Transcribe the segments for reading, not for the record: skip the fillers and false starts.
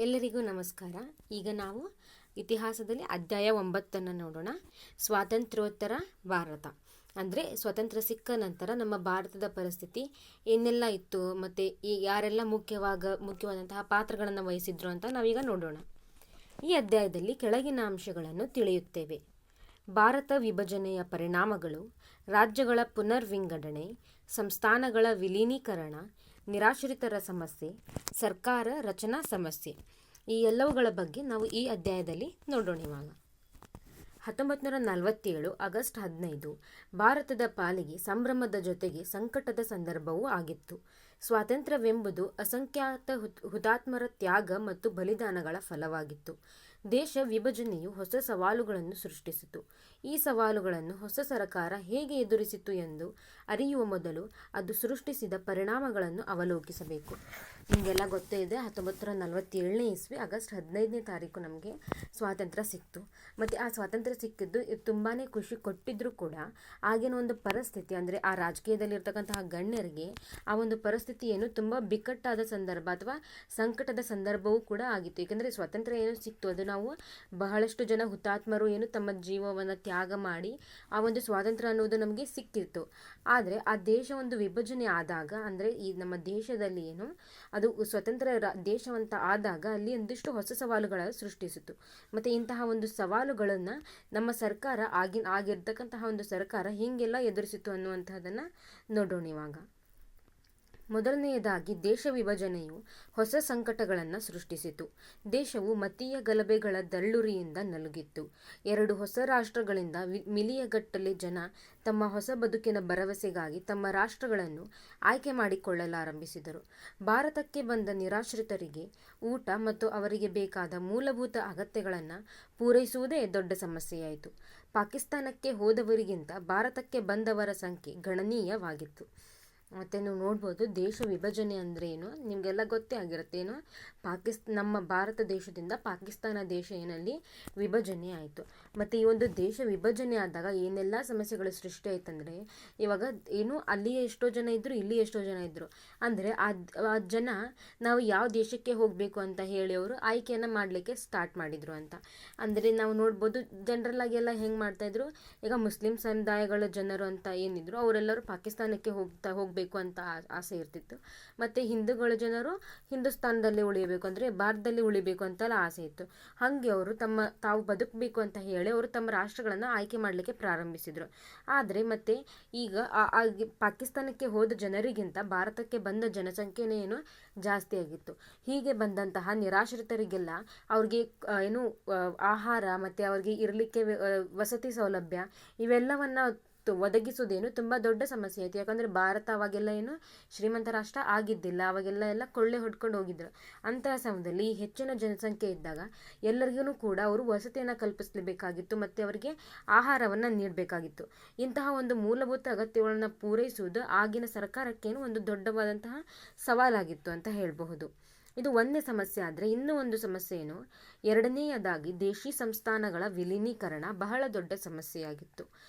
ಎಲ್ಲರಿಗೂ ನಮಸ್ಕಾರ. ಈಗ ನಾವು ಇತಿಹಾಸದಲ್ಲಿ ಅಧ್ಯಾಯ 9 ನೋಡೋಣ. ಸ್ವಾತಂತ್ರ್ಯೋತ್ತರ ಭಾರತ ಅಂದರೆ ಸ್ವತಂತ್ರ ಸಿಕ್ಕ ನಂತರ ನಮ್ಮ ಭಾರತದ ಪರಿಸ್ಥಿತಿ ಏನೆಲ್ಲ ಇತ್ತು ಮತ್ತು ಯಾರೆಲ್ಲ ಮುಖ್ಯವಾದಂತಹ ಪಾತ್ರಗಳನ್ನು ವಹಿಸಿದ್ರು ಅಂತ ನಾವೀಗ ನೋಡೋಣ. ಈ ಅಧ್ಯಾಯದಲ್ಲಿ ಕೆಳಗಿನ ಅಂಶಗಳನ್ನು ತಿಳಿಯುತ್ತೇವೆ. ಭಾರತ ವಿಭಜನೆಯ ಪರಿಣಾಮಗಳು, ರಾಜ್ಯಗಳ ಪುನರ್ವಿಂಗಡಣೆ, ಸಂಸ್ಥಾನಗಳ ವಿಲೀನೀಕರಣ, ನಿರಾಶ್ರಿತರ ಸಮಸ್ಯೆ, ಸರ್ಕಾರ ರಚನಾ ಸಮಸ್ಯೆ, ಈ ಎಲ್ಲವುಗಳ ಬಗ್ಗೆ ನಾವು ಈ ಅಧ್ಯಾಯದಲ್ಲಿ ನೋಡೋಣ. ಇವಾಗ 1947 ಆಗಸ್ಟ್ 15 ಭಾರತದ ಪಾಲಿಗೆ ಸಂಭ್ರಮದ ಜೊತೆಗೆ ಸಂಕಟದ ಸಂದರ್ಭವೂ ಆಗಿತ್ತು. ಸ್ವಾತಂತ್ರ್ಯವೆಂಬುದು ಅಸಂಖ್ಯಾತ ಹುತಾತ್ಮರ ತ್ಯಾಗ ಮತ್ತು ಬಲಿದಾನಗಳ ಫಲವಾಗಿತ್ತು. ದೇಶ ವಿಭಜನೆಯು ಹೊಸ ಸವಾಲುಗಳನ್ನು ಸೃಷ್ಟಿಸಿತು. ಈ ಸವಾಲುಗಳನ್ನು ಹೊಸ ಸರ್ಕಾರ ಹೇಗೆ ಎದುರಿಸಿತು ಎಂದು ಅರಿಯುವ ಮೊದಲು ಅದು ಸೃಷ್ಟಿಸಿದ ಪರಿಣಾಮಗಳನ್ನು ಅವಲೋಕಿಸಬೇಕು. ನಿಮಗೆಲ್ಲ ಗೊತ್ತೇ ಇದೆ, 1947 ಇಸ್ವಿ ಆಗಸ್ಟ್ 15ನೇ ತಾರೀಕು ನಮಗೆ ಸ್ವಾತಂತ್ರ್ಯ ಸಿಕ್ತು. ಮತ್ತು ಆ ಸ್ವಾತಂತ್ರ್ಯ ಸಿಕ್ಕಿದ್ದು ತುಂಬಾ ಖುಷಿ ಕೊಟ್ಟಿದ್ರೂ ಕೂಡ ಆಗಿನ ಒಂದು ಪರಿಸ್ಥಿತಿ ಅಂದರೆ ಆ ರಾಜಕೀಯದಲ್ಲಿರ್ತಕ್ಕಂತಹ ಗಣ್ಯರಿಗೆ ಆ ಒಂದು ಪರಿಸ್ಥಿತಿ ಏನು ತುಂಬ ಬಿಕ್ಕಟ್ಟಾದ ಸಂದರ್ಭ ಅಥವಾ ಸಂಕಟದ ಸಂದರ್ಭವೂ ಕೂಡ ಆಗಿತ್ತು. ಏಕೆಂದರೆ ಸ್ವಾತಂತ್ರ್ಯ ಏನು ಸಿಕ್ತು ಅದು ನಾವು ಬಹಳಷ್ಟು ಜನ ಹುತಾತ್ಮರು ಏನು ತಮ್ಮ ಜೀವವನ್ನು ತ್ಯಾಗ ಮಾಡಿ ಆ ಒಂದು ಸ್ವಾತಂತ್ರ್ಯ ಅನ್ನೋದು ನಮಗೆ ಸಿಕ್ಕಿತ್ತು. ಆದರೆ ಆ ದೇಶ ಒಂದು ವಿಭಜನೆ ಆದಾಗ ಅಂದರೆ ಈ ನಮ್ಮ ದೇಶದಲ್ಲಿ ಏನು ಅದು ಸ್ವತಂತ್ರ ದೇಶವಂತ ಆದಾಗ ಅಲ್ಲಿ ಒಂದಿಷ್ಟು ಹೊಸ ಸವಾಲುಗಳನ್ನು ಸೃಷ್ಟಿಸಿತು. ಮತ್ತು ಇಂತಹ ಒಂದು ಸವಾಲುಗಳನ್ನು ನಮ್ಮ ಸರ್ಕಾರ ಆಗಿರ್ತಕ್ಕಂತಹ ಒಂದು ಸರ್ಕಾರ ಹೀಗೆಲ್ಲ ಎದುರಿಸಿತು ಅನ್ನುವಂಥದ್ದನ್ನು ನೋಡೋಣ ಇವಾಗ. ಮೊದಲನೆಯದಾಗಿ, ದೇಶ ವಿಭಜನೆಯು ಹೊಸ ಸಂಕಟಗಳನ್ನು ಸೃಷ್ಟಿಸಿತು. ದೇಶವು ಮತೀಯ ಗಲಭೆಗಳ ದಳ್ಳುರಿಯಿಂದ ನಲುಗಿತ್ತು. ಎರಡು ಹೊಸ ರಾಷ್ಟ್ರಗಳಿಂದ ಮಿಲಿಯಗಟ್ಟಲೆ ಜನ ತಮ್ಮ ಹೊಸ ಬದುಕಿನ ಭರವಸೆಗಾಗಿ ತಮ್ಮ ರಾಷ್ಟ್ರಗಳನ್ನು ಆಯ್ಕೆ ಮಾಡಿಕೊಳ್ಳಲಾರಂಭಿಸಿದರು. ಭಾರತಕ್ಕೆ ಬಂದ ನಿರಾಶ್ರಿತರಿಗೆ ಊಟ ಮತ್ತು ಅವರಿಗೆ ಬೇಕಾದ ಮೂಲಭೂತ ಅಗತ್ಯಗಳನ್ನು ಪೂರೈಸುವುದೇ ದೊಡ್ಡ ಸಮಸ್ಯೆಯಾಯಿತು. ಪಾಕಿಸ್ತಾನಕ್ಕೆ ಹೋದವರಿಗಿಂತ ಭಾರತಕ್ಕೆ ಬಂದವರ ಸಂಖ್ಯೆ ಗಣನೀಯವಾಗಿತ್ತು. ಮತ್ತು ನೀವು ನೋಡ್ಬೋದು, ದೇಶ ವಿಭಜನೆ ಅಂದರೆ ಏನು ನಿಮಗೆಲ್ಲ ಗೊತ್ತೇ ಆಗಿರುತ್ತೆ. ಏನು ನಮ್ಮ ಭಾರತ ದೇಶದಿಂದ ಪಾಕಿಸ್ತಾನ ದೇಶ ಏನಲ್ಲಿ ವಿಭಜನೆ ಆಯಿತು. ಮತ್ತು ಈ ಒಂದು ದೇಶ ವಿಭಜನೆ ಆದಾಗ ಏನೆಲ್ಲ ಸಮಸ್ಯೆಗಳು ಸೃಷ್ಟಿ ಆಯ್ತಂದರೆ, ಇವಾಗ ಏನು ಅಲ್ಲಿ ಎಷ್ಟೋ ಜನ ಇದ್ದರು, ಇಲ್ಲಿ ಎಷ್ಟೋ ಜನ ಇದ್ದರು. ಅಂದರೆ ಆ ಜನ ನಾವು ಯಾವ ದೇಶಕ್ಕೆ ಹೋಗಬೇಕು ಅಂತ ಹೇಳಿ ಅವರು ಆಯ್ಕೆಯನ್ನು ಮಾಡಲಿಕ್ಕೆ ಸ್ಟಾರ್ಟ್ ಮಾಡಿದರು ಅಂತ. ಅಂದರೆ ನಾವು ನೋಡ್ಬೋದು, ಜನರಲ್ಲಾಗಿ ಎಲ್ಲ ಹೆಂಗೆ ಮಾಡ್ತಾಯಿದ್ರು, ಈಗ ಮುಸ್ಲಿಂ ಸಮುದಾಯಗಳ ಜನರು ಅಂತ ಏನಿದ್ರು ಅವರೆಲ್ಲರೂ ಪಾಕಿಸ್ತಾನಕ್ಕೆ ಹೋಗಬೇಕು ಅಂತ ಆಸೆ ಇರ್ತಿತ್ತು. ಮತ್ತು ಹಿಂದೂಗಳ ಜನರು ಹಿಂದೂಸ್ತಾನದಲ್ಲಿ ಉಳಿಯಬೇಕು ಅಂದರೆ ಭಾರತದಲ್ಲಿ ಉಳಿಬೇಕು ಅಂತೆಲ್ಲ ಆಸೆ ಇತ್ತು. ಹಾಗೆ ಅವರು ತಾವು ಬದುಕಬೇಕು ಅಂತ ಹೇಳಿ ಅವರು ತಮ್ಮ ರಾಷ್ಟ್ರಗಳನ್ನು ಆಯ್ಕೆ ಮಾಡಲಿಕ್ಕೆ ಪ್ರಾರಂಭಿಸಿದರು. ಆದರೆ ಮತ್ತೆ ಈಗ ಪಾಕಿಸ್ತಾನಕ್ಕೆ ಹೋದ ಜನರಿಗಿಂತ ಭಾರತಕ್ಕೆ ಬಂದ ಜನಸಂಖ್ಯೆನೇ ಏನು ಜಾಸ್ತಿ ಆಗಿತ್ತು. ಹೀಗೆ ಬಂದಂತಹ ನಿರಾಶ್ರಿತರಿಗೆಲ್ಲ ಅವ್ರಿಗೆ ಏನು ಆಹಾರ ಮತ್ತು ಅವ್ರಿಗೆ ಇರಲಿಕ್ಕೆ ವಸತಿ ಸೌಲಭ್ಯ ಇವೆಲ್ಲವನ್ನು ಒದಗಿಸೋದೇನು ತುಂಬ ದೊಡ್ಡ ಸಮಸ್ಯೆ ಆಯಿತು. ಯಾಕಂದರೆ ಭಾರತ ಅವಾಗೆಲ್ಲ ಏನು ಶ್ರೀಮಂತ ರಾಷ್ಟ್ರ ಆಗಿದ್ದಿಲ್ಲ, ಅವಾಗೆಲ್ಲ ಕೊಳ್ಳೆ ಹೊಡ್ಕೊಂಡು ಹೋಗಿದ್ರು. ಅಂತಹ ಸಮಯದಲ್ಲಿ ಹೆಚ್ಚಿನ ಜನಸಂಖ್ಯೆ ಇದ್ದಾಗ ಎಲ್ಲರಿಗೂ ಕೂಡ ಅವರು ವಸತಿಯನ್ನು ಕಲ್ಪಿಸಲೇಬೇಕಾಗಿತ್ತು ಮತ್ತು ಅವರಿಗೆ ಆಹಾರವನ್ನು ನೀಡಬೇಕಾಗಿತ್ತು. ಇಂತಹ ಒಂದು ಮೂಲಭೂತ ಅಗತ್ಯಗಳನ್ನು ಪೂರೈಸುವುದು ಆಗಿನ ಸರ್ಕಾರಕ್ಕೇನು ಒಂದು ದೊಡ್ಡವಾದಂತಹ ಸವಾಲಾಗಿತ್ತು ಅಂತ ಹೇಳಬಹುದು. ಇದು ಒಂದೇ ಸಮಸ್ಯೆ. ಆದರೆ ಇನ್ನೂ ಒಂದು ಸಮಸ್ಯೆ ಏನು, ಎರಡನೆಯದಾಗಿ ದೇಶಿ ಸಂಸ್ಥಾನಗಳ ವಿಲೀನೀಕರಣ ಬಹಳ ದೊಡ್ಡ ಸಮಸ್ಯೆಯಾಗಿತ್ತು.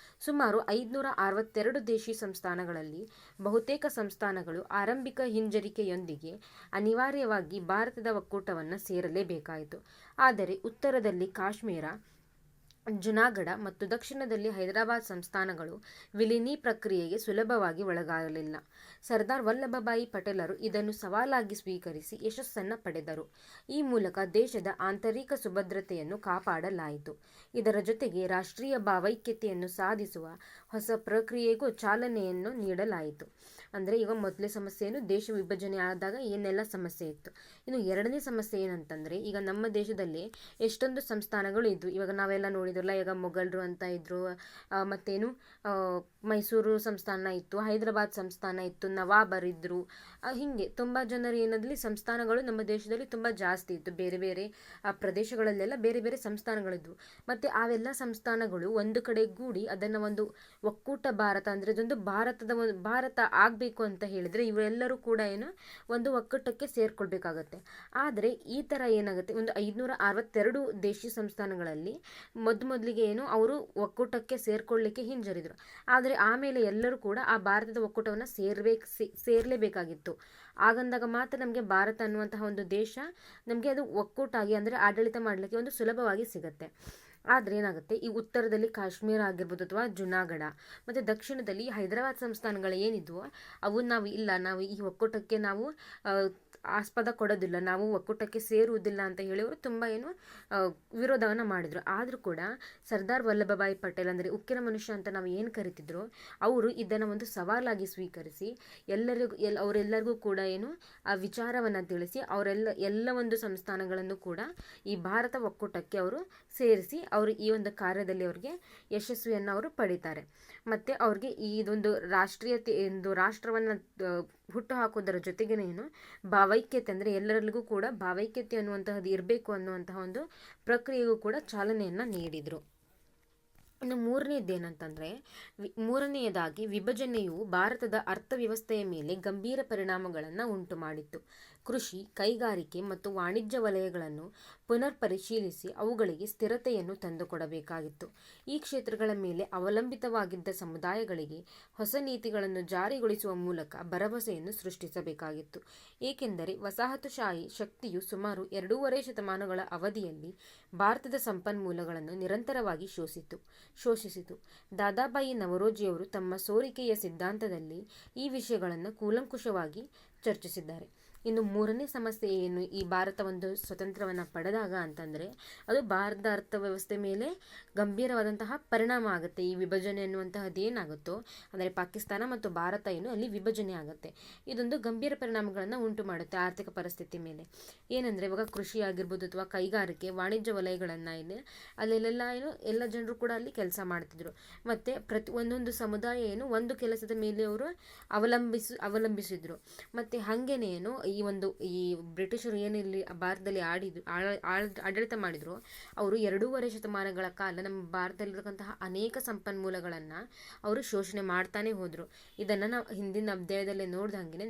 ಸುಮಾರು 562 ದೇಶಿ ಸಂಸ್ಥಾನಗಳಲ್ಲಿ ಬಹುತೇಕ ಸಂಸ್ಥಾನಗಳು ಆರಂಭಿಕ ಹಿಂಜರಿಕೆಯೊಂದಿಗೆ ಅನಿವಾರ್ಯವಾಗಿ ಭಾರತದ ಒಕ್ಕೂಟವನ್ನು ಸೇರಲೇಬೇಕಾಯಿತು. ಆದರೆ ಉತ್ತರದಲ್ಲಿ ಕಾಶ್ಮೀರ, ಜುನಾಗಢ ಮತ್ತು ದಕ್ಷಿಣದಲ್ಲಿ ಹೈದರಾಬಾದ್ ಸಂಸ್ಥಾನಗಳು ವಿಲೀನಿ ಪ್ರಕ್ರಿಯೆಗೆ ಸುಲಭವಾಗಿ ಒಳಗಾಗಲಿಲ್ಲ. ಸರ್ದಾರ್ ವಲ್ಲಭಭಾಯಿ ಪಟೇಲರು ಇದನ್ನು ಸವಾಲಾಗಿ ಸ್ವೀಕರಿಸಿ ಯಶಸ್ಸನ್ನು ಪಡೆದರು. ಈ ಮೂಲಕ ದೇಶದ ಆಂತರಿಕ ಸುಭದ್ರತೆಯನ್ನು ಕಾಪಾಡಲಾಯಿತು. ಇದರ ಜೊತೆಗೆ ರಾಷ್ಟ್ರೀಯ ಭಾವೈಕ್ಯತೆಯನ್ನು ಸಾಧಿಸುವ ಹೊಸ ಪ್ರಕ್ರಿಯೆಗೂ ಚಾಲನೆಯನ್ನು ನೀಡಲಾಯಿತು. ಅಂದರೆ ಈಗ ಮೊದಲೇ ಸಮಸ್ಯೆ ಏನು, ದೇಶ ವಿಭಜನೆ ಆದಾಗ ಏನೆಲ್ಲ ಸಮಸ್ಯೆ ಇತ್ತು. ಇನ್ನು ಎರಡನೇ ಸಮಸ್ಯೆ ಏನಂತಂದರೆ, ಈಗ ನಮ್ಮ ದೇಶದಲ್ಲಿ ಎಷ್ಟೊಂದು ಸಂಸ್ಥಾನಗಳು ಇದ್ವು. ಇವಾಗ ನಾವೆಲ್ಲ ನೋಡಿದ್ರಲ್ಲ, ಈಗ ಮೊಘಲರು ಅಂತ ಇದ್ದರು, ಮತ್ತೇನು ಮೈಸೂರು ಸಂಸ್ಥಾನ ಇತ್ತು, ಹೈದರಾಬಾದ್ ಸಂಸ್ಥಾನ ಇತ್ತು, ನವಾಬರಿದ್ದರು. ಹೀಗೆ ತುಂಬ ಜನರು ಏನಾದಲ್ಲಿ ಸಂಸ್ಥಾನಗಳು ನಮ್ಮ ದೇಶದಲ್ಲಿ ತುಂಬ ಜಾಸ್ತಿ ಇತ್ತು. ಬೇರೆ ಬೇರೆ ಪ್ರದೇಶಗಳಲ್ಲೆಲ್ಲ ಬೇರೆ ಬೇರೆ ಸಂಸ್ಥಾನಗಳಿದ್ವು. ಮತ್ತು ಅವೆಲ್ಲ ಸಂಸ್ಥಾನಗಳು ಒಂದು ಕಡೆ ಗೂಡಿ ಅದನ್ನು ಒಂದು ಒಕ್ಕೂಟ ಭಾರತ ಅಂದರೆ ಇದೊಂದು ಭಾರತ ಆಗಬೇಕು ಅಂತ ಹೇಳಿದರೆ ಇವರೆಲ್ಲರೂ ಕೂಡ ಏನು ಒಂದು ಒಕ್ಕೂಟಕ್ಕೆ ಸೇರ್ಕೊಳ್ಬೇಕಾಗತ್ತೆ. ಆದರೆ ಈ ಥರ ಏನಾಗುತ್ತೆ, ಒಂದು 562 ದೇಶಿ ಸಂಸ್ಥಾನಗಳಲ್ಲಿ ಮೊದಲಿಗೆ ಏನು ಅವರು ಒಕ್ಕೂಟಕ್ಕೆ ಸೇರ್ಕೊಳ್ಳಿಕ್ಕೆ ಹಿಂಜರಿದರು. ಆದರೆ ಆಮೇಲೆ ಎಲ್ಲರೂ ಕೂಡ ಆ ಭಾರತದ ಒಕ್ಕೂಟವನ್ನು ಸೇರಲೇಬೇಕಾಗಿತ್ತು. ಆಗಂದಾಗ ಮಾತ್ರ ನಮಗೆ ಭಾರತ ಅನ್ನುವಂತಹ ಒಂದು ದೇಶ ನಮಗೆ ಅದು ಒಕ್ಕೂಟಾಗಿ ಅಂದರೆ ಆಡಳಿತ ಮಾಡಲಿಕ್ಕೆ ಒಂದು ಸುಲಭವಾಗಿ ಸಿಗುತ್ತೆ. ಆದರೆ ಏನಾಗುತ್ತೆ, ಈ ಉತ್ತರದಲ್ಲಿ ಕಾಶ್ಮೀರ ಆಗಿರ್ಬೋದು ಅಥವಾ ಜುನಾಗಢ ಮತ್ತು ದಕ್ಷಿಣದಲ್ಲಿ ಹೈದರಾಬಾದ್ ಸಂಸ್ಥಾನಗಳು ಏನಿದ್ವು ಅವು ನಾವು ಈ ಒಕ್ಕೂಟಕ್ಕೆ ನಾವು ಆಸ್ಪದ ಕೊಡೋದಿಲ್ಲ, ನಾವು ಒಕ್ಕೂಟಕ್ಕೆ ಸೇರುವುದಿಲ್ಲ ಅಂತ ಹೇಳಿ ಅವರು ತುಂಬ ವಿರೋಧವನ್ನು ಮಾಡಿದರು. ಆದರೂ ಕೂಡ ಸರ್ದಾರ್ ವಲ್ಲಭಭಾಯಿ ಪಟೇಲ್ ಅಂದರೆ ಉಕ್ಕಿನ ಮನುಷ್ಯ ಅಂತ ನಾವು ಏನು ಕರಿತಿದ್ರು, ಅವರು ಇದನ್ನು ಒಂದು ಸವಾಲಾಗಿ ಸ್ವೀಕರಿಸಿ ಅವರೆಲ್ಲರಿಗೂ ಕೂಡ ಆ ವಿಚಾರವನ್ನು ತಿಳಿಸಿ ಎಲ್ಲ ಒಂದು ಸಂಸ್ಥಾನಗಳನ್ನು ಕೂಡ ಈ ಭಾರತ ಒಕ್ಕೂಟಕ್ಕೆ ಅವರು ಸೇರಿಸಿ ಅವರು ಈ ಒಂದು ಕಾರ್ಯದಲ್ಲಿ ಅವರಿಗೆ ಯಶಸ್ವಿಯನ್ನು ಅವರು ಪಡೀತಾರೆ. ಮತ್ತು ಅವ್ರಿಗೆ ಇದೊಂದು ರಾಷ್ಟ್ರವನ್ನು ಹುಟ್ಟು ಹಾಕೋದರ ಜೊತೆಗೇನೇನು ಭಾವೈಕ್ಯತೆ ಅಂದರೆ ಎಲ್ಲರಿಗೂ ಕೂಡ ಭಾವೈಕ್ಯತೆ ಅನ್ನುವಂತಹದ್ದು ಇರಬೇಕು ಅನ್ನುವಂತಹ ಒಂದು ಪ್ರಕ್ರಿಯೆಗೂ ಕೂಡ ಚಾಲನೆಯನ್ನು ನೀಡಿದರು. ಇನ್ನು ಮೂರನೆಯದಾಗಿ ವಿಭಜನೆಯು ಭಾರತದ ಅರ್ಥವ್ಯವಸ್ಥೆಯ ಮೇಲೆ ಗಂಭೀರ ಪರಿಣಾಮಗಳನ್ನು ಉಂಟು ಮಾಡಿತ್ತು. ಕೃಷಿ, ಕೈಗಾರಿಕೆ ಮತ್ತು ವಾಣಿಜ್ಯ ವಲಯಗಳನ್ನು ಪುನರ್ ಪರಿಶೀಲಿಸಿ ಅವುಗಳಿಗೆ ಸ್ಥಿರತೆಯನ್ನು ತಂದುಕೊಡಬೇಕಾಗಿತ್ತು. ಈ ಕ್ಷೇತ್ರಗಳ ಮೇಲೆ ಅವಲಂಬಿತವಾಗಿದ್ದ ಸಮುದಾಯಗಳಿಗೆ ಹೊಸ ನೀತಿಗಳನ್ನು ಜಾರಿಗೊಳಿಸುವ ಮೂಲಕ ಭರವಸೆಯನ್ನು ಸೃಷ್ಟಿಸಬೇಕಾಗಿತ್ತು. ಏಕೆಂದರೆ ವಸಾಹತುಶಾಹಿ ಶಕ್ತಿಯು ಸುಮಾರು 2.5 ಶತಮಾನಗಳ ಅವಧಿಯಲ್ಲಿ ಭಾರತದ ಸಂಪನ್ಮೂಲಗಳನ್ನು ನಿರಂತರವಾಗಿ ಶೋಷಿಸಿತು. ದಾದಾಬಾಯಿ ನವರೋಜಿಯವರು ತಮ್ಮ ಸೋರಿಕೆಯ ಸಿದ್ಧಾಂತದಲ್ಲಿ ಈ ವಿಷಯಗಳನ್ನು ಕೂಲಂಕುಷವಾಗಿ ಚರ್ಚಿಸಿದ್ದಾರೆ. ಇನ್ನು ಮೂರನೇ ಸಮಸ್ಯೆ ಏನು, ಈ ಭಾರತ ಒಂದು ಸ್ವತಂತ್ರವನ್ನು ಪಡೆದಾಗ ಅಂತಂದರೆ ಅದು ಭಾರತದ ಅರ್ಥವ್ಯವಸ್ಥೆ ಮೇಲೆ ಗಂಭೀರವಾದಂತಹ ಪರಿಣಾಮ ಆಗುತ್ತೆ. ಈ ವಿಭಜನೆ ಅನ್ನುವಂತಹದ್ದು ಏನಾಗುತ್ತೋ ಅಂದರೆ ಪಾಕಿಸ್ತಾನ ಮತ್ತು ಭಾರತ ಅಲ್ಲಿ ವಿಭಜನೆ ಆಗುತ್ತೆ. ಇದೊಂದು ಗಂಭೀರ ಪರಿಣಾಮಗಳನ್ನು ಉಂಟು ಮಾಡುತ್ತೆ ಆರ್ಥಿಕ ಪರಿಸ್ಥಿತಿ ಮೇಲೆ. ಏನಂದರೆ ಇವಾಗ ಕೃಷಿ ಆಗಿರ್ಬೋದು ಅಥವಾ ಕೈಗಾರಿಕೆ, ವಾಣಿಜ್ಯ ವಲಯಗಳನ್ನು ಅಲ್ಲೆಲ್ಲ ಎಲ್ಲ ಜನರು ಕೂಡ ಅಲ್ಲಿ ಕೆಲಸ ಮಾಡ್ತಿದ್ರು. ಮತ್ತು ಒಂದೊಂದು ಸಮುದಾಯ ಒಂದು ಕೆಲಸದ ಮೇಲೆ ಅವರು ಅವಲಂಬಿಸಿದ್ರು. ಮತ್ತು ಹಾಗೇನೆ ಈ ಬ್ರಿಟಿಷರು ಏನಿಲ್ಲಿ ಭಾರತದಲ್ಲಿ ಆಡಳಿತ ಮಾಡಿದ್ರು, ಅವರು 2.5 ಶತಮಾನಗಳ ಕಾಲ ನಮ್ಮ ಭಾರತದಲ್ಲಿರತಕ್ಕಂತಹ ಅನೇಕ ಸಂಪನ್ಮೂಲಗಳನ್ನು ಅವರು ಶೋಷಣೆ ಮಾಡ್ತಾನೆ ಹೋದರು. ಇದನ್ನು ನಾವು ಹಿಂದಿನ ಅಧ್ಯಾಯದಲ್ಲೇ ನೋಡ್ದಂಗೆ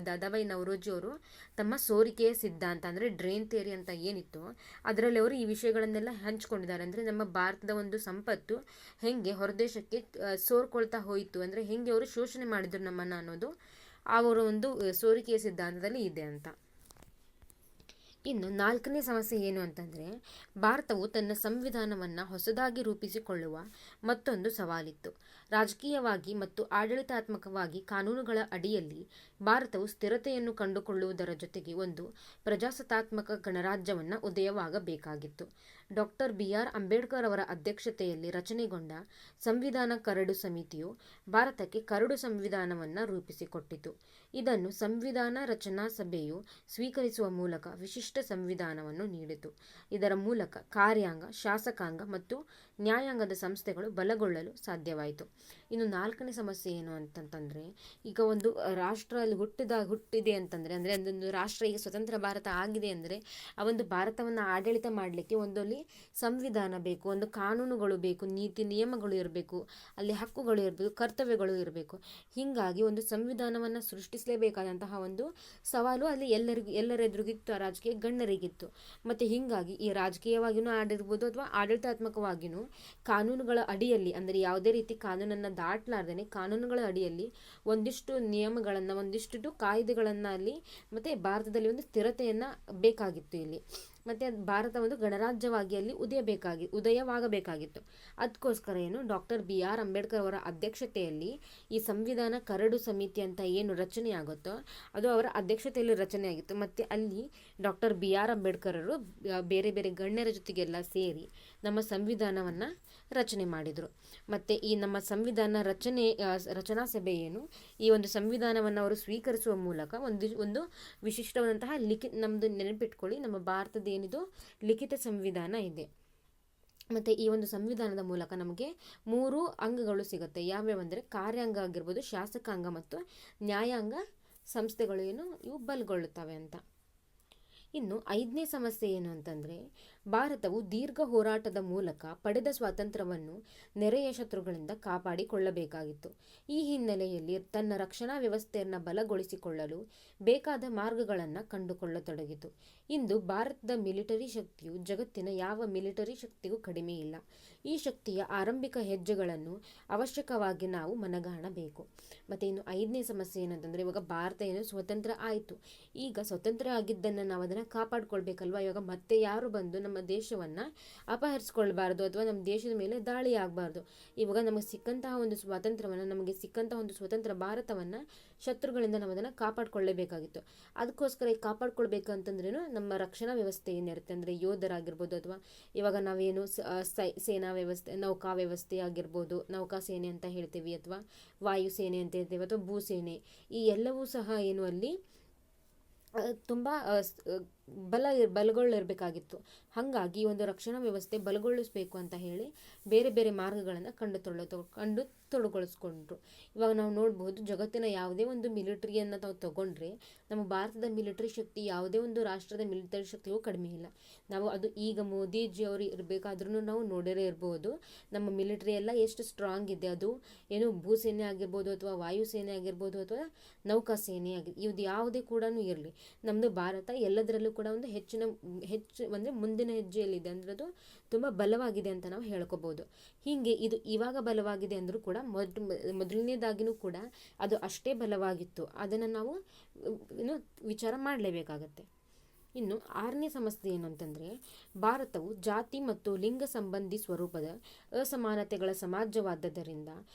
ದಾದಾಬಾಯಿ ನವರೋಜಿ ಅವರು ತಮ್ಮ ಸೋರಿಕೆಯ ಸಿದ್ಧಾಂತ ಅಂದರೆ ಡ್ರೇನ್ ಥಿಯರಿ ಅಂತ ಏನಿತ್ತು ಅದರಲ್ಲಿ ಅವರು ಈ ವಿಷಯಗಳನ್ನೆಲ್ಲ ಹಂಚ್ಕೊಂಡಿದ್ದಾರೆ. ಅಂದರೆ ನಮ್ಮ ಭಾರತದ ಒಂದು ಸಂಪತ್ತು ಹೆಂಗೆ ಹೊರದೇಶಕ್ಕೆ ಸೋರ್ಕೊಳ್ತಾ ಹೋಯಿತು, ಅಂದರೆ ಹೆಂಗೆ ಅವರು ಶೋಷಣೆ ಮಾಡಿದ್ರು ನಮ್ಮನ್ನು ಅನ್ನೋದು ಅವರ ಒಂದು ಸೋರಿಕೆಯ ಸಿದ್ಧಾಂತದಲ್ಲಿ ಇದೆ ಅಂತ. ಇನ್ನು 4ನೇ ಸಮಸ್ಯೆ ಏನು ಅಂತಂದರೆ, ಭಾರತವು ತನ್ನ ಸಂವಿಧಾನವನ್ನು ಹೊಸದಾಗಿ ರೂಪಿಸಿಕೊಳ್ಳುವ ಮತ್ತೊಂದು ಸವಾಲಿತ್ತು. ರಾಜಕೀಯವಾಗಿ ಮತ್ತು ಆಡಳಿತಾತ್ಮಕವಾಗಿ ಕಾನೂನುಗಳ ಅಡಿಯಲ್ಲಿ ಭಾರತವು ಸ್ಥಿರತೆಯನ್ನು ಕಂಡುಕೊಳ್ಳುವುದರ ಜೊತೆಗೆ ಒಂದು ಪ್ರಜಾಸತ್ತಾತ್ಮಕ ಗಣರಾಜ್ಯವನ್ನು ಉದಯವಾಗಬೇಕಾಗಿತ್ತು. ಡಾಕ್ಟರ್ BR ಅಂಬೇಡ್ಕರ್ ಅವರ ಅಧ್ಯಕ್ಷತೆಯಲ್ಲಿ ರಚನೆಗೊಂಡ ಸಂವಿಧಾನ ಕರಡು ಸಮಿತಿಯು ಭಾರತಕ್ಕೆ ಕರಡು ಸಂವಿಧಾನವನ್ನು ರೂಪಿಸಿಕೊಟ್ಟಿತು. ಇದನ್ನು ಸಂವಿಧಾನ ರಚನಾ ಸಭೆಯು ಸ್ವೀಕರಿಸುವ ಮೂಲಕ ವಿಶಿಷ್ಟ ಸಂವಿಧಾನವನ್ನು ನೀಡಿತು. ಇದರ ಮೂಲಕ ಕಾರ್ಯಾಂಗ, ಶಾಸಕಾಂಗ ಮತ್ತು ನ್ಯಾಯಾಂಗದ ಸಂಸ್ಥೆಗಳು ಬಲಗೊಳ್ಳಲು ಸಾಧ್ಯವಾಯಿತು. ಇನ್ನು 4ನೇ ಸಮಸ್ಯೆ ಏನು ಅಂತಂತಂದರೆ, ಈಗ ಒಂದು ರಾಷ್ಟ್ರ ಅಲ್ಲಿ ಹುಟ್ಟಿದೆ ಅಂತಂದರೆ ಅಂದರೆ ಅದೊಂದು ರಾಷ್ಟ್ರ ಈಗ ಸ್ವತಂತ್ರ ಭಾರತ ಆಗಿದೆ ಅಂದರೆ ಆ ಒಂದು ಭಾರತವನ್ನು ಆಡಳಿತ ಮಾಡಲಿಕ್ಕೆ ಒಂದಲ್ಲಿ ಸಂವಿಧಾನ ಬೇಕು, ಒಂದು ಕಾನೂನುಗಳು ಬೇಕು, ನೀತಿ ನಿಯಮಗಳು ಇರಬೇಕು, ಅಲ್ಲಿ ಹಕ್ಕುಗಳು ಇರಬೇಕು, ಕರ್ತವ್ಯಗಳು ಇರಬೇಕು. ಹೀಗಾಗಿ ಒಂದು ಸಂವಿಧಾನವನ್ನು ಸೃಷ್ಟಿಸಲೇಬೇಕಾದಂತಹ ಒಂದು ಸವಾಲು ಅಲ್ಲಿ ಎಲ್ಲರೆದುರಿಗಿತ್ತು, ಆ ರಾಜಕೀಯ ಗಣ್ಯರಿಗಿತ್ತು. ಮತ್ತು ಹೀಗಾಗಿ ಈ ರಾಜಕೀಯವಾಗಿಯೂ ಆಗಿರ್ಬೋದು ಅಥವಾ ಆಡಳಿತಾತ್ಮಕವಾಗಿಯೂ ಕಾನೂನುಗಳ ಅಡಿಯಲ್ಲಿ ಅಂದರೆ ಯಾವುದೇ ರೀತಿ ಕಾನೂನನ್ನು ದಾಟಲಾರ್ದೇ ಕಾನೂನುಗಳ ಅಡಿಯಲ್ಲಿ ಒಂದಿಷ್ಟು ನಿಯಮಗಳನ್ನು, ಒಂದಿಷ್ಟು ಕಾಯ್ದೆಗಳನ್ನು ಅಲ್ಲಿ ಮತ್ತು ಭಾರತದಲ್ಲಿ ಒಂದು ಸ್ಥಿರತೆಯನ್ನು ಬೇಕಾಗಿತ್ತು ಇಲ್ಲಿ. ಮತ್ತು ಭಾರತ ಒಂದು ಗಣರಾಜ್ಯವಾಗಿ ಅಲ್ಲಿ ಉದಯವಾಗಬೇಕಾಗಿತ್ತು. ಅದಕ್ಕೋಸ್ಕರ ಡಾಕ್ಟರ್ BR ಅಂಬೇಡ್ಕರ್ ಅವರ ಅಧ್ಯಕ್ಷತೆಯಲ್ಲಿ ಈ ಸಂವಿಧಾನ ಕರಡು ಸಮಿತಿ ಅಂತ ಏನು ರಚನೆ ಆಗುತ್ತೋ ಅದು ಅವರ ಅಧ್ಯಕ್ಷತೆಯಲ್ಲಿ ರಚನೆ ಆಗಿತ್ತು. ಮತ್ತು ಅಲ್ಲಿ ಡಾಕ್ಟರ್ BR ಅಂಬೇಡ್ಕರ್ ಅವರು ಬೇರೆ ಬೇರೆ ಗಣ್ಯರ ಜೊತೆಗೆಲ್ಲ ಸೇರಿ ನಮ್ಮ ಸಂವಿಧಾನವನ್ನು ರಚನೆ ಮಾಡಿದರು. ಮತ್ತು ಈ ನಮ್ಮ ಸಂವಿಧಾನ ರಚನಾ ಸಭೆ ಈ ಒಂದು ಸಂವಿಧಾನವನ್ನು ಅವರು ಸ್ವೀಕರಿಸುವ ಮೂಲಕ ಒಂದು ವಿಶಿಷ್ಟವಾದಂತಹ ನಮ್ಮದು ನೆನಪಿಟ್ಕೊಳ್ಳಿ, ನಮ್ಮ ಭಾರತದ ಏನಿದು ಲಿಖಿತ ಸಂವಿಧಾನ ಇದೆ. ಮತ್ತು ಈ ಒಂದು ಸಂವಿಧಾನದ ಮೂಲಕ ನಮಗೆ 3 ಅಂಗಗಳು ಸಿಗುತ್ತೆ. ಯಾವ್ಯಾವಂದರೆ ಕಾರ್ಯಾಂಗ ಆಗಿರ್ಬೋದು, ಶಾಸಕಾಂಗ ಮತ್ತು ನ್ಯಾಯಾಂಗ ಸಂಸ್ಥೆಗಳು ಇವು ಬಲಗೊಳ್ಳುತ್ತವೆ ಅಂತ. ಇನ್ನು 5ನೇ ಸಮಸ್ಯೆ ಏನು ಅಂತಂದರೆ, ಭಾರತವು ದೀರ್ಘ ಹೋರಾಟದ ಮೂಲಕ ಪಡೆದ ಸ್ವಾತಂತ್ರ್ಯವನ್ನು ನೆರೆಯ ಶತ್ರುಗಳಿಂದ ಕಾಪಾಡಿಕೊಳ್ಳಬೇಕಾಗಿತ್ತು. ಈ ಹಿನ್ನೆಲೆಯಲ್ಲಿ ತನ್ನ ರಕ್ಷಣಾ ವ್ಯವಸ್ಥೆಯನ್ನು ಬಲಗೊಳಿಸಿಕೊಳ್ಳಲು ಬೇಕಾದ ಮಾರ್ಗಗಳನ್ನು ಕಂಡುಕೊಳ್ಳತೊಡಗಿತು. ಇಂದು ಭಾರತದ ಮಿಲಿಟರಿ ಶಕ್ತಿಯು ಜಗತ್ತಿನ ಯಾವ ಮಿಲಿಟರಿ ಶಕ್ತಿಗೂ ಕಡಿಮೆ ಇಲ್ಲ. ಈ ಶಕ್ತಿಯ ಆರಂಭಿಕ ಹೆಜ್ಜೆಗಳನ್ನು ಅವಶ್ಯಕವಾಗಿ ನಾವು ಮನಗಾಣಬೇಕು. ಮತ್ತು ಇನ್ನು 5ನೇ ಸಮಸ್ಯೆ ಏನಂತಂದರೆ, ಇವಾಗ ಭಾರತ ಏನು ಸ್ವತಂತ್ರ ಆಯಿತು, ಈಗ ಸ್ವತಂತ್ರ ಆಗಿದ್ದನ್ನು ನಾವು ಅದನ್ನು ಕಾಪಾಡ್ಕೊಳ್ಬೇಕಲ್ವ. ಇವಾಗ ಮತ್ತೆ ಯಾರು ಬಂದು ನಮ್ಮ ದೇಶವನ್ನು ಅಪಹರಿಸ್ಕೊಳ್ಬಾರ್ದು ಅಥವಾ ನಮ್ಮ ದೇಶದ ಮೇಲೆ ದಾಳಿ ಆಗಬಾರ್ದು. ಇವಾಗ ನಮಗೆ ಸಿಕ್ಕಂತಹ ಒಂದು ಸ್ವಾತಂತ್ರ್ಯವನ್ನು, ನಮಗೆ ಸಿಕ್ಕಂತಹ ಒಂದು ಸ್ವತಂತ್ರ ಭಾರತವನ್ನು ಶತ್ರುಗಳಿಂದ ನಾವು ಅದನ್ನು ಕಾಪಾಡ್ಕೊಳ್ಳೇಬೇಕಾಗಿತ್ತು. ಅದಕ್ಕೋಸ್ಕರ ಈ ಕಾಪಾಡ್ಕೊಳ್ಬೇಕಂತಂದ್ರೇನು ನಮ್ಮ ರಕ್ಷಣಾ ವ್ಯವಸ್ಥೆ ಏನಿರುತ್ತೆ ಅಂದರೆ ಯೋಧರಾಗಿರ್ಬೋದು, ಅಥವಾ ಇವಾಗ ನಾವೇನು ಸೇನಾ ವ್ಯವಸ್ಥೆ, ನೌಕಾ ವ್ಯವಸ್ಥೆ ಆಗಿರ್ಬೋದು, ನೌಕಾ ಸೇನೆ ಅಂತ ಹೇಳ್ತೀವಿ, ಅಥವಾ ವಾಯುಸೇನೆ ಅಂತ ಹೇಳ್ತೀವಿ, ಅಥವಾ ಭೂಸೇನೆ, ಈ ಎಲ್ಲವೂ ಸಹ ಏನು ಅಲ್ಲಿ ತುಂಬ ಬಲಗೊಳ್ಳಿರಬೇಕಾಗಿತ್ತು. ಹಾಗಾಗಿ ಒಂದು ರಕ್ಷಣಾ ವ್ಯವಸ್ಥೆ ಬಲಗೊಳಿಸಬೇಕು ಅಂತ ಹೇಳಿ ಬೇರೆ ಬೇರೆ ಮಾರ್ಗಗಳನ್ನು ಕಂಡು ತೊಡಗೊಳಿಸ್ಕೊಂಡ್ರು. ಇವಾಗ ನಾವು ನೋಡ್ಬೋದು, ಜಗತ್ತಿನ ಯಾವುದೇ ಒಂದು ಮಿಲಿಟರಿಯನ್ನು ನಾವು ತಗೊಂಡ್ರೆ ನಮ್ಮ ಭಾರತದ ಮಿಲಿಟರಿ ಶಕ್ತಿ ಯಾವುದೇ ಒಂದು ರಾಷ್ಟ್ರದ ಮಿಲಿಟರಿ ಶಕ್ತಿಗೂ ಕಡಿಮೆ ಇಲ್ಲ. ನಾವು ಅದು ಈಗ ಮೋದಿಜಿ ಅವರು ಇರಬೇಕಾದ್ರೂ ನಾವು ನೋಡಿರೇ ಇರ್ಬೋದು, ನಮ್ಮ ಮಿಲಿಟರಿ ಎಲ್ಲ ಎಷ್ಟು ಸ್ಟ್ರಾಂಗ್ ಇದೆ. ಅದು ಏನು ಭೂಸೇನೆ ಆಗಿರ್ಬೋದು, ಅಥವಾ ವಾಯುಸೇನೆ ಆಗಿರ್ಬೋದು, ಅಥವಾ ನೌಕಾ ಸೇನೆ ಇದು ಯಾವುದೇ ಕೂಡ ಇರಲಿ, ನಮ್ಮದು ಭಾರತ ಎಲ್ಲದರಲ್ಲೂ ಕೂಡ ಒಂದು ಹೆಚ್ಚು ಅಂದರೆ ಮುಂದಿನ ಹೆಜ್ಜೆಯಲ್ಲಿದೆ, ಅಂದರೆ ಅದು ತುಂಬ ಬಲವಾಗಿದೆ ಅಂತ ನಾವು ಹೇಳ್ಕೋಬೋದು. ಹೀಗೆ ಇದು ಇವಾಗ ಬಲವಾಗಿದೆ ಅಂದರೂ ಕೂಡ ಮೊದಲನೇದಾಗಿನೂ ಕೂಡ ಅದು ಅಷ್ಟೇ ಬಲವಾಗಿತ್ತು. ಅದನ್ನು ನಾವು ವಿಚಾರ ಮಾಡಲೇಬೇಕಾಗತ್ತೆ. ಇನ್ನು 6ನೇ ಸಮಸ್ಯೆ ಏನಂತಂದರೆ, ಭಾರತವು ಜಾತಿ ಮತ್ತು ಲಿಂಗ ಸಂಬಂಧಿ ಸ್ವರೂಪದ ಅಸಮಾನತೆಗಳ ಸಮಾಜವಾದ್ದರಿಂದ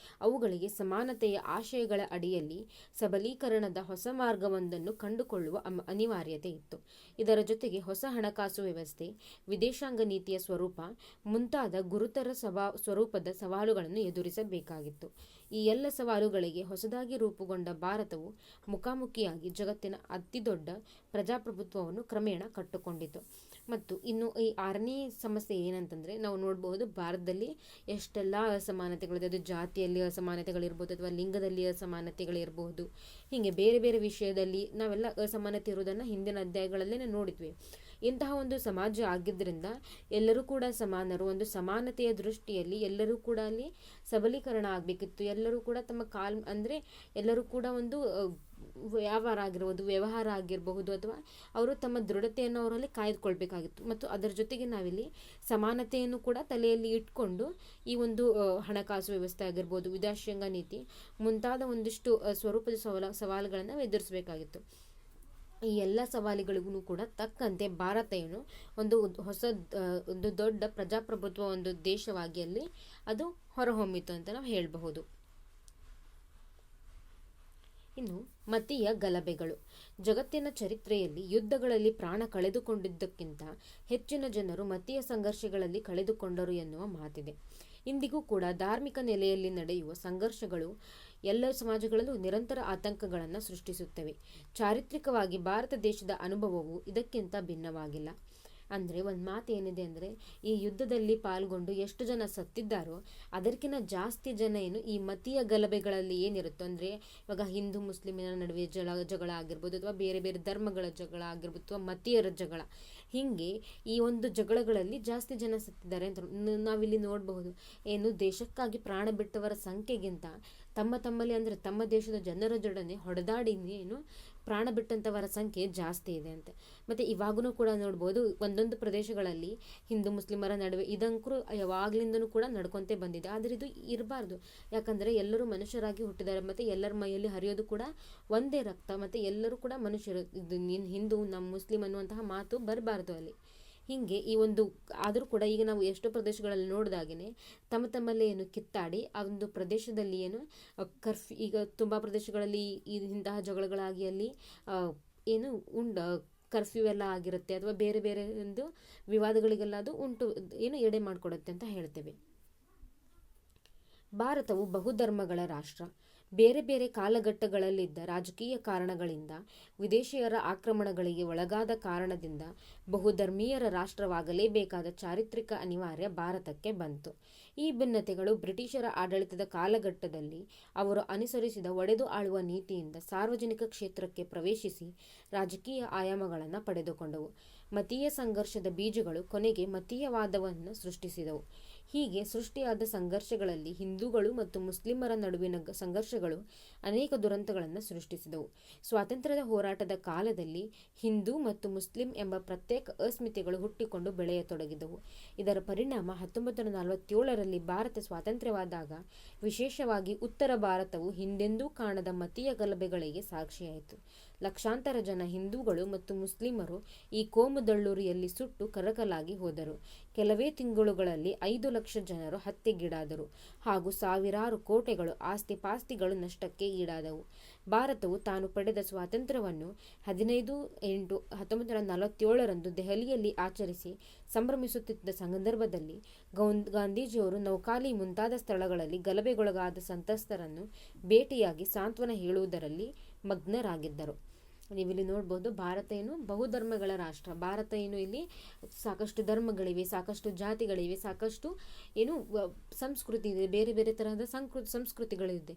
ಅವುಗಳಿಗೆ ಸಮಾನತೆಯ ಆಶಯಗಳ ಅಡಿಯಲ್ಲಿ ಸಬಲೀಕರಣದ ಹೊಸ ಮಾರ್ಗವೊಂದನ್ನು ಕಂಡುಕೊಳ್ಳುವ ಅನಿವಾರ್ಯತೆ ಇತ್ತು. ಇದರ ಜೊತೆಗೆ ಹೊಸ ಹಣಕಾಸು ವ್ಯವಸ್ಥೆ, ವಿದೇಶಾಂಗ ನೀತಿಯ ಸ್ವರೂಪ ಮುಂತಾದ ಗುರುತರ ಸ್ವರೂಪದ ಸವಾಲುಗಳನ್ನು ಎದುರಿಸಬೇಕಾಗಿತ್ತು. ಈ ಎಲ್ಲ ಸವಾಲುಗಳಿಗೆ ಹೊಸದಾಗಿ ರೂಪುಗೊಂಡ ಭಾರತವು ಮುಖಾಮುಖಿಯಾಗಿ ಜಗತ್ತಿನ ಅತಿದೊಡ್ಡ ಪ್ರಜಾಪ್ರಭುತ್ವವನ್ನು ಕ್ರಮೇಣ ಕಟ್ಟಿಕೊಂಡಿತು. ಮತ್ತು ಇನ್ನು ಈ 6ನೇ ಸಮಸ್ಯೆ ಏನಂತಂದರೆ, ನಾವು ನೋಡಬಹುದು ಭಾರತದಲ್ಲಿ ಎಷ್ಟೆಲ್ಲ ಅಸಮಾನತೆಗಳಿದೆ. ಅದು ಜಾತಿಯಲ್ಲಿ ಅಸಮಾನತೆಗಳಿರ್ಬೋದು, ಅಥವಾ ಲಿಂಗದಲ್ಲಿ ಅಸಮಾನತೆಗಳಿರ್ಬೋದು. ಹೀಗೆ ಬೇರೆ ಬೇರೆ ವಿಷಯದಲ್ಲಿ ನಾವೆಲ್ಲ ಅಸಮಾನತೆ ಇರುವುದನ್ನು ಹಿಂದಿನ ಅಧ್ಯಾಯಗಳಲ್ಲೇ ನೋಡಿದ್ವಿ. ಇಂತಹ ಒಂದು ಸಮಾಜ ಆಗಿದ್ದರಿಂದ ಎಲ್ಲರೂ ಕೂಡ ಸಮಾನರು. ಒಂದು ಸಮಾನತೆಯ ದೃಷ್ಟಿಯಲ್ಲಿ ಎಲ್ಲರೂ ಕೂಡ ಅಲ್ಲಿ ಸಬಲೀಕರಣ ಆಗಬೇಕಿತ್ತು. ಎಲ್ಲರೂ ಕೂಡ ತಮ್ಮ ಅಂದರೆ ಎಲ್ಲರೂ ಕೂಡ ಒಂದು ವ್ಯವಹಾರ ಆಗಿರಬಹುದು, ಅಥವಾ ಅವರು ತಮ್ಮ ದೃಢತೆಯನ್ನು ಅವರಲ್ಲಿ ಕಾಯ್ದುಕೊಳ್ಬೇಕಾಗಿತ್ತು. ಮತ್ತು ಅದರ ಜೊತೆಗೆ ನಾವಿಲ್ಲಿ ಸಮಾನತೆಯನ್ನು ಕೂಡ ತಲೆಯಲ್ಲಿ ಇಟ್ಕೊಂಡು ಈ ಒಂದು ಹಣಕಾಸು ವ್ಯವಸ್ಥೆ ಆಗಿರ್ಬೋದು, ವಿದೇಶಾಂಗ ನೀತಿ ಮುಂತಾದ ಒಂದಿಷ್ಟು ಸ್ವರೂಪದ ಸವಾಲುಗಳನ್ನು ಎದುರಿಸಬೇಕಾಗಿತ್ತು. ಈ ಎಲ್ಲ ಸವಾಲುಗಳಿಗೂ ಕೂಡ ತಕ್ಕಂತೆ ಭಾರತ ಏನು ಒಂದು ಒಂದು ದೊಡ್ಡ ಪ್ರಜಾಪ್ರಭುತ್ವ ಒಂದು ದೇಶವಾಗಿ ಅಲ್ಲಿ ಅದು ಹೊರಹೊಮ್ಮಿತು ಅಂತ ನಾವು ಹೇಳಬಹುದು. ಇನ್ನು ಮತೀಯ ಗಲಭೆಗಳು. ಜಗತ್ತಿನ ಚರಿತ್ರೆಯಲ್ಲಿ ಯುದ್ಧಗಳಲ್ಲಿ ಪ್ರಾಣ ಕಳೆದುಕೊಂಡಿದ್ದಕ್ಕಿಂತ ಹೆಚ್ಚಿನ ಜನರು ಮತೀಯ ಸಂಘರ್ಷಗಳಲ್ಲಿ ಕಳೆದುಕೊಂಡರು ಎನ್ನುವ ಮಾತಿದೆ. ಇಂದಿಗೂ ಕೂಡ ಧಾರ್ಮಿಕ ನೆಲೆಯಲ್ಲಿ ನಡೆಯುವ ಸಂಘರ್ಷಗಳು ಎಲ್ಲ ಸಮಾಜಗಳಲ್ಲೂ ನಿರಂತರ ಆತಂಕಗಳನ್ನು ಸೃಷ್ಟಿಸುತ್ತವೆ. ಚಾರಿತ್ರಿಕವಾಗಿ ಭಾರತ ದೇಶದ ಅನುಭವವು ಇದಕ್ಕಿಂತ ಭಿನ್ನವಾಗಿಲ್ಲ. ಅಂದರೆ ಒಂದು ಮಾತು ಏನಿದೆ ಅಂದರೆ, ಈ ಯುದ್ಧದಲ್ಲಿ ಪಾಲ್ಗೊಂಡು ಎಷ್ಟು ಜನ ಸತ್ತಿದ್ದಾರೋ ಅದಕ್ಕಿಂತ ಜಾಸ್ತಿ ಜನ ಏನು ಈ ಮತೀಯ ಗಲಭೆಗಳಲ್ಲಿ ಏನಿರುತ್ತೋ, ಅಂದರೆ ಇವಾಗ ಹಿಂದೂ ಮುಸ್ಲಿಮಿನ ನಡುವೆ ಜಗಳ ಆಗಿರ್ಬೋದು, ಅಥವಾ ಬೇರೆ ಬೇರೆ ಧರ್ಮಗಳ ಜಗಳ ಆಗಿರ್ಬೋದು, ಅಥವಾ ಮತೀಯರ ಜಗಳ, ಹೀಗೆ ಈ ಒಂದು ಜಗಳಗಳಲ್ಲಿ ಜಾಸ್ತಿ ಜನ ಸತ್ತಿದ್ದಾರೆ ಅಂತ ನಾವಿಲ್ಲಿ ನೋಡಬಹುದು. ಏನು ದೇಶಕ್ಕಾಗಿ ಪ್ರಾಣ ಬಿಟ್ಟವರ ಸಂಖ್ಯೆಗಿಂತ ತಮ್ಮಲ್ಲಿ ಅಂದರೆ ತಮ್ಮ ದೇಶದ ಜನರ ಜೊಡನೆ ಹೊಡೆದಾಡಿ ಏನು ಪ್ರಾಣ ಬಿಟ್ಟಂಥವರ ಸಂಖ್ಯೆ ಜಾಸ್ತಿ ಇದೆ ಅಂತೆ. ಮತ್ತು ಇವಾಗೂ ಕೂಡ ನೋಡ್ಬೋದು, ಒಂದೊಂದು ಪ್ರದೇಶಗಳಲ್ಲಿ ಹಿಂದೂ ಮುಸ್ಲಿಮರ ನಡುವೆ ಇದಂಕರು ಯಾವಾಗಲಿಂದನೂ ಕೂಡ ನಡ್ಕೊತೇ ಬಂದಿದೆ. ಆದರೆ ಇದು ಇರಬಾರ್ದು. ಯಾಕಂದರೆ ಎಲ್ಲರೂ ಮನುಷ್ಯರಾಗಿ ಹುಟ್ಟಿದ್ದಾರೆ, ಮತ್ತು ಎಲ್ಲರ ಮೈಯಲ್ಲಿ ಹರಿಯೋದು ಕೂಡ ಒಂದೇ ರಕ್ತ, ಮತ್ತು ಎಲ್ಲರೂ ಕೂಡ ಮನುಷ್ಯರು. ಇದು ನೀನು ಹಿಂದೂ, ನಮ್ಮ ಮುಸ್ಲಿಂ ಅನ್ನುವಂತಹ ಮಾತು ಬರಬಾರ್ದು ಅಲ್ಲಿ. ಹೀಗೆ ಈ ಒಂದು ಆದರೂ ಕೂಡ ಈಗ ನಾವು ಎಷ್ಟೋ ಪ್ರದೇಶಗಳಲ್ಲಿ ನೋಡಿದಾಗೇ ತಮ್ಮಲ್ಲೇ ಏನು ಕಿತ್ತಾಡಿ ಆ ಒಂದು ಪ್ರದೇಶದಲ್ಲಿ ಏನು ಈಗ ತುಂಬ ಪ್ರದೇಶಗಳಲ್ಲಿ ಇಂತಹ ಜಗಳಗಳಾಗಿ ಅಲ್ಲಿ ಏನು ಕರ್ಫ್ಯೂ ಎಲ್ಲ ಆಗಿರುತ್ತೆ, ಅಥವಾ ಬೇರೆ ಬೇರೆ ಒಂದು ವಿವಾದಗಳಿಗೆಲ್ಲ ಅದು ಎಡೆ ಮಾಡಿಕೊಡುತ್ತೆ ಅಂತ ಹೇಳ್ತೇವೆ. ಭಾರತವು ಬಹುಧರ್ಮಗಳ ರಾಷ್ಟ್ರ. ಬೇರೆ ಬೇರೆ ಕಾಲಘಟ್ಟಗಳಲ್ಲಿದ್ದ ರಾಜಕೀಯ ಕಾರಣಗಳಿಂದ, ವಿದೇಶಿಯರ ಆಕ್ರಮಣಗಳಿಗೆ ಒಳಗಾದ ಕಾರಣದಿಂದ ಬಹುಧರ್ಮೀಯರ ರಾಷ್ಟ್ರವಾಗಲೇಬೇಕಾದ ಚಾರಿತ್ರಿಕ ಅನಿವಾರ್ಯ ಭಾರತಕ್ಕೆ ಬಂತು. ಈ ಭಿನ್ನತೆಗಳು ಬ್ರಿಟಿಷರ ಆಡಳಿತದ ಕಾಲಘಟ್ಟದಲ್ಲಿ ಅವರು ಅನುಸರಿಸಿದ ಒಡೆದು ಆಳುವ ನೀತಿಯಿಂದ ಸಾರ್ವಜನಿಕ ಕ್ಷೇತ್ರಕ್ಕೆ ಪ್ರವೇಶಿಸಿ ರಾಜಕೀಯ ಆಯಾಮಗಳನ್ನು ಪಡೆದುಕೊಂಡವು. ಮತೀಯ ಸಂಘರ್ಷದ ಬೀಜಗಳು ಕೊನೆಗೆ ಮತೀಯವಾದವನ್ನು ಸೃಷ್ಟಿಸಿದವು. ಹೀಗೆ ಸೃಷ್ಟಿಯಾದ ಸಂಘರ್ಷಗಳಲ್ಲಿ ಹಿಂದೂಗಳು ಮತ್ತು ಮುಸ್ಲಿಮರ ನಡುವಿನ ಸಂಘರ್ಷಗಳು ಅನೇಕ ದುರಂತಗಳನ್ನು ಸೃಷ್ಟಿಸಿದವು. ಸ್ವಾತಂತ್ರ್ಯದ ಹೋರಾಟದ ಕಾಲದಲ್ಲಿ ಹಿಂದೂ ಮತ್ತು ಮುಸ್ಲಿಂ ಎಂಬ ಪ್ರತ್ಯೇಕ ಅಸ್ಮಿತೆಗಳು ಹುಟ್ಟಿಕೊಂಡು ಬೆಳೆಯತೊಡಗಿದವು. ಇದರ ಪರಿಣಾಮ 1947ರಲ್ಲಿ ಭಾರತ ಸ್ವಾತಂತ್ರ್ಯವಾದಾಗ ವಿಶೇಷವಾಗಿ ಉತ್ತರ ಭಾರತವು ಹಿಂದೆಂದೂ ಕಾಣದ ಮತೀಯ ಗಲಭೆಗಳಿಗೆ ಸಾಕ್ಷಿಯಾಯಿತು. ಲಕ್ಷಾಂತರ ಜನ ಹಿಂದೂಗಳು ಮತ್ತು ಮುಸ್ಲಿಮರು ಈ ಕೋಮುದಳ್ಳುರಿಯಲ್ಲಿ ಸುಟ್ಟು ಕರಕಲಾಗಿ ಹೋದರು. ಕೆಲವೇ ತಿಂಗಳುಗಳಲ್ಲಿ 5 ಲಕ್ಷ ಜನರು ಹತ್ಯೆಗೀಡಾದರು ಹಾಗೂ ಸಾವಿರಾರು ಕೋಟೆಗಳು ಆಸ್ತಿಪಾಸ್ತಿಗಳು ನಷ್ಟಕ್ಕೆ ಈಡಾದವು. ಭಾರತವು ತಾನು ಪಡೆದ ಸ್ವಾತಂತ್ರ್ಯವನ್ನು 15/8/1947ರಂದು ದೆಹಲಿಯಲ್ಲಿ ಆಚರಿಸಿ ಸಂಭ್ರಮಿಸುತ್ತಿದ್ದ ಸಂದರ್ಭದಲ್ಲಿ ಗಾಂಧೀಜಿಯವರು ನೌಖಾಲಿ ಮುಂತಾದ ಸ್ಥಳಗಳಲ್ಲಿ ಗಲಭೆಗೊಳಗಾದ ಸಂತ್ರಸ್ತರನ್ನು ಭೇಟಿಯಾಗಿ ಸಾಂತ್ವನ ಹೇಳುವುದರಲ್ಲಿ ಮಗ್ನರಾಗಿದ್ದರು. ನೀವಿಲ್ಲಿ ನೋಡ್ಬೋದು, ಭಾರತ ಏನು ಬಹುಧರ್ಮಗಳ ರಾಷ್ಟ್ರ. ಭಾರತ ಏನು, ಇಲ್ಲಿ ಸಾಕಷ್ಟು ಧರ್ಮಗಳಿವೆ, ಸಾಕಷ್ಟು ಜಾತಿಗಳಿವೆ, ಸಾಕಷ್ಟು ಏನು ಸಂಸ್ಕೃತಿ ಇದೆ, ಬೇರೆ ಬೇರೆ ತರಹದ ಸಂಸ್ಕೃತಿಗಳಿದೆ.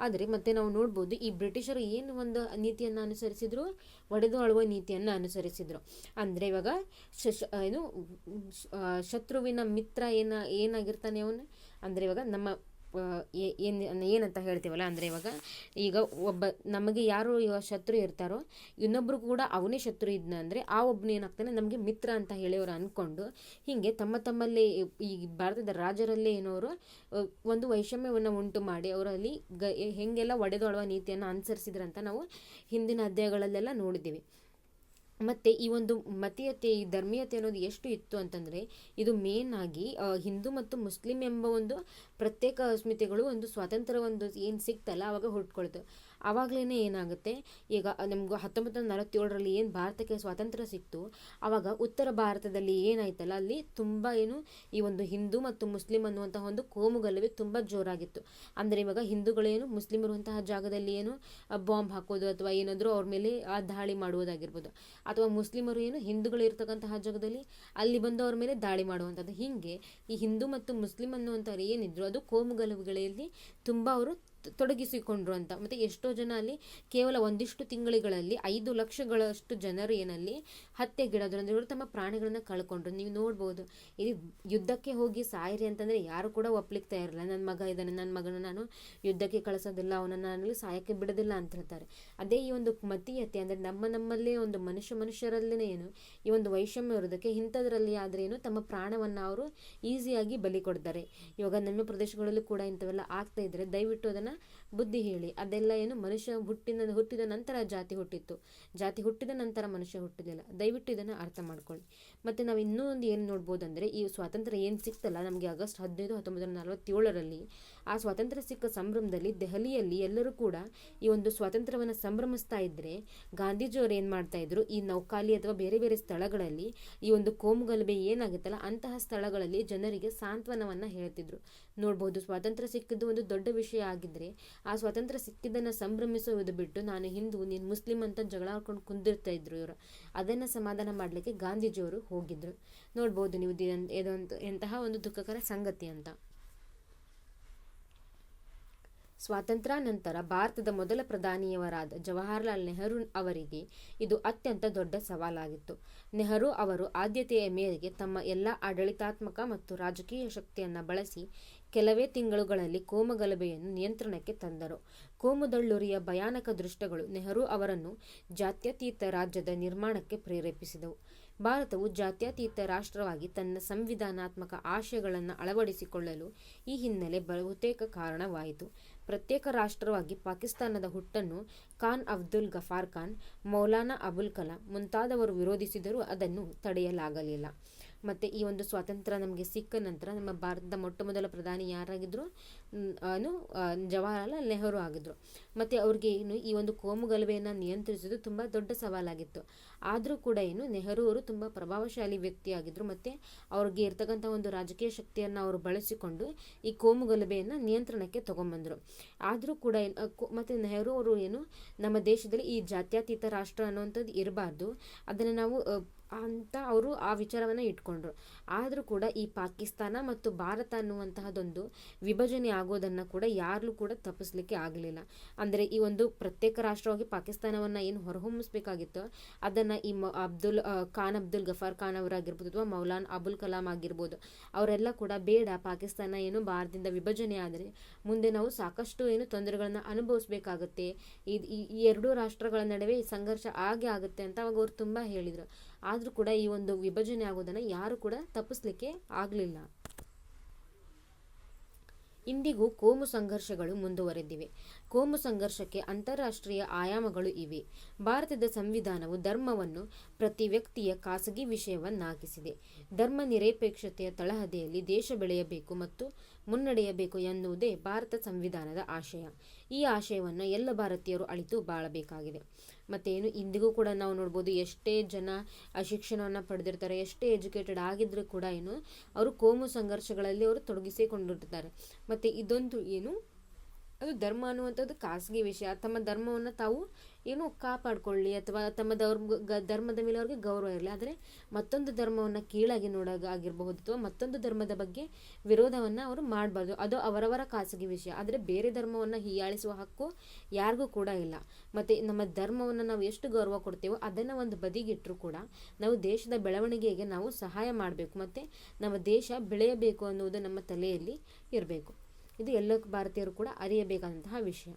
ಆದರೆ ಮತ್ತೆ ನಾವು ನೋಡ್ಬೋದು, ಈ ಬ್ರಿಟಿಷರು ಏನು ಒಂದು ನೀತಿಯನ್ನು ಅನುಸರಿಸಿದ್ರು, ಒಡೆದು ಆಳುವ ನೀತಿಯನ್ನು ಅನುಸರಿಸಿದ್ರು. ಅಂದರೆ ಇವಾಗ ಶತ್ರುವಿನ ಮಿತ್ರ ಏನಾಗಿರ್ತಾನೆ ಅವನು, ಅಂದರೆ ಇವಾಗ ನಮ್ಮ ಏನಂತ ಹೇಳ್ತೀವಲ್ಲ, ಅಂದರೆ ಈಗ ಒಬ್ಬ ನಮಗೆ ಯಾರು ಶತ್ರು ಇರ್ತಾರೋ ಇನ್ನೊಬ್ರು ಕೂಡ ಅವನೇ ಶತ್ರು ಇದ್ನ ಅಂದರೆ ಆ ಒಬ್ಬನು ಏನಾಗ್ತಾನೆ ನಮಗೆ ಮಿತ್ರ ಅಂತ ಹೇಳಿ ಅವ್ರು ಅಂದ್ಕೊಂಡು ಹೀಗೆ ತಮ್ಮಲ್ಲೇ ಈ ಭಾರತದ ರಾಜರಲ್ಲೇ ಏನೋರು ಒಂದು ವೈಷಮ್ಯವನ್ನು ಉಂಟು ಮಾಡಿ ಅವರಲ್ಲಿ ಹೆಂಗೆಲ್ಲ ಒಡೆದೊಳುವ ನೀತಿಯನ್ನು ಅನುಸರಿಸಿದ್ರಂತ ನಾವು ಹಿಂದಿನ ಅಧ್ಯಾಯಗಳಲ್ಲೆಲ್ಲ ನೋಡಿದ್ದೀವಿ. ಮತ್ತು ಈ ಒಂದು ಮತೀಯತೆ, ಈ ಧರ್ಮೀಯತೆ ಅನ್ನೋದು ಎಷ್ಟು ಇತ್ತು ಅಂತಂದರೆ, ಇದು ಮೇನ್ ಆಗಿ ಹಿಂದೂ ಮತ್ತು ಮುಸ್ಲಿಂ ಎಂಬ ಒಂದು ಪ್ರತ್ಯೇಕ ಅಸ್ಮಿತೆಗಳು ಒಂದು ಸ್ವಾತಂತ್ರ್ಯ ಒಂದು ಏನು ಸಿಕ್ತಲ್ಲ ಆವಾಗ ಹುಟ್ಕೊಳ್ತು. ಆವಾಗಲೇ ಏನಾಗುತ್ತೆ, ಈಗ ನಮ್ಗೆ 1947ರಲ್ಲಿ ಏನು ಭಾರತಕ್ಕೆ ಸ್ವಾತಂತ್ರ್ಯ ಸಿಕ್ತು, ಆವಾಗ ಉತ್ತರ ಭಾರತದಲ್ಲಿ ಏನಾಯ್ತಲ್ಲ ಅಲ್ಲಿ ತುಂಬ ಈ ಒಂದು ಹಿಂದೂ ಮತ್ತು ಮುಸ್ಲಿಂ ಅನ್ನುವಂತಹ ಒಂದು ಕೋಮುಗಲಭೆ ತುಂಬ ಜೋರಾಗಿತ್ತು. ಅಂದರೆ ಇವಾಗ ಹಿಂದೂಗಳೇನು ಮುಸ್ಲಿಮರುವಂತಹ ಜಾಗದಲ್ಲಿ ಬಾಂಬ್ ಹಾಕೋದು ಅಥವಾ ಏನಾದರೂ ಅವ್ರ ಮೇಲೆ ದಾಳಿ ಮಾಡುವುದಾಗಿರ್ಬೋದು, ಅಥವಾ ಮುಸ್ಲಿಮರು ಹಿಂದೂಗಳು ಇರ್ತಕ್ಕಂತಹ ಜಾಗದಲ್ಲಿ ಅಲ್ಲಿ ಬಂದು ಅವ್ರ ಮೇಲೆ ದಾಳಿ ಮಾಡುವಂಥದ್ದು. ಹೀಗೆ ಈ ಹಿಂದೂ ಮತ್ತು ಮುಸ್ಲಿಂ ಅನ್ನುವಂಥವ್ರು ಏನಿದ್ರು ಅದು ಕೋಮುಗಲಭೆಗಳಲ್ಲಿ ತುಂಬ ಅವರು ತೊಡಗಿಸಿಕೊಂಡ್ರು ಅಂತ. ಮತ್ತು ಎಷ್ಟೋ ಜನ ಅಲ್ಲಿ ಕೇವಲ ಒಂದಿಷ್ಟು ತಿಂಗಳುಗಳಲ್ಲಿ 5 ಲಕ್ಷಗಳಷ್ಟು ಜನರು ಏನಲ್ಲಿ ಹತ್ಯೆಗೀಡಾದ್ರು, ಅಂದರೆ ಇವರು ತಮ್ಮ ಪ್ರಾಣಿಗಳನ್ನು ಕಳ್ಕೊಂಡ್ರು. ನೀವು ನೋಡ್ಬೋದು, ಇಲ್ಲಿ ಯುದ್ಧಕ್ಕೆ ಹೋಗಿ ಸಾಯಿರಿ ಅಂತಂದರೆ ಯಾರು ಕೂಡ ಒಪ್ಲಿಕ್ಕೆ ತಯಾರಿಲ್ಲ. ನನ್ನ ಮಗ ಇದ್ದಾನೆ, ನನ್ನ ಮಗನ ನಾನು ಯುದ್ಧಕ್ಕೆ ಕಳಿಸೋದಿಲ್ಲ, ಅವನನ್ನು ನಾನು ಸಾಯಕ್ಕೆ ಬಿಡೋದಿಲ್ಲ ಅಂತ ಹೇಳ್ತಾರೆ. ಅದೇ ಈ ಒಂದು ಮತೀಯತೆ ಅಂದರೆ ನಮ್ಮಲ್ಲೇ ಒಂದು ಮನುಷ್ಯರಲ್ಲೇ ಈ ಒಂದು ವೈಷಮ್ಯ ಇರೋದಕ್ಕೆ ಇಂಥದ್ರಲ್ಲಿ ಆದರೆ ತಮ್ಮ ಪ್ರಾಣವನ್ನು ಅವರು ಈಸಿಯಾಗಿ ಬಲಿ ಕೊಡ್ತಾರೆ. ಇವಾಗ ನಮ್ಮ ಪ್ರದೇಶಗಳಲ್ಲೂ ಕೂಡ ಇಂಥವೆಲ್ಲ ಆಗ್ತಾ ಇದ್ರೆ ದಯವಿಟ್ಟು ಅದನ್ನು ಬುದ್ಧಿ ಹೇಳಿ. ಅದೆಲ್ಲ ಮನುಷ್ಯ ಹುಟ್ಟಿದ ನಂತರ ಜಾತಿ ಹುಟ್ಟಿತ್ತು, ಜಾತಿ ಹುಟ್ಟಿದ ನಂತರ ಮನುಷ್ಯ ಹುಟ್ಟಿದಿಲ್ಲ. ದಯವಿಟ್ಟು ಇದನ್ನು ಅರ್ಥ ಮಾಡ್ಕೊಳ್ಳಿ. ಮತ್ತು ನಾವು ಇನ್ನೂ ಒಂದು ಏನು ನೋಡ್ಬೋದು ಅಂದರೆ, ಈ ಸ್ವಾತಂತ್ರ್ಯ ಏನು ಸಿಕ್ತಲ್ಲ ನಮಗೆ ಆಗಸ್ಟ್ 15, 1947ರಲ್ಲಿ, ಆ ಸ್ವಾತಂತ್ರ್ಯ ಸಿಕ್ಕ ಸಂಭ್ರಮದಲ್ಲಿ ದೆಹಲಿಯಲ್ಲಿ ಎಲ್ಲರೂ ಕೂಡ ಈ ಒಂದು ಸ್ವಾತಂತ್ರ್ಯವನ್ನು ಸಂಭ್ರಮಿಸ್ತಾ ಇದ್ದರೆ, ಗಾಂಧೀಜಿಯವರು ಏನು ಮಾಡ್ತಾ ಇದ್ರು, ಈ ನೌಖಾಲಿ ಅಥವಾ ಬೇರೆ ಬೇರೆ ಸ್ಥಳಗಳಲ್ಲಿ ಈ ಒಂದು ಕೋಮುಗಲಭೆ ಏನಾಗುತ್ತಲ್ಲ ಅಂತಹ ಸ್ಥಳಗಳಲ್ಲಿ ಜನರಿಗೆ ಸಾಂತ್ವನವನ್ನು ಹೇಳ್ತಿದ್ರು. ನೋಡ್ಬೋದು, ಸ್ವಾತಂತ್ರ್ಯ ಸಿಕ್ಕಿದ್ದು ಒಂದು ದೊಡ್ಡ ವಿಷಯ ಆಗಿದ್ದರೆ ಆ ಸ್ವಾತಂತ್ರ್ಯ ಸಿಕ್ಕಿದ್ದನ್ನು ಸಂಭ್ರಮಿಸುವುದು ಬಿಟ್ಟು ನಾನು ಹಿಂದೂ ನೀನು ಮುಸ್ಲಿಂ ಅಂತ ಜಗಳ ಆಡ್ಕೊಂಡು ಕುಂದಿರ್ತಾ ಇದ್ರು ಇವರು. ಅದನ್ನು ಸಮಾಧಾನ ಮಾಡಲಿಕ್ಕೆ ಗಾಂಧೀಜಿಯವರು ಹೋಗಿದ್ರು. ನೋಡ್ಬೋದು ನೀವು ಎಂತಹ ಒಂದು ದುಃಖಕರ ಸಂಗತಿ ಅಂತ. ಸ್ವಾತಂತ್ರ್ಯ ನಂತರ ಭಾರತದ ಮೊದಲ ಪ್ರಧಾನಿಯವರಾದ ಜವಾಹರಲಾಲ್ ನೆಹರು ಅವರಿಗೆ ಇದು ಅತ್ಯಂತ ದೊಡ್ಡ ಸವಾಲಾಗಿತ್ತು. ನೆಹರು ಅವರು ಆದ್ಯತೆಯ ಮೇರೆಗೆ ತಮ್ಮ ಎಲ್ಲ ಆಡಳಿತಾತ್ಮಕ ಮತ್ತು ರಾಜಕೀಯ ಶಕ್ತಿಯನ್ನು ಬಳಸಿ ಕೆಲವೇ ತಿಂಗಳುಗಳಲ್ಲಿ ಕೋಮುಗಲಭೆಯನ್ನು ನಿಯಂತ್ರಣಕ್ಕೆ ತಂದರು. ಕೋಮುದಳ್ಳುರಿಯ ಭಯಾನಕ ದೃಶ್ಯಗಳು ನೆಹರು ಅವರನ್ನು ಜಾತ್ಯತೀತ ರಾಜ್ಯದ ನಿರ್ಮಾಣಕ್ಕೆ ಪ್ರೇರೇಪಿಸಿದವು. ಭಾರತವು ಜಾತ್ಯತೀತ ರಾಷ್ಟ್ರವಾಗಿ ತನ್ನ ಸಂವಿಧಾನಾತ್ಮಕ ಆಶಯಗಳನ್ನು ಅಳವಡಿಸಿಕೊಳ್ಳಲು ಈ ಹಿನ್ನೆಲೆ ಬಹುತೇಕ ಕಾರಣವಾಯಿತು. ಪ್ರತ್ಯೇಕ ರಾಷ್ಟ್ರವಾಗಿ ಪಾಕಿಸ್ತಾನದ ಹುಟ್ಟನ್ನು ಖಾನ್ ಅಬ್ದುಲ್ ಗಫಾರ್ ಖಾನ್, ಮೌಲಾನಾ ಅಬುಲ್ ಕಲಾಂ ಮುಂತಾದವರು ವಿರೋಧಿಸಿದರೂ ಅದನ್ನು ತಡೆಯಲಾಗಲಿಲ್ಲ. ಮತ್ತು ಈ ಒಂದು ಸ್ವಾತಂತ್ರ್ಯ ನಮಗೆ ಸಿಕ್ಕ ನಂತರ ನಮ್ಮ ಭಾರತದ ಮೊಟ್ಟಮೊದಲ ಪ್ರಧಾನಿ ಯಾರಾಗಿದ್ದರು, ಜವಾಹರಲಾಲ್ ನೆಹರು ಆಗಿದ್ದರು. ಮತ್ತು ಅವ್ರಿಗೆ ಈ ಒಂದು ಕೋಮುಗಲಭೆಯನ್ನು ನಿಯಂತ್ರಿಸೋದು ತುಂಬ ದೊಡ್ಡ ಸವಾಲಾಗಿತ್ತು. ಆದರೂ ಕೂಡ ನೆಹರು ಅವರು ತುಂಬ ಪ್ರಭಾವಶಾಲಿ ವ್ಯಕ್ತಿಯಾಗಿದ್ದರು. ಮತ್ತು ಅವ್ರಿಗೆ ಇರ್ತಕ್ಕಂಥ ಒಂದು ರಾಜಕೀಯ ಶಕ್ತಿಯನ್ನು ಅವರು ಬಳಸಿಕೊಂಡು ಈ ಕೋಮುಗಲಭೆಯನ್ನು ನಿಯಂತ್ರಣಕ್ಕೆ ತಗೊಂಬಂದರು. ಆದರೂ ಕೂಡ ಮತ್ತು ನೆಹರು ಅವರು ನಮ್ಮ ದೇಶದಲ್ಲಿ ಈ ಜಾತ್ಯತೀತ ರಾಷ್ಟ್ರ ಅನ್ನುವಂಥದ್ದು ಇರಬಾರ್ದು, ಅದನ್ನು ನಾವು ಅಂತ ಅವರು ಆ ವಿಚಾರವನ್ನು ಇಟ್ಕೊಂಡ್ರು. ಆದರೂ ಕೂಡ ಈ ಪಾಕಿಸ್ತಾನ ಮತ್ತು ಭಾರತ ಅನ್ನುವಂತಹದೊಂದು ವಿಭಜನೆ ಆಗೋದನ್ನು ಕೂಡ ಯಾರು ಕೂಡ ತಪ್ಪಿಸ್ಲಿಕ್ಕೆ ಆಗಲಿಲ್ಲ. ಅಂದರೆ ಈ ಒಂದು ಪ್ರತ್ಯೇಕ ರಾಷ್ಟ್ರವಾಗಿ ಪಾಕಿಸ್ತಾನವನ್ನು ಏನು ಹೊರಹೊಮ್ಮಿಸ್ಬೇಕಾಗಿತ್ತೋ ಅದನ್ನು ಈ ಅಬ್ದುಲ್ ಗಫಾರ್ ಖಾನ್ ಅವರಾಗಿರ್ಬೋದು ಅಥವಾ ಮೌಲಾನ್ ಅಬುಲ್ ಕಲಾಂ ಆಗಿರ್ಬೋದು, ಅವರೆಲ್ಲ ಕೂಡ ಬೇಡ, ಪಾಕಿಸ್ತಾನ ಏನು ಭಾರತದಿಂದ ವಿಭಜನೆ ಆದರೆ ಮುಂದೆ ನಾವು ಸಾಕಷ್ಟು ಏನು ತೊಂದರೆಗಳನ್ನು ಅನುಭವಿಸ್ಬೇಕಾಗತ್ತೆ, ಈ ಎರಡೂ ರಾಷ್ಟ್ರಗಳ ನಡುವೆ ಸಂಘರ್ಷ ಆಗೇ ಆಗುತ್ತೆ ಅಂತ ಅವಾಗ ಅವ್ರು ತುಂಬ ಹೇಳಿದರು. ಆದರೂ ಕೂಡ ಈ ಒಂದು ವಿಭಜನೆ ಆಗೋದನ್ನು ಯಾರು ಕೂಡ ತಪ್ಪಿಸ್ಲಿಕ್ಕೆ ಆಗಲಿಲ್ಲ. ಇಂದಿಗೂ ಕೋಮು ಸಂಘರ್ಷಗಳು ಮುಂದುವರೆದಿವೆ. ಕೋಮು ಸಂಘರ್ಷಕ್ಕೆ ಅಂತಾರಾಷ್ಟ್ರೀಯ ಆಯಾಮಗಳು ಇವೆ. ಭಾರತದ ಸಂವಿಧಾನವು ಧರ್ಮವನ್ನು ಪ್ರತಿ ವ್ಯಕ್ತಿಯ ಖಾಸಗಿ ವಿಷಯವನ್ನಾಗಿಸಿದೆ. ಧರ್ಮ ನಿರಪೇಕ್ಷತೆಯ ತಳಹದಿಯಲ್ಲಿ ದೇಶ ಬೆಳೆಯಬೇಕು ಮತ್ತು ಮುನ್ನಡೆಯಬೇಕು ಎನ್ನುವುದೇ ಭಾರತ ಸಂವಿಧಾನದ ಆಶಯ. ಈ ಆಶಯವನ್ನು ಎಲ್ಲ ಭಾರತೀಯರು ಅಳಿತು ಬಾಳಬೇಕಾಗಿದೆ. ಮತ್ತೇನು ಇಂದಿಗೂ ಕೂಡ ನಾವು ನೋಡ್ಬೋದು, ಎಷ್ಟೇ ಜನ ಶಿಕ್ಷಣವನ್ನು ಪಡೆದಿರ್ತಾರೆ, ಎಷ್ಟೇ ಎಜುಕೇಟೆಡ್ ಆಗಿದ್ರೂ ಕೂಡ ಏನು ಅವರು ಕೋಮು ಸಂಘರ್ಷಗಳಲ್ಲಿ ಅವರು ತೊಡಗಿಸಿಕೊಂಡಿರ್ತಾರೆ. ಮತ್ತು ಇದೊಂದು ಏನು ಅದು ಧರ್ಮ ಅನ್ನುವಂಥದ್ದು ಖಾಸಗಿ ವಿಷಯ. ತಮ್ಮ ಧರ್ಮವನ್ನು ತಾವು ಏನು ಕಾಪಾಡಿಕೊಳ್ಳಿ ಅಥವಾ ತಮ್ಮ ಧರ್ಮದ ಮೇಲೆ ಅವ್ರಿಗೆ ಗೌರವ ಇರಲಿ, ಆದರೆ ಮತ್ತೊಂದು ಧರ್ಮವನ್ನು ಕೀಳಾಗಿ ನೋಡೋದಾಗಿರಬಹುದು ಅಥವಾ ಮತ್ತೊಂದು ಧರ್ಮದ ಬಗ್ಗೆ ವಿರೋಧವನ್ನು ಅವರು ಮಾಡಬಾರ್ದು. ಅದು ಅವರವರ ಖಾಸಗಿ ವಿಷಯ. ಆದರೆ ಬೇರೆ ಧರ್ಮವನ್ನು ಹೀಯಾಳಿಸುವ ಹಕ್ಕು ಯಾರಿಗೂ ಕೂಡ ಇಲ್ಲ. ಮತ್ತು ನಮ್ಮ ಧರ್ಮವನ್ನು ನಾವು ಎಷ್ಟು ಗೌರವ ಕೊಡ್ತೇವೋ ಅದನ್ನು ಒಂದು ಬದಿಗಿಟ್ಟರೂ ಕೂಡ ನಾವು ದೇಶದ ಬೆಳವಣಿಗೆಗೆ ನಾವು ಸಹಾಯ ಮಾಡಬೇಕು ಮತ್ತು ನಮ್ಮ ದೇಶ ಬೆಳೆಯಬೇಕು ಅನ್ನುವುದು ನಮ್ಮ ತಲೆಯಲ್ಲಿ ಇರಬೇಕು. ಇದು ಎಲ್ಲ ಭಾರತೀಯರು ಕೂಡ ಅರಿಯಬೇಕಾದಂತಹ ವಿಷಯ.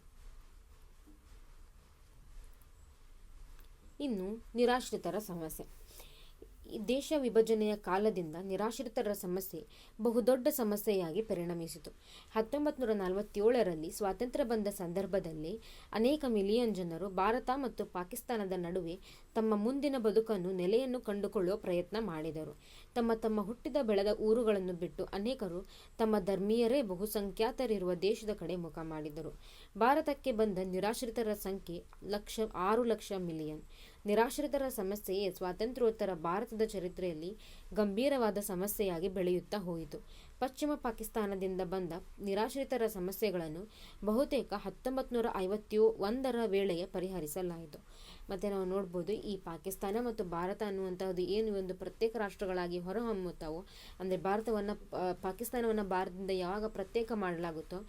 ಇನ್ನು ನಿರಾಶ್ರಿತರ ಸಮಸ್ಯೆ. ದೇಶ ವಿಭಜನೆಯ ಕಾಲದಿಂದ ನಿರಾಶ್ರಿತರ ಸಮಸ್ಯೆ ಬಹುದೊಡ್ಡ ಸಮಸ್ಯೆಯಾಗಿ ಪರಿಣಮಿಸಿತು. 1947ರಲ್ಲಿ ಸ್ವಾತಂತ್ರ್ಯ ಬಂದ ಸಂದರ್ಭದಲ್ಲಿ ಅನೇಕ ಮಿಲಿಯನ್ ಜನರು ಭಾರತ ಮತ್ತು ಪಾಕಿಸ್ತಾನದ ನಡುವೆ ತಮ್ಮ ಮುಂದಿನ ಬದುಕನ್ನು ನೆಲೆಯನ್ನು ಕಂಡುಕೊಳ್ಳುವ ಪ್ರಯತ್ನ ಮಾಡಿದರು. ತಮ್ಮ ಹುಟ್ಟಿದ ಬೆಳೆದ ಊರುಗಳನ್ನು ಬಿಟ್ಟು ಅನೇಕರು ತಮ್ಮ ಧರ್ಮೀಯರೇ ಬಹುಸಂಖ್ಯಾತರಿರುವ ದೇಶದ ಕಡೆ ಮುಖ ಮಾಡಿದರು. ಭಾರತಕ್ಕೆ ಬಂದ ನಿರಾಶ್ರಿತರ ಸಂಖ್ಯೆ 6 ಲಕ್ಷ ಮಿಲಿಯನ್. ನಿರಾಶ್ರಿತರ ಸಮಸ್ಯೆಯೇ ಸ್ವಾತಂತ್ರ್ಯೋತ್ತರ ಭಾರತದ ಚರಿತ್ರೆಯಲ್ಲಿ ಗಂಭೀರವಾದ ಸಮಸ್ಯೆಯಾಗಿ ಬೆಳೆಯುತ್ತಾ ಹೋಯಿತು. ಪಶ್ಚಿಮ ಪಾಕಿಸ್ತಾನದಿಂದ ಬಂದ ನಿರಾಶ್ರಿತರ ಸಮಸ್ಯೆಗಳನ್ನು ಬಹುತೇಕ 1951ರ ವೇಳೆಗೆ ಪರಿಹರಿಸಲಾಯಿತು. ಮತ್ತು ನಾವು ನೋಡ್ಬೋದು, ಈ ಪಾಕಿಸ್ತಾನ ಮತ್ತು ಭಾರತ ಅನ್ನುವಂಥದ್ದು ಏನು ಒಂದು ಪ್ರತ್ಯೇಕ ರಾಷ್ಟ್ರಗಳಾಗಿ ಹೊರಹೊಮ್ಮುತ್ತಾವೋ, ಅಂದರೆ ಪಾಕಿಸ್ತಾನವನ್ನು ಭಾರತದಿಂದ ಯಾವಾಗ ಪ್ರತ್ಯೇಕ ಮಾಡಲಾಗುತ್ತೋ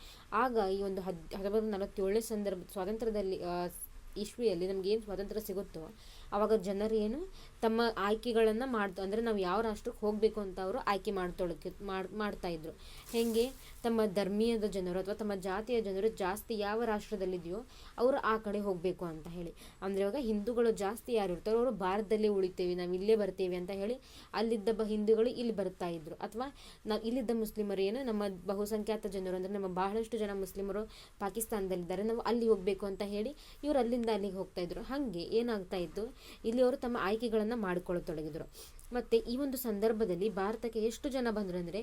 ಆಗ ಈ ಒಂದು 1947 ಸ್ವಾತಂತ್ರ್ಯದಲ್ಲಿ ಇಸ್ವಿಯಲ್ಲಿ ನಮ್ಗೆ ಏನು ಸ್ವಾತಂತ್ರ್ಯ ಸಿಗುತ್ತೋ ಆವಾಗ ಜನರು ಏನು ತಮ್ಮ ಆಯ್ಕೆಗಳನ್ನು ಅಂದರೆ ನಾವು ಯಾವ ರಾಷ್ಟ್ರಕ್ಕೆ ಹೋಗಬೇಕು ಅಂತ ಅವರು ಆಯ್ಕೆ ಮಾಡ್ತಾ ಇದ್ರು. ಹೇಗೆ ತಮ್ಮ ಧರ್ಮೀಯದ ಜನರು ಅಥವಾ ತಮ್ಮ ಜಾತಿಯ ಜನರು ಜಾಸ್ತಿ ಯಾವ ರಾಷ್ಟ್ರದಲ್ಲಿದೆಯೋ ಅವರು ಆ ಕಡೆ ಹೋಗಬೇಕು ಅಂತ ಹೇಳಿ. ಅಂದರೆ ಇವಾಗ ಹಿಂದೂಗಳು ಜಾಸ್ತಿ ಯಾರು ಇರ್ತಾರೋ ಅವರು ಭಾರತದಲ್ಲೇ ಉಳಿತೇವೆ, ನಾವು ಇಲ್ಲೇ ಬರ್ತೇವೆ ಅಂತ ಹೇಳಿ ಅಲ್ಲಿದ್ದ ಹಿಂದೂಗಳು ಇಲ್ಲಿ ಬರ್ತಾ ಇದ್ರು. ಅಥವಾ ನಾವು ಇಲ್ಲಿದ್ದ ಮುಸ್ಲಿಮರು ಏನು ನಮ್ಮ ಬಹುಸಂಖ್ಯಾತ ಜನರು ಅಂದರೆ ನಮ್ಮ ಬಹಳಷ್ಟು ಜನ ಮುಸ್ಲಿಮರು ಪಾಕಿಸ್ತಾನದಲ್ಲಿದ್ದಾರೆ, ನಾವು ಅಲ್ಲಿ ಹೋಗಬೇಕು ಅಂತ ಹೇಳಿ ಇವರು ಅಲ್ಲಿಂದ ಅಲ್ಲಿಗೆ ಹೋಗ್ತಾ ಇದ್ರು. ಹಾಗೆ ಏನಾಗ್ತಾ ಇತ್ತು, ಇಲ್ಲಿ ಅವರು ತಮ್ಮ ಆಯ್ಕೆಗಳನ್ನು ಮಾಡಿಕೊಳ್ಳತೊಡಗಿದರು. ಮತ್ತು ಈ ಒಂದು ಸಂದರ್ಭದಲ್ಲಿ ಭಾರತಕ್ಕೆ ಎಷ್ಟು ಜನ ಬಂದರು ಅಂದರೆ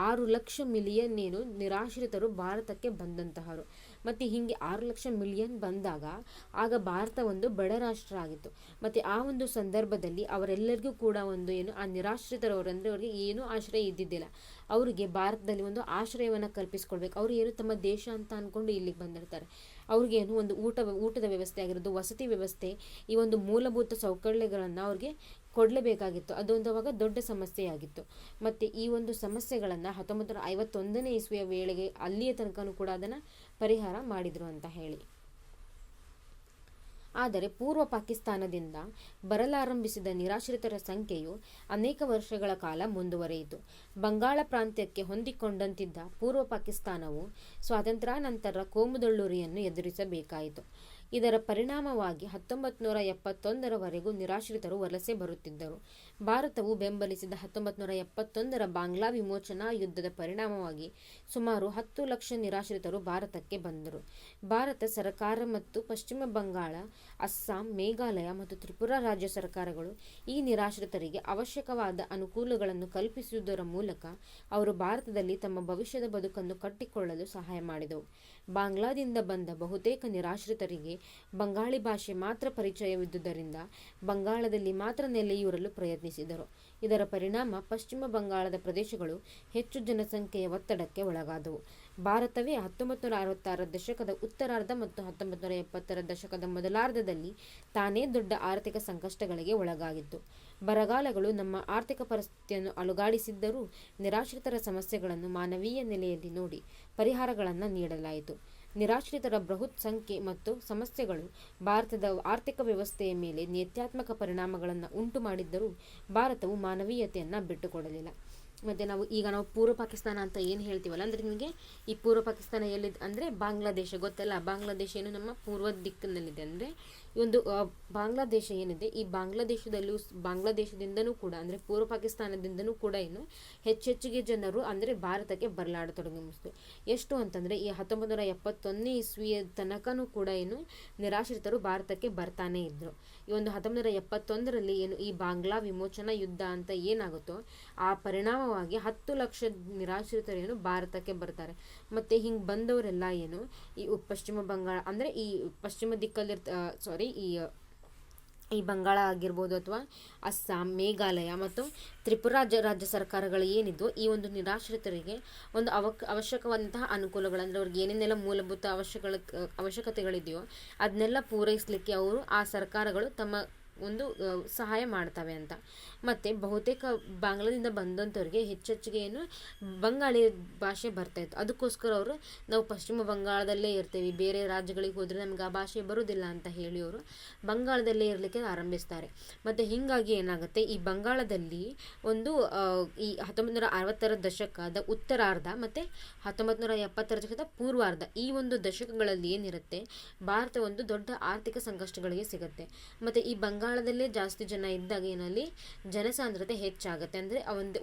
6 ಲಕ್ಷ ಮಿಲಿಯನ್ ಏನು ನಿರಾಶ್ರಿತರು ಭಾರತಕ್ಕೆ ಬಂದಂತಹರು. ಮತ್ತು ಹೀಗೆ 6 ಲಕ್ಷ ಮಿಲಿಯನ್ ಬಂದಾಗ ಆಗ ಭಾರತ ಒಂದು ಬಡ ರಾಷ್ಟ್ರ ಆಗಿತ್ತು. ಮತ್ತು ಆ ಒಂದು ಸಂದರ್ಭದಲ್ಲಿ ಅವರೆಲ್ಲರಿಗೂ ಕೂಡ ಒಂದು ಏನು ಆ ನಿರಾಶ್ರಿತರವರು ಅಂದರೆ ಅವರಿಗೆ ಏನೂ ಆಶ್ರಯ ಇದ್ದಿದ್ದಿಲ್ಲ. ಅವರಿಗೆ ಭಾರತದಲ್ಲಿ ಒಂದು ಆಶ್ರಯವನ್ನು ಕಲ್ಪಿಸ್ಕೊಳ್ಬೇಕು. ಅವರು ಏನು ತಮ್ಮ ದೇಶ ಅಂತ ಅಂದ್ಕೊಂಡು ಇಲ್ಲಿಗೆ ಬಂದಿರ್ತಾರೆ. ಅವ್ರಿಗೇನು ಒಂದು ಊಟದ ವ್ಯವಸ್ಥೆ ಆಗಿರೋದು, ವಸತಿ ವ್ಯವಸ್ಥೆ, ಈ ಒಂದು ಮೂಲಭೂತ ಸೌಕರ್ಯಗಳನ್ನು ಅವ್ರಿಗೆ ಕೊಡಲೇಬೇಕಾಗಿತ್ತು. ಅದೊಂದು ಅವಾಗ ದೊಡ್ಡ ಸಮಸ್ಯೆಯಾಗಿತ್ತು. ಮತ್ತು ಈ ಒಂದು ಸಮಸ್ಯೆಗಳನ್ನು 1951ನೇ ಇಸ್ವಿಯ ವೇಳೆಗೆ ಅಲ್ಲಿಯ ತನಕನೂ ಕೂಡ ಅದನ್ನು ಪರಿಹಾರ ಮಾಡಿದರು ಅಂತ ಹೇಳಿ. ಆದರೆ ಪೂರ್ವ ಪಾಕಿಸ್ತಾನದಿಂದ ಬರಲಾರಂಭಿಸಿದ ನಿರಾಶ್ರಿತರ ಸಂಖ್ಯೆಯು ಅನೇಕ ವರ್ಷಗಳ ಕಾಲ ಮುಂದುವರಿಯಿತು. ಬಂಗಾಳ ಪ್ರಾಂತ್ಯಕ್ಕೆ ಹೊಂದಿಕೊಂಡಂತಿದ್ದ ಪೂರ್ವ ಪಾಕಿಸ್ತಾನವು ಸ್ವಾತಂತ್ರ್ಯಾನಂತರ ಕೋಮುದಳ್ಳುರಿಯನ್ನು ಎದುರಿಸಬೇಕಾಯಿತು. ಇದರ ಪರಿಣಾಮವಾಗಿ 1971ರವರೆಗೂ ನಿರಾಶ್ರಿತರು ವಲಸೆ ಬರುತ್ತಿದ್ದರು. ಭಾರತವು ಬೆಂಬಲಿಸಿದ 1971ರ ಬಾಂಗ್ಲಾ ವಿಮೋಚನಾ ಯುದ್ಧದ ಪರಿಣಾಮವಾಗಿ ಸುಮಾರು 10 ಲಕ್ಷ ನಿರಾಶ್ರಿತರು ಭಾರತಕ್ಕೆ ಬಂದರು. ಭಾರತ ಸರ್ಕಾರ ಮತ್ತು ಪಶ್ಚಿಮ ಬಂಗಾಳ, ಅಸ್ಸಾಂ, ಮೇಘಾಲಯ ಮತ್ತು ತ್ರಿಪುರಾ ರಾಜ್ಯ ಸರ್ಕಾರಗಳು ಈ ನಿರಾಶ್ರಿತರಿಗೆ ಅವಶ್ಯಕವಾದ ಅನುಕೂಲಗಳನ್ನು ಕಲ್ಪಿಸುವುದರ ಮೂಲಕ ಅವರು ಭಾರತದಲ್ಲಿ ತಮ್ಮ ಭವಿಷ್ಯದ ಬದುಕನ್ನು ಕಟ್ಟಿಕೊಳ್ಳಲು ಸಹಾಯ ಮಾಡಿದವು. ಬಾಂಗ್ಲಾದಿಂದ ಬಂದ ಬಹುತೇಕ ನಿರಾಶ್ರಿತರಿಗೆ ಬಂಗಾಳಿ ಭಾಷೆ ಮಾತ್ರ ಪರಿಚಯವಿದ್ದುದರಿಂದ ಬಂಗಾಳದಲ್ಲಿ ಮಾತ್ರ ನೆಲೆಯೂರಲು ಪ್ರಯತ್ನಿಸಿದರು. ಇದರ ಪರಿಣಾಮ ಪಶ್ಚಿಮ ಬಂಗಾಳದ ಪ್ರದೇಶಗಳು ಹೆಚ್ಚು ಜನಸಂಖ್ಯೆಯ ಒತ್ತಡಕ್ಕೆ ಒಳಗಾದವು. ಭಾರತವೇ 1966ರ ದಶಕದ ಉತ್ತರಾರ್ಧ ಮತ್ತು 1970ರ ದಶಕದ ಮೊದಲಾರ್ಧದಲ್ಲಿ ತಾನೇ ದೊಡ್ಡ ಆರ್ಥಿಕ ಸಂಕಷ್ಟಗಳಿಗೆ ಒಳಗಾಗಿತ್ತು. ಬರಗಾಲಗಳು ನಮ್ಮ ಆರ್ಥಿಕ ಪರಿಸ್ಥಿತಿಯನ್ನು ಅಲುಗಾಡಿಸಿದ್ದರೂ ನಿರಾಶ್ರಿತರ ಸಮಸ್ಯೆಗಳನ್ನು ಮಾನವೀಯ ನೆಲೆಯಲ್ಲಿ ನೋಡಿ ಪರಿಹಾರಗಳನ್ನು ನೀಡಲಾಯಿತು. ನಿರಾಶ್ರಿತರ ಬೃಹತ್ ಸಂಖ್ಯೆ ಮತ್ತು ಸಮಸ್ಯೆಗಳು ಭಾರತದ ಆರ್ಥಿಕ ವ್ಯವಸ್ಥೆಯ ಮೇಲೆ ನೇತ್ಯಾತ್ಮಕ ಪರಿಣಾಮಗಳನ್ನು ಉಂಟು ಮಾಡಿದ್ದರೂ ಭಾರತವು ಮಾನವೀಯತೆಯನ್ನು ಬಿಟ್ಟುಕೊಡಲಿಲ್ಲ. ಮತ್ತು ನಾವು ಪೂರ್ವ ಪಾಕಿಸ್ತಾನ ಅಂತ ಏನು ಹೇಳ್ತೀವಲ್ಲ, ಅಂದರೆ ನಿಮಗೆ ಈ ಪೂರ್ವ ಪಾಕಿಸ್ತಾನ ಎಲ್ಲಿದೆ ಅಂದರೆ ಬಾಂಗ್ಲಾದೇಶ ಗೊತ್ತಲ್ಲ. ಬಾಂಗ್ಲಾದೇಶ ಏನು ನಮ್ಮ ಪೂರ್ವ ದಿಕ್ಕಿನಲ್ಲಿದೆ. ಅಂದರೆ ಈ ಒಂದು ಬಾಂಗ್ಲಾದೇಶ ಏನಿದೆ, ಈ ಬಾಂಗ್ಲಾದೇಶದಿಂದನೂ ಕೂಡ ಅಂದರೆ ಪೂರ್ವ ಪಾಕಿಸ್ತಾನದಿಂದನೂ ಕೂಡ ಏನು ಹೆಚ್ಚೆಚ್ಚಿಗೆ ಜನರು ಅಂದರೆ ಭಾರತಕ್ಕೆ ಬರಲಾಡತೊಡಗಿತು. ಎಷ್ಟು ಅಂತಂದರೆ ಈ 1971ನೇ ಇಸ್ವಿಯ ತನಕನೂ ಕೂಡ ಏನು ನಿರಾಶ್ರಿತರು ಭಾರತಕ್ಕೆ ಬರ್ತಾನೆ ಇದ್ರು. ಈ ಒಂದು 1971ರಲ್ಲಿ ಏನು ಈ ಬಾಂಗ್ಲಾ ವಿಮೋಚನಾ ಯುದ್ಧ ಅಂತ ಏನಾಗುತ್ತೋ ಆ ಪರಿಣಾಮವಾಗಿ 10 ಲಕ್ಷ ನಿರಾಶ್ರಿತರೇನು ಭಾರತಕ್ಕೆ ಬರ್ತಾರೆ. ಮತ್ತು ಹಿಂಗೆ ಬಂದವರೆಲ್ಲ ಏನು ಈ ಪಶ್ಚಿಮ ಬಂಗಾಳ ಅಂದರೆ ಈ ಪಶ್ಚಿಮ ದಿಕ್ಕಲ್ಲಿ ಈ ಬಂಗಾಳ ಆಗಿರ್ಬೋದು ಅಥವಾ ಅಸ್ಸಾಂ, ಮೇಘಾಲಯ ಮತ್ತು ತ್ರಿಪುರಾ ರಾಜ್ಯ ಸರ್ಕಾರಗಳು ಏನಿದ್ವು ಈ ಒಂದು ನಿರಾಶ್ರಿತರಿಗೆ ಒಂದು ಅವಶ್ಯಕವಾದಂತಹ ಅನುಕೂಲಗಳು ಅಂದರೆ ಅವ್ರಿಗೆ ಏನೇನೆಲ್ಲ ಮೂಲಭೂತ ಅವಶ್ಯಕತೆಗಳಿದೆಯೋ ಅದನ್ನೆಲ್ಲ ಪೂರೈಸಲಿಕ್ಕೆ ಅವರು ಆ ಸರ್ಕಾರಗಳು ತಮ್ಮ ಒಂದು ಸಹಾಯ ಮಾಡ್ತವೆ ಅಂತ. ಮತ್ತು ಬಹುತೇಕ ಬಾಂಗ್ಲಾದಿಂದ ಬಂದಂಥವ್ರಿಗೆ ಹೆಚ್ಚೆಚ್ಚಿಗೆ ಏನು ಬಂಗಾಳಿ ಭಾಷೆ ಬರ್ತಾಯಿತ್ತು. ಅದಕ್ಕೋಸ್ಕರ ಅವರು ನಾವು ಪಶ್ಚಿಮ ಬಂಗಾಳದಲ್ಲೇ ಇರ್ತೀವಿ, ಬೇರೆ ರಾಜ್ಯಗಳಿಗೆ ಹೋದರೆ ನಮ್ಗೆ ಆ ಭಾಷೆ ಬರೋದಿಲ್ಲ ಅಂತ ಹೇಳಿ ಅವರು ಬಂಗಾಳದಲ್ಲೇ ಇರಲಿಕ್ಕೆ ಆರಂಭಿಸ್ತಾರೆ. ಮತ್ತು ಹೀಗಾಗಿ ಏನಾಗುತ್ತೆ, ಈ ಬಂಗಾಳದಲ್ಲಿ ಒಂದು ಈ 1960ರ ದಶಕದ ಉತ್ತರಾರ್ಧ ಮತ್ತು 1970ರ ದಶಕದ ಪೂರ್ವಾರ್ಧ ಈ ಒಂದು ದಶಕಗಳಲ್ಲಿ ಏನಿರುತ್ತೆ ಭಾರತ ಒಂದು ದೊಡ್ಡ ಆರ್ಥಿಕ ಸಂಕಷ್ಟಗಳಿಗೆ ಸಿಗುತ್ತೆ. ಮತ್ತು ಈ ಬಂಗಾಳದಲ್ಲೇ ಜಾಸ್ತಿ ಜನ ಇದ್ದಾಗ ಏನಲ್ಲಿ ಜನಸಾಂದ್ರತೆ ಹೆಚ್ಚಾಗುತ್ತೆ. ಅಂದರೆ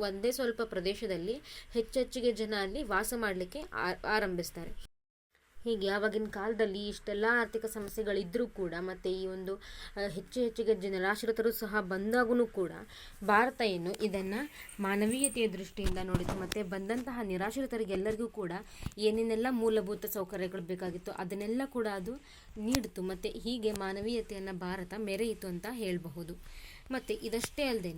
ಒಂದೇ ಸ್ವಲ್ಪ ಪ್ರದೇಶದಲ್ಲಿ ಹೆಚ್ಚೆಚ್ಚಿಗೆ ಜನ ಅಲ್ಲಿ ವಾಸ ಮಾಡಲಿಕ್ಕೆ ಆರಂಭಿಸ್ತಾರೆ. ಹೀಗೆ ಆವಾಗಿನ ಕಾಲದಲ್ಲಿ ಇಷ್ಟೆಲ್ಲ ಆರ್ಥಿಕ ಸಮಸ್ಯೆಗಳಿದ್ದರೂ ಕೂಡ ಮತ್ತು ಈ ಒಂದು ಹೆಚ್ಚಿಗೆ ನಿರಾಶ್ರಿತರು ಸಹ ಬಂದಾಗೂ ಕೂಡ ಭಾರತ ಏನು ಇದನ್ನು ಮಾನವೀಯತೆಯ ದೃಷ್ಟಿಯಿಂದ ನೋಡಿತು. ಮತ್ತು ಬಂದಂತಹ ನಿರಾಶ್ರಿತರಿಗೆಲ್ಲರಿಗೂ ಕೂಡ ಏನೇನೆಲ್ಲ ಮೂಲಭೂತ ಸೌಕರ್ಯಗಳು ಬೇಕಾಗಿತ್ತು ಅದನ್ನೆಲ್ಲ ಕೂಡ ಅದು ನೀಡಿತು. ಮತ್ತು ಹೀಗೆ ಮಾನವೀಯತೆಯನ್ನು ಭಾರತ ಮೆರೆಯಿತು ಅಂತ ಹೇಳಬಹುದು. ಮತ್ತು ಇದಷ್ಟೇ ಅಲ್ಲದೆ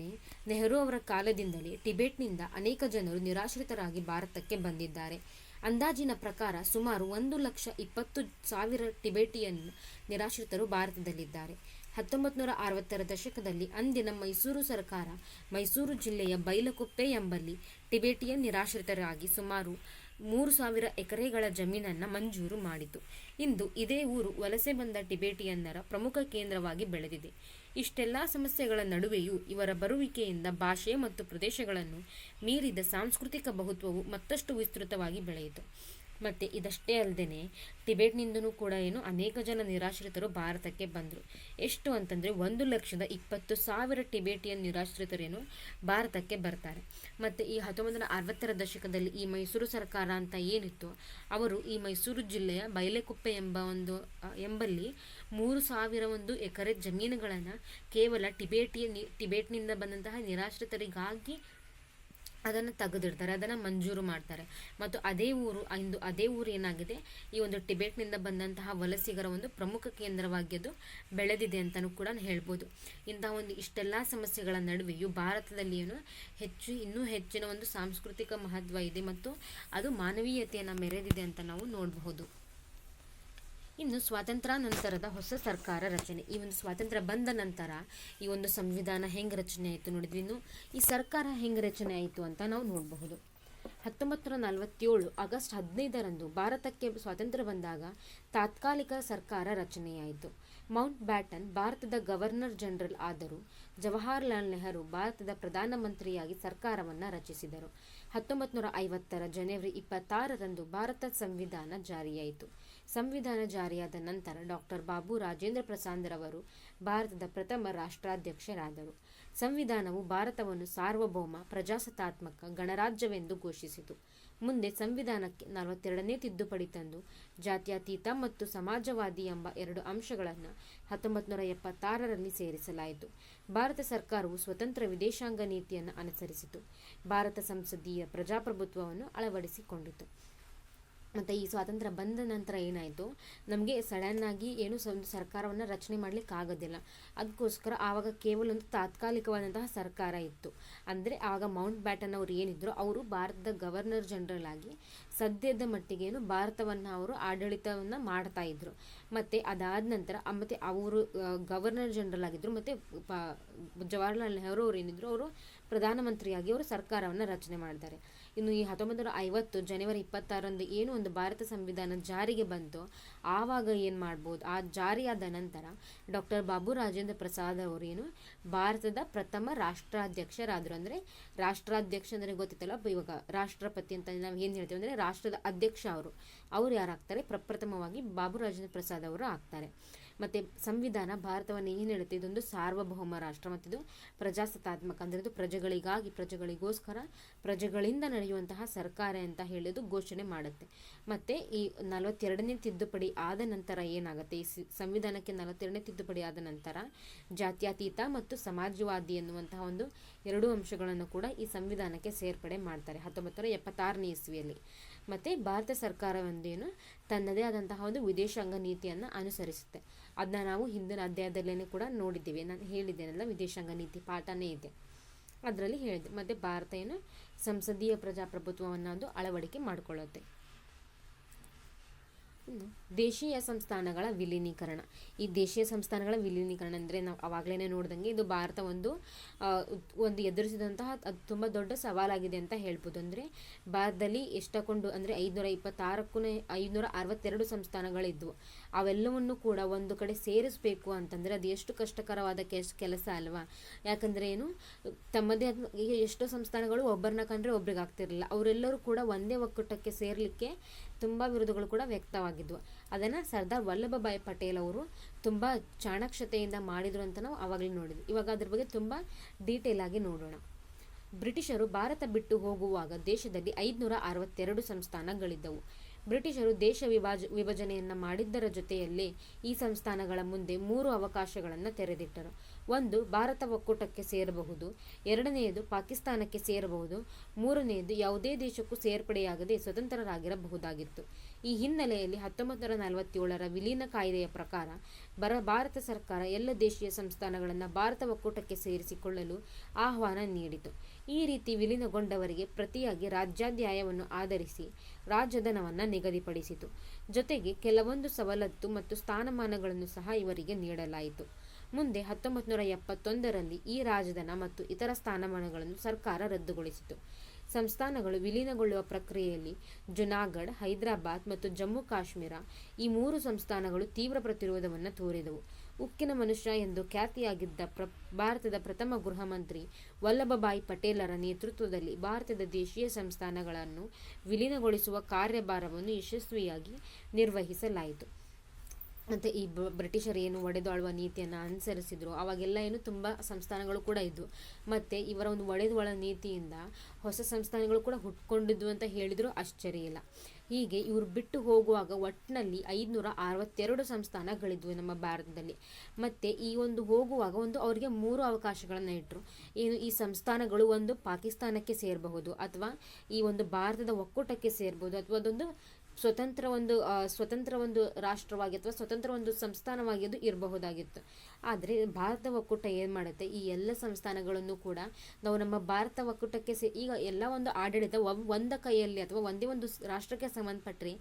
ನೆಹರು ಅವರ ಕಾಲದಿಂದಲೇ ಟಿಬೆಟ್ನಿಂದ ಅನೇಕ ಜನರು ನಿರಾಶ್ರಿತರಾಗಿ ಭಾರತಕ್ಕೆ ಬಂದಿದ್ದಾರೆ. ಅಂದಾಜಿನ ಪ್ರಕಾರ ಸುಮಾರು 1,20,000 ಟಿಬೆಟಿಯನ್ ನಿರಾಶ್ರಿತರು ಭಾರತದಲ್ಲಿದ್ದಾರೆ. 1960ರ ದಶಕದಲ್ಲಿ ಅಂದಿನ ಮೈಸೂರು ಸರ್ಕಾರ ಮೈಸೂರು ಜಿಲ್ಲೆಯ ಬೈಲಕುಪ್ಪೆ ಎಂಬಲ್ಲಿ ಟಿಬೆಟಿಯನ್ ನಿರಾಶ್ರಿತರಾಗಿ ಸುಮಾರು 3,000 ಎಕರೆಗಳ ಜಮೀನನ್ನು ಮಂಜೂರು ಮಾಡಿತು. ಇಂದು ಇದೇ ಊರು ವಲಸೆ ಬಂದ ಟಿಬೆಟಿಯನ್ನರ ಪ್ರಮುಖ ಕೇಂದ್ರವಾಗಿ ಬೆಳೆದಿದೆ. ಇಷ್ಟೆಲ್ಲ ಸಮಸ್ಯೆಗಳ ನಡುವೆಯೂ ಇವರ ಬರುವಿಕೆಯಿಂದ ಭಾಷೆ ಮತ್ತು ಪ್ರದೇಶಗಳನ್ನು ಮೀರಿದ ಸಾಂಸ್ಕೃತಿಕ ಬಹುತ್ವವು ಮತ್ತಷ್ಟು ವಿಸ್ತೃತವಾಗಿ ಬೆಳೆಯಿತು. ಮತ್ತು ಇದಷ್ಟೇ ಅಲ್ಲದೆ ಟಿಬೆಟ್ನಿಂದನೂ ಕೂಡ ಏನು ಅನೇಕ ಜನ ನಿರಾಶ್ರಿತರು ಭಾರತಕ್ಕೆ ಬಂದರು. ಎಷ್ಟು ಅಂತಂದರೆ 1,20,000 ಟಿಬೆಟಿಯನ್ ನಿರಾಶ್ರಿತರೇನು ಭಾರತಕ್ಕೆ ಬರ್ತಾರೆ. ಮತ್ತು ಈ 1960ರ ದಶಕದಲ್ಲಿ ಈ ಮೈಸೂರು ಸರ್ಕಾರ ಅಂತ ಏನಿತ್ತು ಅವರು ಈ ಮೈಸೂರು ಜಿಲ್ಲೆಯ ಬೈಲೆಕುಪ್ಪೆ ಎಂಬಲ್ಲಿ 3,000 ಎಕರೆ ಜಮೀನುಗಳನ್ನು ಕೇವಲ ಟಿಬೆಟ್ನಿಂದ ಬಂದಂತಹ ನಿರಾಶ್ರಿತರಿಗಾಗಿ ಅದನ್ನು ತೆಗೆದಿಡ್ತಾರೆ, ಅದನ್ನು ಮಂಜೂರು ಮಾಡ್ತಾರೆ. ಮತ್ತು ಅದೇ ಊರು ಏನಾಗಿದೆ ಈ ಒಂದು ಟಿಬೆಟ್ನಿಂದ ಬಂದಂತಹ ವಲಸಿಗರ ಒಂದು ಪ್ರಮುಖ ಕೇಂದ್ರವಾಗಿ ಅದು ಬೆಳೆದಿದೆ ಅಂತಲೂ ಕೂಡ ಹೇಳ್ಬೋದು. ಇಂತಹ ಇಷ್ಟೆಲ್ಲ ಸಮಸ್ಯೆಗಳ ನಡುವೆಯೂ ಭಾರತದಲ್ಲಿ ಇನ್ನೂ ಹೆಚ್ಚಿನ ಒಂದು ಸಾಂಸ್ಕೃತಿಕ ಮಹತ್ವ ಇದೆ ಮತ್ತು ಅದು ಮಾನವೀಯತೆಯನ್ನು ಮೆರೆದಿದೆ ಅಂತ ನಾವು ನೋಡಬಹುದು. ಇನ್ನು ಸ್ವಾತಂತ್ರ್ಯ ನಂತರದ ಹೊಸ ಸರ್ಕಾರ ರಚನೆ. ಈ ಒಂದು ಸ್ವಾತಂತ್ರ್ಯ ಬಂದ ನಂತರ ಈ ಒಂದು ಸಂವಿಧಾನ ಹೆಂಗೆ ರಚನೆ ಆಯಿತು ನೋಡಿದ್ವಿ. ಇನ್ನು ಈ ಸರ್ಕಾರ ಹೆಂಗೆ ರಚನೆ ಆಯಿತು ಅಂತ ನಾವು ನೋಡಬಹುದು. 1947 ಆಗಸ್ಟ್ 15ರಂದು ಭಾರತಕ್ಕೆ ಸ್ವಾತಂತ್ರ್ಯ ಬಂದಾಗ ತಾತ್ಕಾಲಿಕ ಸರ್ಕಾರ ರಚನೆಯಾಯಿತು. ಮೌಂಟ್ ಬ್ಯಾಟನ್ ಭಾರತದ ಗವರ್ನರ್ ಜನರಲ್ ಆದರೂ ಜವಾಹರಲಾಲ್ ನೆಹರು ಭಾರತದ ಪ್ರಧಾನಮಂತ್ರಿಯಾಗಿ ಸರ್ಕಾರವನ್ನು ರಚಿಸಿದರು. 1950ರ ಜನವರಿ 26ರಂದು ಭಾರತ ಸಂವಿಧಾನ ಜಾರಿಯಾಯಿತು. ಸಂವಿಧಾನ ಜಾರಿಯಾದ ನಂತರ ಡಾಕ್ಟರ್ ಬಾಬು ರಾಜೇಂದ್ರ ಪ್ರಸಾದ್ರವರು ಭಾರತದ ಪ್ರಥಮ ರಾಷ್ಟ್ರಾಧ್ಯಕ್ಷರಾದರು. ಸಂವಿಧಾನವು ಭಾರತವನ್ನು ಸಾರ್ವಭೌಮ, ಪ್ರಜಾಸತ್ತಾತ್ಮಕ ಗಣರಾಜ್ಯವೆಂದು ಘೋಷಿಸಿತು. ಮುಂದೆ ಸಂವಿಧಾನಕ್ಕೆ 42ನೇ ತಿದ್ದುಪಡಿ ತಂದು ಜಾತ್ಯತೀತ ಮತ್ತು ಸಮಾಜವಾದಿ ಎಂಬ 2 ಅಂಶಗಳನ್ನು 1976ರಲ್ಲಿ ಸೇರಿಸಲಾಯಿತು. ಭಾರತ ಸರ್ಕಾರವು ಸ್ವತಂತ್ರ ವಿದೇಶಾಂಗ ನೀತಿಯನ್ನು ಅನುಸರಿಸಿತು. ಭಾರತ ಸಂಸದೀಯ ಪ್ರಜಾಪ್ರಭುತ್ವವನ್ನು ಅಳವಡಿಸಿಕೊಂಡಿತು. ಮತ್ತು ಈ ಸ್ವಾತಂತ್ರ್ಯ ಬಂದ ನಂತರ ಏನಾಯಿತು, ನಮಗೆ ಸಡನ್ನಾಗಿ ಏನು ಒಂದು ಸರ್ಕಾರವನ್ನು ರಚನೆ ಮಾಡಲಿಕ್ಕೆ ಆಗೋದಿಲ್ಲ. ಅದಕ್ಕೋಸ್ಕರ ಆವಾಗ ಕೇವಲ ಒಂದು ತಾತ್ಕಾಲಿಕವಾದಂತಹ ಸರ್ಕಾರ ಇತ್ತು. ಅಂದರೆ ಆವಾಗ ಮೌಂಟ್ ಬ್ಯಾಟನ್ ಅವರು ಏನಿದ್ರು, ಅವರು ಭಾರತದ ಗವರ್ನರ್ ಜನರಲ್ ಆಗಿ ಸದ್ಯದ ಮಟ್ಟಿಗೆ ಭಾರತವನ್ನು ಅವರು ಆಡಳಿತವನ್ನು ಮಾಡ್ತಾ ಇದ್ರು. ಮತ್ತು ಅದಾದ ನಂತರ ಮತ್ತು ಅವರು ಗವರ್ನರ್ ಜನರಲ್ ಆಗಿದ್ದರು. ಮತ್ತು ಜವಾಹರ್ಲಾಲ್ ನೆಹರು ಅವರು ಏನಿದ್ರು, ಅವರು ಪ್ರಧಾನಮಂತ್ರಿಯಾಗಿ ಅವರು ಸರ್ಕಾರವನ್ನು ರಚನೆ ಮಾಡ್ತಾರೆ. ಇನ್ನು ಈ 1950 ಜನವರಿ 26ರಂದು ಏನು ಒಂದು ಭಾರತ ಸಂವಿಧಾನ ಜಾರಿಗೆ ಬಂತು, ಆವಾಗ ಏನು ಮಾಡ್ಬೋದು, ಆ ಜಾರಿಯಾದ ನಂತರ ಡಾಕ್ಟರ್ ಬಾಬು ರಾಜೇಂದ್ರ ಪ್ರಸಾದ್ ಅವರು ಏನು ಭಾರತದ ಪ್ರಥಮ ರಾಷ್ಟ್ರಾಧ್ಯಕ್ಷರಾದರು. ಅಂದರೆ ರಾಷ್ಟ್ರಾಧ್ಯಕ್ಷ ಅಂದರೆ ಗೊತ್ತಿತ್ತಲ್ಲ, ಇವಾಗ ರಾಷ್ಟ್ರಪತಿ ಅಂತ ನಾವು ಏನು ಹೇಳ್ತೀವಿ ಅಂದರೆ ರಾಷ್ಟ್ರದ ಅಧ್ಯಕ್ಷ ಅವರು ಯಾರಾಗ್ತಾರೆ, ಪ್ರಪ್ರಥಮವಾಗಿ ಬಾಬು ರಾಜೇಂದ್ರ ಪ್ರಸಾದ್ ಅವರು ಆಗ್ತಾರೆ. ಮತ್ತು ಸಂವಿಧಾನ ಭಾರತವನ್ನು ಏನು ಹೇಳುತ್ತೆ, ಇದೊಂದು ಸಾರ್ವಭೌಮ ರಾಷ್ಟ್ರ ಮತ್ತು ಇದು ಪ್ರಜಾಸತ್ತಾತ್ಮಕ, ಅಂದರೆ ಇದು ಪ್ರಜೆಗಳಿಗಾಗಿ, ಪ್ರಜೆಗಳಿಗೋಸ್ಕರ, ಪ್ರಜೆಗಳಿಂದ ನಡೆಯುವಂತಹ ಸರ್ಕಾರ ಅಂತ ಹೇಳೋದು ಘೋಷಣೆ ಮಾಡುತ್ತೆ. ಮತ್ತು ಈ 42ನೇ ತಿದ್ದುಪಡಿ ಆದ ನಂತರ ಏನಾಗುತ್ತೆ, ಈ ಸಂವಿಧಾನಕ್ಕೆ 42ನೇ ತಿದ್ದುಪಡಿ ಆದ ನಂತರ ಜಾತ್ಯತೀತ ಮತ್ತು ಸಮಾಜವಾದಿ ಎನ್ನುವಂತಹ ಒಂದು 2 ಅಂಶಗಳನ್ನು ಕೂಡ ಈ ಸಂವಿಧಾನಕ್ಕೆ ಸೇರ್ಪಡೆ ಮಾಡ್ತಾರೆ 1976ನೇ ಇಸ್ವಿಯಲ್ಲಿ. ಮತ್ತು ಭಾರತ ಸರ್ಕಾರ ಒಂದೇನು ತನ್ನದೇ ಆದಂತಹ ಒಂದು ವಿದೇಶಾಂಗ ನೀತಿಯನ್ನು ಅನುಸರಿಸುತ್ತೆ. ಅದನ್ನ ನಾವು ಹಿಂದಿನ ಅಧ್ಯಾಯದಲ್ಲೇ ಕೂಡ ನೋಡಿದ್ದೀವಿ. ನಾನು ಹೇಳಿದ್ದೇನಲ್ಲ, ವಿದೇಶಾಂಗ ನೀತಿ ಪಾಠನೇ ಇದೆ, ಅದರಲ್ಲಿ ಹೇಳಿದೆ. ಮತ್ತು ಭಾರತ ಏನು ಸಂಸದೀಯ ಪ್ರಜಾಪ್ರಭುತ್ವವನ್ನು ಅದು ಅಳವಡಿಕೆ ಮಾಡಿಕೊಳ್ಳುತ್ತೆ. ದೇಶೀಯ ಸಂಸ್ಥಾನಗಳ ವಿಲೀನೀಕರಣ. ಈ ದೇಶೀಯ ಸಂಸ್ಥಾನಗಳ ವಿಲೀನೀಕರಣ ಅಂದರೆ ನಾವು ಅವಾಗಲೇ ನೋಡ್ದಂಗೆ ಇದು ಭಾರತ ಒಂದು ಎದುರಿಸಿದಂತಹ ಅದು ತುಂಬ ದೊಡ್ಡ ಸವಾಲಾಗಿದೆ ಅಂತ ಹೇಳ್ಬೋದು. ಅಂದರೆ ಭಾರತದಲ್ಲಿ ಎಷ್ಟಕ್ಕೊಂದು ಅಂದರೆ 562 ಸಂಸ್ಥಾನಗಳಿದ್ವು. ಅವೆಲ್ಲವನ್ನು ಕೂಡ ಒಂದು ಕಡೆ ಸೇರಿಸಬೇಕು ಅಂತಂದರೆ ಅದು ಎಷ್ಟು ಕಷ್ಟಕರವಾದ ಕೆಲಸ ಅಲ್ವಾ. ಯಾಕಂದರೆ ಏನು, ತಮ್ಮದೇ ಈಗ ಎಷ್ಟೋ ಸಂಸ್ಥಾನಗಳು ಒಬ್ಬರನ್ನ ಕಂಡ್ರೆ ಒಬ್ರಿಗೆ ಆಗ್ತಿರಲಿಲ್ಲ. ಅವರೆಲ್ಲರೂ ಕೂಡ ಒಂದೇ ಒಕ್ಕೂಟಕ್ಕೆ ಸೇರಲಿಕ್ಕೆ ತುಂಬ ವಿರೋಧಗಳು ಕೂಡ ವ್ಯಕ್ತವಾಗಿದ್ವು. ಅದನ್ನು ಸರ್ದಾರ್ ವಲ್ಲಭಭಾಯಿ ಪಟೇಲ್ ಅವರು ತುಂಬ ಚಾಣಾಕ್ಷತೆಯಿಂದ ಮಾಡಿದರು ಅಂತ ನಾವು ಆವಾಗಲೇ ನೋಡಿದ್ವಿ. ಇವಾಗ ಅದ್ರ ಬಗ್ಗೆ ತುಂಬ ಡೀಟೇಲ್ ಆಗಿ ನೋಡೋಣ. ಬ್ರಿಟಿಷರು ಭಾರತ ಬಿಟ್ಟು ಹೋಗುವಾಗ ದೇಶದಲ್ಲಿ 562 ಸಂಸ್ಥಾನಗಳಿದ್ದವು. ಬ್ರಿಟಿಷರು ದೇಶ ವಿಭಜನೆಯನ್ನು ಮಾಡಿದ್ದರ ಜೊತೆಯಲ್ಲೇ ಈ ಸಂಸ್ಥಾನಗಳ ಮುಂದೆ 3 ಅವಕಾಶಗಳನ್ನು ತೆರೆದಿಟ್ಟರು. ಒಂದು, ಭಾರತ ಒಕ್ಕೂಟಕ್ಕೆ ಸೇರಬಹುದು. ಎರಡನೆಯದು ಭಾರತಕ್ಕೆ ಸೇರಬಹುದು. ಮೂರನೆಯದು ಯಾವುದೇ ದೇಶಕ್ಕೂ ಸೇರ್ಪಡೆಯಾಗದೆ ಸ್ವತಂತ್ರರಾಗಿರಬಹುದಾಗಿತ್ತು. ಈ ಹಿನ್ನೆಲೆಯಲ್ಲಿ 1947ರ ವಿಲೀನ ಕಾಯ್ದೆಯ ಪ್ರಕಾರ ಭಾರತ ಸರ್ಕಾರ ಎಲ್ಲ ದೇಶೀಯ ಸಂಸ್ಥಾನಗಳನ್ನು ಭಾರತ ಒಕ್ಕೂಟಕ್ಕೆ ಸೇರಿಸಿಕೊಳ್ಳಲು ಆಹ್ವಾನ ನೀಡಿತು. ಈ ರೀತಿ ವಿಲೀನಗೊಂಡವರಿಗೆ ಪ್ರತಿಯಾಗಿ ರಾಜ್ಯಾದ್ಯಯವನ್ನು ಆಧರಿಸಿ ರಾಜಧನವನ್ನು ನಿಗದಿಪಡಿಸಿತು. ಜೊತೆಗೆ ಕೆಲವೊಂದು ಸವಲತ್ತು ಮತ್ತು ಸ್ಥಾನಮಾನಗಳನ್ನು ಸಹ ಇವರಿಗೆ ನೀಡಲಾಯಿತು. ಮುಂದೆ 1971ರಲ್ಲಿ ಈ ರಾಜಧನ ಮತ್ತು ಇತರ ಸ್ಥಾನಮಾನಗಳನ್ನು ಸರ್ಕಾರ ರದ್ದುಗೊಳಿಸಿತು. ಸಂಸ್ಥಾನಗಳು ವಿಲೀನಗೊಳ್ಳುವ ಪ್ರಕ್ರಿಯೆಯಲ್ಲಿ ಜುನಾಗಢ್, ಹೈದರಾಬಾದ್ ಮತ್ತು ಜಮ್ಮು ಕಾಶ್ಮೀರ ಈ 3 ಸಂಸ್ಥಾನಗಳು ತೀವ್ರ ಪ್ರತಿರೋಧವನ್ನು ತೋರಿದವು. ಉಕ್ಕಿನ ಮನುಷ್ಯ ಎಂದು ಖ್ಯಾತಿಯಾಗಿದ್ದ ಭಾರತದ ಪ್ರಥಮ ಗೃಹ ಮಂತ್ರಿ ವಲ್ಲಭಭಾಯಿ ಪಟೇಲರ ನೇತೃತ್ವದಲ್ಲಿ ಭಾರತದ ದೇಶೀಯ ಸಂಸ್ಥಾನಗಳನ್ನು ವಿಲೀನಗೊಳಿಸುವ ಕಾರ್ಯಭಾರವನ್ನು ಯಶಸ್ವಿಯಾಗಿ ನಿರ್ವಹಿಸಲಾಯಿತು. ಮತ್ತು ಈ ಬ್ರಿಟಿಷರು ಏನು ಒಡೆದಾಳುವ ನೀತಿಯನ್ನು ಅನುಸರಿಸಿದ್ರು, ಅವಾಗೆಲ್ಲ ಏನು ತುಂಬ ಸಂಸ್ಥಾನಗಳು ಕೂಡ ಇದ್ವು. ಮತ್ತು ಇವರ ಒಂದು ಒಡೆದಾಳುವ ನೀತಿಯಿಂದ ಹೊಸ ಸಂಸ್ಥಾನಗಳು ಕೂಡ ಹುಟ್ಕೊಂಡಿದ್ವು ಅಂತ ಹೇಳಿದ್ರು ಆಶ್ಚರ್ಯ ಇಲ್ಲ. ಹೀಗೆ ಇವರು ಬಿಟ್ಟು ಹೋಗುವಾಗ ಒಟ್ಟಿನಲ್ಲಿ 562 ಸಂಸ್ಥಾನಗಳಿದ್ವು ನಮ್ಮ ಭಾರತದಲ್ಲಿ. ಮತ್ತು ಈ ಒಂದು ಹೋಗುವಾಗ ಅವರಿಗೆ 3 ಅವಕಾಶಗಳನ್ನು ಇಟ್ಟರು. ಏನು, ಈ ಸಂಸ್ಥಾನಗಳು ಒಂದು ಪಾಕಿಸ್ತಾನಕ್ಕೆ ಸೇರಬಹುದು, ಅಥವಾ ಈ ಒಂದು ಭಾರತದ ಒಕ್ಕೂಟಕ್ಕೆ ಸೇರಬಹುದು, ಅಥವಾ ಅದೊಂದು ಸ್ವತಂತ್ರ ಒಂದು ರಾಷ್ಟ್ರವಾಗಿ ಅಥವಾ ಸ್ವತಂತ್ರ ಒಂದು ಸಂಸ್ಥಾನವಾಗಿ ಅದು ಇರಬಹುದಾಗಿತ್ತು. ಆದರೆ ಭಾರತ ಒಕ್ಕೂಟ ಏನು ಮಾಡುತ್ತೆ, ಈ ಎಲ್ಲ ಸಂಸ್ಥಾನಗಳನ್ನು ಕೂಡ ನಾವು ನಮ್ಮ ಭಾರತ ಒಕ್ಕೂಟಕ್ಕೆ ಈಗ ಎಲ್ಲ ಒಂದು ಆಡಳಿತ ಒಂದ ಕೈಯಲ್ಲಿ ಅಥವಾ ಒಂದೇ ಒಂದು ರಾಷ್ಟ್ರಕ್ಕೆ ಸಂಬಂಧಪಟ್ಟರೆ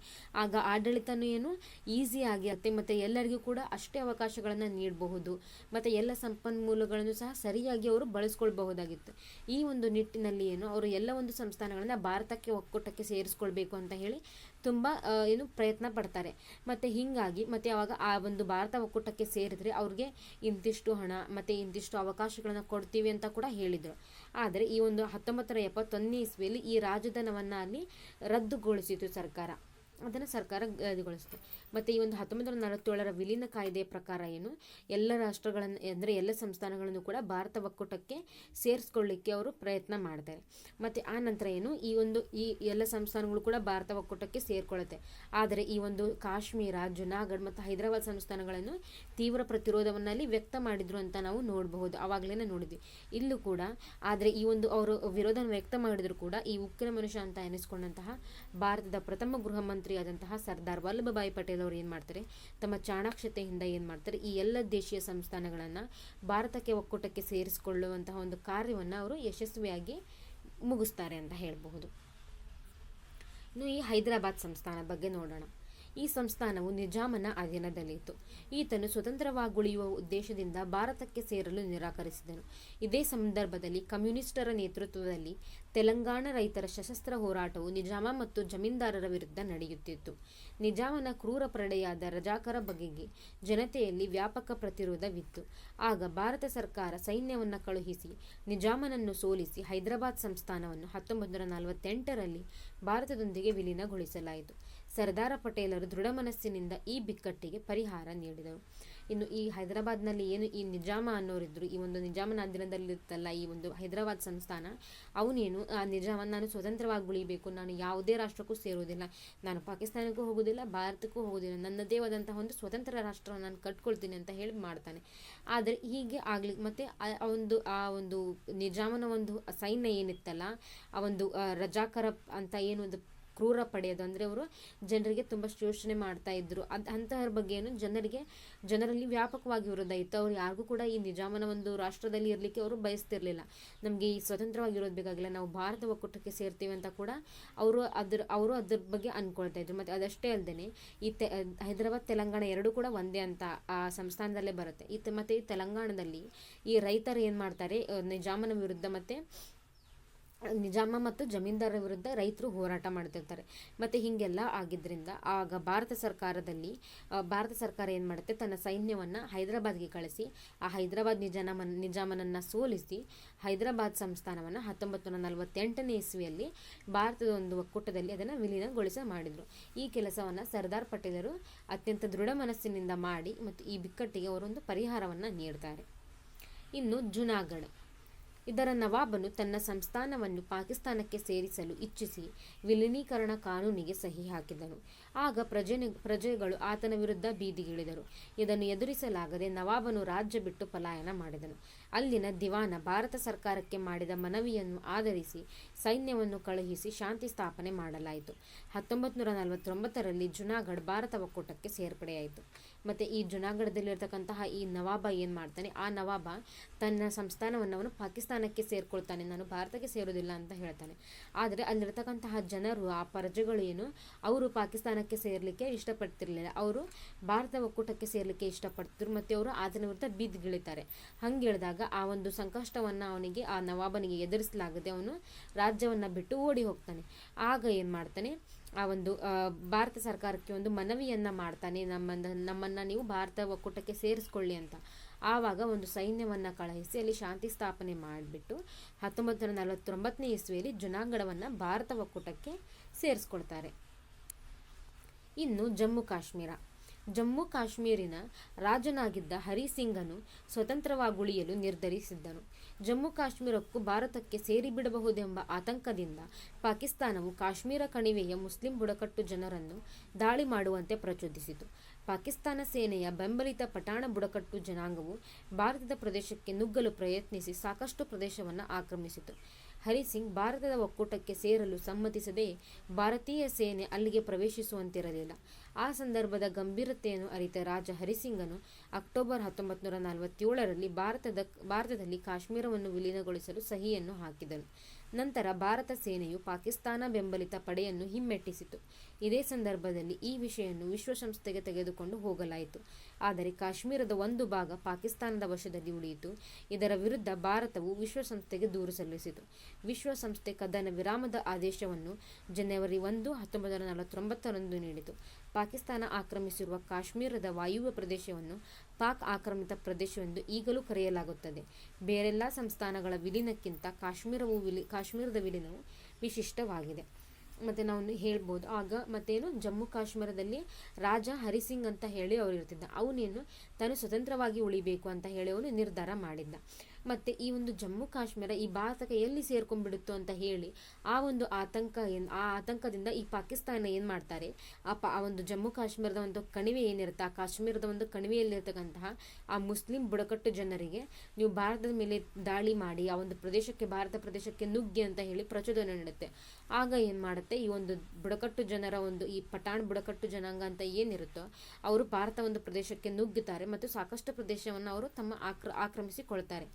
ಆಗ ಆಡಳಿತನೂ ಏನು ಈಸಿ ಆಗಿರುತ್ತೆ. ಮತ್ತು ಎಲ್ಲರಿಗೂ ಕೂಡ ಅಷ್ಟೇ ಅವಕಾಶಗಳನ್ನು ನೀಡಬಹುದು, ಮತ್ತು ಎಲ್ಲ ಸಂಪನ್ಮೂಲಗಳನ್ನು ಸಹ ಸರಿಯಾಗಿ ಅವರು ಬಳಸ್ಕೊಳ್ಬಹುದಾಗಿತ್ತು. ಈ ಒಂದು ನಿಟ್ಟಿನಲ್ಲಿ ಏನು ಅವರು ಎಲ್ಲ ಒಂದು ಸಂಸ್ಥಾನಗಳನ್ನು ಭಾರತಕ್ಕೆ ಒಕ್ಕೂಟಕ್ಕೆ ಸೇರಿಸ್ಕೊಳ್ಬೇಕು ಅಂತ ಹೇಳಿ ತುಂಬ ಪ್ರಯತ್ನ ಪಡ್ತಾರೆ. ಮತ್ತು ಹೀಗಾಗಿ ಮತ್ತು ಅವಾಗ ಆ ಒಂದು ಭಾರತ ಒಕ್ಕೂಟಕ್ಕೆ ಸೇರಿದ್ರೆ ಅವ್ರಿಗೆ ಇಂತಿಷ್ಟು ಹಣ ಮತ್ತು ಇಂತಿಷ್ಟು ಅವಕಾಶಗಳನ್ನು ಕೊಡ್ತೀವಿ ಅಂತ ಕೂಡ ಹೇಳಿದರು. ಆದರೆ ಈ ಒಂದು 1971ನೇ ಇಸ್ವಿಯಲ್ಲಿ ಈ ರಾಜಧನವನ್ನು ಅಲ್ಲಿ ರದ್ದುಗೊಳಿಸಿತು ಸರ್ಕಾರ. ಅದನ್ನು ಸರ್ಕಾರ ರದ್ದುಗೊಳಿಸಿತು. ಮತ್ತು ಈ ಒಂದು 1947ರ ವಿಲೀನ ಕಾಯ್ದೆಯ ಪ್ರಕಾರ ಏನು ಎಲ್ಲ ರಾಷ್ಟ್ರಗಳನ್ನು ಅಂದರೆ ಎಲ್ಲ ಸಂಸ್ಥಾನಗಳನ್ನು ಕೂಡ ಭಾರತ ಒಕ್ಕೂಟಕ್ಕೆ ಸೇರಿಸ್ಕೊಳ್ಳಿಕ್ಕೆ ಅವರು ಪ್ರಯತ್ನ ಮಾಡ್ತಾರೆ. ಮತ್ತು ಆ ನಂತರ ಏನು ಈ ಎಲ್ಲ ಸಂಸ್ಥಾನಗಳು ಕೂಡ ಭಾರತ ಒಕ್ಕೂಟಕ್ಕೆ ಸೇರಿಕೊಳ್ಳುತ್ತೆ. ಆದರೆ ಈ ಒಂದು ಕಾಶ್ಮೀರ, ಜುನಾಗಢ್ ಮತ್ತು ಹೈದರಾಬಾದ್ ಸಂಸ್ಥಾನಗಳನ್ನು ತೀವ್ರ ಪ್ರತಿರೋಧವನ್ನಲ್ಲಿ ವ್ಯಕ್ತ ಮಾಡಿದ್ರು ಅಂತ ನಾವು ನೋಡಬಹುದು. ಆವಾಗಲೇ ನೋಡಿದ್ವಿ ಇಲ್ಲೂ ಕೂಡ. ಆದರೆ ಈ ಒಂದು ಅವರು ವಿರೋಧ ವ್ಯಕ್ತ ಮಾಡಿದ್ರು ಕೂಡ ಈ ಉಕ್ಕಿನ ಮನುಷ್ಯ ಅಂತ ಎನಿಸ್ಕೊಂಡಂತಹ ಭಾರತದ ಪ್ರಥಮ ಗೃಹ ಮಂತ್ರಿ ಮಂತ್ರಿಯಾದಂತಹ ಸರ್ದಾರ್ ವಲ್ಲಭಭಾಯಿ ಪಟೇಲ್ ಅವರು ಏನು ಮಾಡ್ತಾರೆ, ತಮ್ಮ ಚಾಣಾಕ್ಷತೆಯಿಂದ ಏನು ಮಾಡ್ತಾರೆ, ಈ ಎಲ್ಲ ದೇಶೀಯ ಸಂಸ್ಥಾನಗಳನ್ನು ಭಾರತಕ್ಕೆ ಒಕ್ಕೂಟಕ್ಕೆ ಸೇರಿಸಿಕೊಳ್ಳುವಂತಹ ಒಂದು ಕಾರ್ಯವನ್ನು ಅವರು ಯಶಸ್ವಿಯಾಗಿ ಮುಗಿಸ್ತಾರೆ ಅಂತ ಹೇಳಬಹುದು. ಇನ್ನು ಈ ಹೈದರಾಬಾದ್ ಸಂಸ್ಥಾನ ಬಗ್ಗೆ ನೋಡೋಣ. ಈ ಸಂಸ್ಥಾನವು ನಿಜಾಮನ ಅಧೀನದಲ್ಲಿತ್ತು. ಈತನು ಸ್ವತಂತ್ರವಾಗುಳಿಯುವ ಉದ್ದೇಶದಿಂದ ಭಾರತಕ್ಕೆ ಸೇರಲು ನಿರಾಕರಿಸಿದನು. ಇದೇ ಸಂದರ್ಭದಲ್ಲಿ ಕಮ್ಯುನಿಸ್ಟರ ನೇತೃತ್ವದಲ್ಲಿ ತೆಲಂಗಾಣ ರೈತರ ಸಶಸ್ತ್ರ ಹೋರಾಟವು ನಿಜಾಮ ಮತ್ತು ಜಮೀನ್ದಾರರ ವಿರುದ್ಧ ನಡೆಯುತ್ತಿತ್ತು. ನಿಜಾಮನ ಕ್ರೂರ ಪ್ರಡೆಯಾದ ರಜಾಕರ ಬಗೆಗೆ ಜನತೆಯಲ್ಲಿ ವ್ಯಾಪಕ ಪ್ರತಿರೋಧವಿತ್ತು. ಆಗ ಭಾರತ ಸರ್ಕಾರ ಸೈನ್ಯವನ್ನು ಕಳುಹಿಸಿ ನಿಜಾಮನನ್ನು ಸೋಲಿಸಿ ಹೈದರಾಬಾದ್ ಸಂಸ್ಥಾನವನ್ನು 1948ರಲ್ಲಿ ಭಾರತದೊಂದಿಗೆ ವಿಲೀನಗೊಳಿಸಲಾಯಿತು. ಸರ್ದಾರ ಪಟೇಲರು ದೃಢ ಮನಸ್ಸಿನಿಂದ ಈ ಬಿಕ್ಕಟ್ಟಿಗೆ ಪರಿಹಾರ ನೀಡಿದರು. ಇನ್ನು ಈ ಹೈದರಾಬಾದ್ನಲ್ಲಿ ಏನು ಈ ನಿಜಾಮ ಅನ್ನೋರಿದ್ರು, ಈ ಒಂದು ನಿಜಾಮನ ಅಧೀನದಲ್ಲಿತ್ತಲ್ಲ ಈ ಒಂದು ಹೈದರಾಬಾದ್ ಸಂಸ್ಥಾನ, ಅವನೇನು ಆ ನಿಜಾಮ ನಾನು ಸ್ವತಂತ್ರವಾಗಿ ಉಳಿಬೇಕು, ನಾನು ಯಾವುದೇ ರಾಷ್ಟ್ರಕ್ಕೂ ಸೇರುವುದಿಲ್ಲ, ನಾನು ಪಾಕಿಸ್ತಾನಕ್ಕೂ ಹೋಗೋದಿಲ್ಲ, ಭಾರತಕ್ಕೂ ಹೋಗೋದಿಲ್ಲ, ನನ್ನದೇ ಆದಂತಹ ಒಂದು ಸ್ವತಂತ್ರ ರಾಷ್ಟ್ರವನ್ನು ನಾನು ಕಟ್ಕೊಳ್ತೀನಿ ಅಂತ ಹೇಳಿ ಮಾಡ್ತಾನೆ. ಆದರೆ ಹೀಗೆ ಆಗಲಿ ಮತ್ತು ಆ ಒಂದು ನಿಜಾಮನ ಒಂದು ಸೈನ್ಯ ಏನಿತ್ತಲ್ಲ, ಆ ಒಂದು ರಜಾಕರ ಅಂತ ಏನು ಒಂದು ಕ್ರೂರ ಪಡೆಯೋದು ಅಂದರೆ ಅವರು ಜನರಿಗೆ ತುಂಬ ಶೋಷಣೆ ಮಾಡ್ತಾ ಇದ್ರು. ಅಂತಹರ ಬಗ್ಗೆ ಏನು ಜನರಲ್ಲಿ ವ್ಯಾಪಕವಾಗಿ ವಿರೋಧ ಇತ್ತು. ಅವ್ರು ಯಾರಿಗೂ ಕೂಡ ಈ ನಿಜಾಮನ ಒಂದು ರಾಷ್ಟ್ರದಲ್ಲಿ ಇರಲಿಕ್ಕೆ ಅವರು ಬಯಸ್ತಿರ್ಲಿಲ್ಲ. ನಮಗೆ ಈ ಸ್ವತಂತ್ರವಾಗಿರೋದು ಬೇಕಾಗಿಲ್ಲ, ನಾವು ಭಾರತ ಒಕ್ಕೂಟಕ್ಕೆ ಸೇರ್ತೀವಿ ಅಂತ ಕೂಡ ಅವರು ಅದ್ರ ಬಗ್ಗೆ ಅಂದ್ಕೊಳ್ತಾ ಇದ್ರು. ಮತ್ತು ಅದಷ್ಟೇ ಅಲ್ಲದೆ ಈ ಹೈದರಾಬಾದ್ ತೆಲಂಗಾಣ ಎರಡೂ ಕೂಡ ಒಂದೇ ಅಂತ ಆ ಸಂಸ್ಥಾನದಲ್ಲೇ ಬರುತ್ತೆ. ಮತ್ತು ಈ ತೆಲಂಗಾಣದಲ್ಲಿ ಈ ರೈತರು ಏನು ಮಾಡ್ತಾರೆ, ನಿಜಾಮನ ವಿರುದ್ಧ ನಿಜಾಮ ಮತ್ತು ಜಮೀನ್ದಾರರ ವಿರುದ್ಧ ರೈತರು ಹೋರಾಟ ಮಾಡ್ತಿರ್ತಾರೆ. ಮತ್ತು ಹೀಗೆಲ್ಲ ಆಗಿದ್ದರಿಂದ ಆಗ ಭಾರತ ಸರ್ಕಾರ ಏನು ಮಾಡುತ್ತೆ, ತನ್ನ ಸೈನ್ಯವನ್ನು ಹೈದರಾಬಾದ್ಗೆ ಕಳಿಸಿ ಆ ಹೈದರಾಬಾದ್ ನಿಜಾಮನನ್ನು ಸೋಲಿಸಿ ಹೈದರಾಬಾದ್ ಸಂಸ್ಥಾನವನ್ನು 1948ನೇ ಇಸ್ವಿಯಲ್ಲಿ ಭಾರತದ ಒಂದು ಒಕ್ಕೂಟದಲ್ಲಿ ಅದನ್ನು ವಿಲೀನಗೊಳಿಸ ಮಾಡಿದರು. ಈ ಕೆಲಸವನ್ನು ಸರ್ದಾರ್ ಪಟೇಲರು ಅತ್ಯಂತ ದೃಢ ಮನಸ್ಸಿನಿಂದ ಮಾಡಿ ಮತ್ತು ಈ ಬಿಕ್ಕಟ್ಟಿಗೆ ಅವರೊಂದು ಪರಿಹಾರವನ್ನು ನೀಡ್ತಾರೆ. ಇನ್ನು ಜುನಾಗಢ, ಇದರ ನವಾಬನು ತನ್ನ ಸಂಸ್ಥಾನವನ್ನು ಪಾಕಿಸ್ತಾನಕ್ಕೆ ಸೇರಿಸಲು ಇಚ್ಛಿಸಿ ವಿಲೀನೀಕರಣ ಕಾನೂನಿಗೆ ಸಹಿ ಹಾಕಿದನು. ಆಗ ಪ್ರಜೆಗಳು ಆತನ ವಿರುದ್ಧ ಬೀದಿಗಿಳಿದರು. ಇದನ್ನು ಎದುರಿಸಲಾಗದೆ ನವಾಬನು ರಾಜ್ಯ ಬಿಟ್ಟು ಪಲಾಯನ ಮಾಡಿದನು. ಅಲ್ಲಿನ ದಿವಾನ ಭಾರತ ಸರ್ಕಾರಕ್ಕೆ ಮಾಡಿದ ಮನವಿಯನ್ನು ಆಧರಿಸಿ ಸೈನ್ಯವನ್ನು ಕಳುಹಿಸಿ ಶಾಂತಿ ಸ್ಥಾಪನೆ ಮಾಡಲಾಯಿತು. 1949ರಲ್ಲಿ ಜುನಾಗಢ ಭಾರತ ಒಕ್ಕೂಟಕ್ಕೆ ಸೇರ್ಪಡೆಯಾಯಿತು. ಮತ್ತು ಈ ಜುನಾಗಢದಲ್ಲಿರ್ತಕ್ಕಂತಹ ಈ ನವಾಬ ಏನು ಮಾಡ್ತಾನೆ, ಆ ನವಾಬ ತನ್ನ ಸಂಸ್ಥಾನವನ್ನು ಅವನು ಪಾಕಿಸ್ತಾನಕ್ಕೆ ಸೇರ್ಕೊಳ್ತಾನೆ, ನಾನು ಭಾರತಕ್ಕೆ ಸೇರೋದಿಲ್ಲ ಅಂತ ಹೇಳ್ತಾನೆ. ಆದರೆ ಅಲ್ಲಿರ್ತಕ್ಕಂತಹ ಜನರು, ಆ ಪ್ರಜೆಗಳು ಏನು, ಅವರು ಪಾಕಿಸ್ತಾನಕ್ಕೆ ಸೇರಲಿಕ್ಕೆ ಇಷ್ಟಪಡ್ತಿರ್ಲಿಲ್ಲ, ಅವರು ಭಾರತ ಒಕ್ಕೂಟಕ್ಕೆ ಸೇರಲಿಕ್ಕೆ ಇಷ್ಟಪಡ್ತಿದ್ರು. ಮತ್ತು ಅವರು ಆತನ ವಿರುದ್ಧ ಬೀದಿಗಿಳಿತಾರೆ. ಹಂಗಿಳಿದಾಗ ಆ ಒಂದು ಸಂಕಷ್ಟವನ್ನು ಆ ನವಾಬನಿಗೆ ಎದುರಿಸಲಾಗದೆ ಅವನು ರಾಜ್ಯವನ್ನು ಬಿಟ್ಟು ಓಡಿ ಹೋಗ್ತಾನೆ. ಆಗ ಏನು ಮಾಡ್ತಾನೆ, ಆ ಒಂದು ಭಾರತ ಸರ್ಕಾರಕ್ಕೆ ಒಂದು ಮನವಿಯನ್ನು ಮಾಡ್ತಾನೆ, ನಮ್ಮನ್ನು ನೀವು ಭಾರತ ಒಕ್ಕೂಟಕ್ಕೆ ಸೇರಿಸ್ಕೊಳ್ಳಿ ಅಂತ. ಆವಾಗ ಒಂದು ಸೈನ್ಯವನ್ನು ಕಳುಹಿಸಿ ಅಲ್ಲಿ ಶಾಂತಿ ಸ್ಥಾಪನೆ ಮಾಡಿಬಿಟ್ಟು 1949ನೇ ಇಸ್ವಿಯಲ್ಲಿ ಜುನಾಗಢವನ್ನು ಭಾರತ ಒಕ್ಕೂಟಕ್ಕೆ ಸೇರಿಸ್ಕೊಳ್ತಾರೆ. ಇನ್ನು ಜಮ್ಮು ಕಾಶ್ಮೀರಿನ ರಾಜನಾಗಿದ್ದ ಹರಿಸಿಂಗನು ಸ್ವತಂತ್ರವಾಗುಳಿಯಲು ನಿರ್ಧರಿಸಿದ್ದನು. ಜಮ್ಮು ಕಾಶ್ಮೀರಕ್ಕೂ ಭಾರತಕ್ಕೆ ಸೇರಿಬಿಡಬಹುದೆಂಬ ಆತಂಕದಿಂದ ಪಾಕಿಸ್ತಾನವು ಕಾಶ್ಮೀರ ಕಣಿವೆಯ ಮುಸ್ಲಿಂ ಬುಡಕಟ್ಟು ಜನರನ್ನು ದಾಳಿ ಮಾಡುವಂತೆ ಪ್ರಚೋದಿಸಿತು. ಪಾಕಿಸ್ತಾನ ಸೇನೆಯ ಬೆಂಬಲಿತ ಪಠಾಣ ಬುಡಕಟ್ಟು ಜನಾಂಗವು ಭಾರತದ ಪ್ರದೇಶಕ್ಕೆ ನುಗ್ಗಲು ಪ್ರಯತ್ನಿಸಿ ಸಾಕಷ್ಟು ಪ್ರದೇಶವನ್ನು ಆಕ್ರಮಿಸಿತು. ಹರಿಸಿಂಗ್ ಭಾರತದ ಒಕ್ಕೂಟಕ್ಕೆ ಸೇರಲು ಸಮ್ಮತಿಸದೆ ಭಾರತೀಯ ಸೇನೆ ಅಲ್ಲಿಗೆ ಪ್ರವೇಶಿಸುವಂತಿರಲಿಲ್ಲ. ಆ ಸಂದರ್ಭದ ಗಂಭೀರತೆಯನ್ನು ಅರಿತ ರಾಜ ಹರಿಸಿಂಗನು ಅಕ್ಟೋಬರ್ 1947ರಲ್ಲಿ ಭಾರತದಲ್ಲಿ ಕಾಶ್ಮೀರವನ್ನು ವಿಲೀನಗೊಳಿಸಲು ಸಹಿಯನ್ನು ಹಾಕಿದನು. ನಂತರ ಭಾರತ ಸೇನೆಯು ಪಾಕಿಸ್ತಾನ ಬೆಂಬಲಿತ ಪಡೆಯನ್ನು ಹಿಮ್ಮೆಟ್ಟಿಸಿತು. ಇದೇ ಸಂದರ್ಭದಲ್ಲಿ ಈ ವಿಷಯವನ್ನು ವಿಶ್ವಸಂಸ್ಥೆಗೆ ತೆಗೆದುಕೊಂಡು ಹೋಗಲಾಯಿತು. ಆದರೆ ಕಾಶ್ಮೀರದ ಒಂದು ಭಾಗ ಪಾಕಿಸ್ತಾನದ ವಶದಲ್ಲಿ ಉಳಿಯಿತು. ಇದರ ವಿರುದ್ಧ ಭಾರತವು ವಿಶ್ವಸಂಸ್ಥೆಗೆ ದೂರು ಸಲ್ಲಿಸಿತು. ವಿಶ್ವಸಂಸ್ಥೆ ಕದನ ವಿರಾಮದ ಆದೇಶವನ್ನು ಜನವರಿ 1, 1949ರಂದು ನೀಡಿತು. ಪಾಕಿಸ್ತಾನ ಆಕ್ರಮಿಸಿರುವ ಕಾಶ್ಮೀರದ ವಾಯುವ್ಯ ಪ್ರದೇಶವನ್ನು ಪಾಕ್ ಆಕ್ರಮಿತ ಪ್ರದೇಶವೆಂದು ಈಗಲೂ ಕರೆಯಲಾಗುತ್ತದೆ. ಬೇರೆಲ್ಲ ಸಂಸ್ಥಾನಗಳ ವಿಲೀನಕ್ಕಿಂತ ಕಾಶ್ಮೀರದ ವಿಲೀನವು ವಿಶಿಷ್ಟವಾಗಿದೆ. ಮತ್ತು ನಾವು ಹೇಳ್ಬೋದು ಆಗ ಮತ್ತೇನು, ಜಮ್ಮು ಕಾಶ್ಮೀರದಲ್ಲಿ ರಾಜ ಹರಿಸಿಂಗ್ ಅಂತ ಹೇಳಿ ಅವರು ಇರ್ತಿದ್ದ, ಅವನೇನು ತಾನು ಸ್ವತಂತ್ರವಾಗಿ ಉಳಿಬೇಕು ಅಂತ ಹೇಳಿ ಅವನು ನಿರ್ಧಾರ ಮಾಡಿದ್ದ. ಮತ್ತು ಈ ಒಂದು ಜಮ್ಮು ಕಾಶ್ಮೀರ ಈ ಭಾರತಕ್ಕೆ ಎಲ್ಲಿ ಸೇರ್ಕೊಂಡ್ಬಿಡುತ್ತೋ ಅಂತ ಹೇಳಿ ಆ ಒಂದು ಆ ಆತಂಕದಿಂದ ಈ ಪಾಕಿಸ್ತಾನ ಏನು ಮಾಡ್ತಾರೆ, ಆ ಒಂದು ಜಮ್ಮು ಕಾಶ್ಮೀರದ ಒಂದು ಕಣಿವೆ ಏನಿರುತ್ತೆ, ಆ ಕಾಶ್ಮೀರದ ಒಂದು ಕಣಿವೆಯಲ್ಲಿರ್ತಕ್ಕಂತಹ ಆ ಮುಸ್ಲಿಂ ಬುಡಕಟ್ಟು ಜನರಿಗೆ ನೀವು ಭಾರತದ ಮೇಲೆ ದಾಳಿ ಮಾಡಿ ಆ ಒಂದು ಭಾರತ ಪ್ರದೇಶಕ್ಕೆ ನುಗ್ಗಿ ಅಂತ ಹೇಳಿ ಪ್ರಚೋದನೆ ನೀಡುತ್ತೆ. ಆಗ ಏನು ಮಾಡುತ್ತೆ, ಈ ಒಂದು ಬುಡಕಟ್ಟು ಜನರ ಒಂದು ಈ ಪಠಾಣ್ ಬುಡಕಟ್ಟು ಜನಾಂಗ ಅಂತ ಏನಿರುತ್ತೋ ಅವರು ಭಾರತ ಒಂದು ಪ್ರದೇಶಕ್ಕೆ ನುಗ್ಗುತ್ತಾರೆ ಮತ್ತು ಸಾಕಷ್ಟು ಪ್ರದೇಶವನ್ನು ಅವರು ತಮ್ಮ ಆಕ್ರಮಿಸಿಕೊಳ್ತಾರೆ.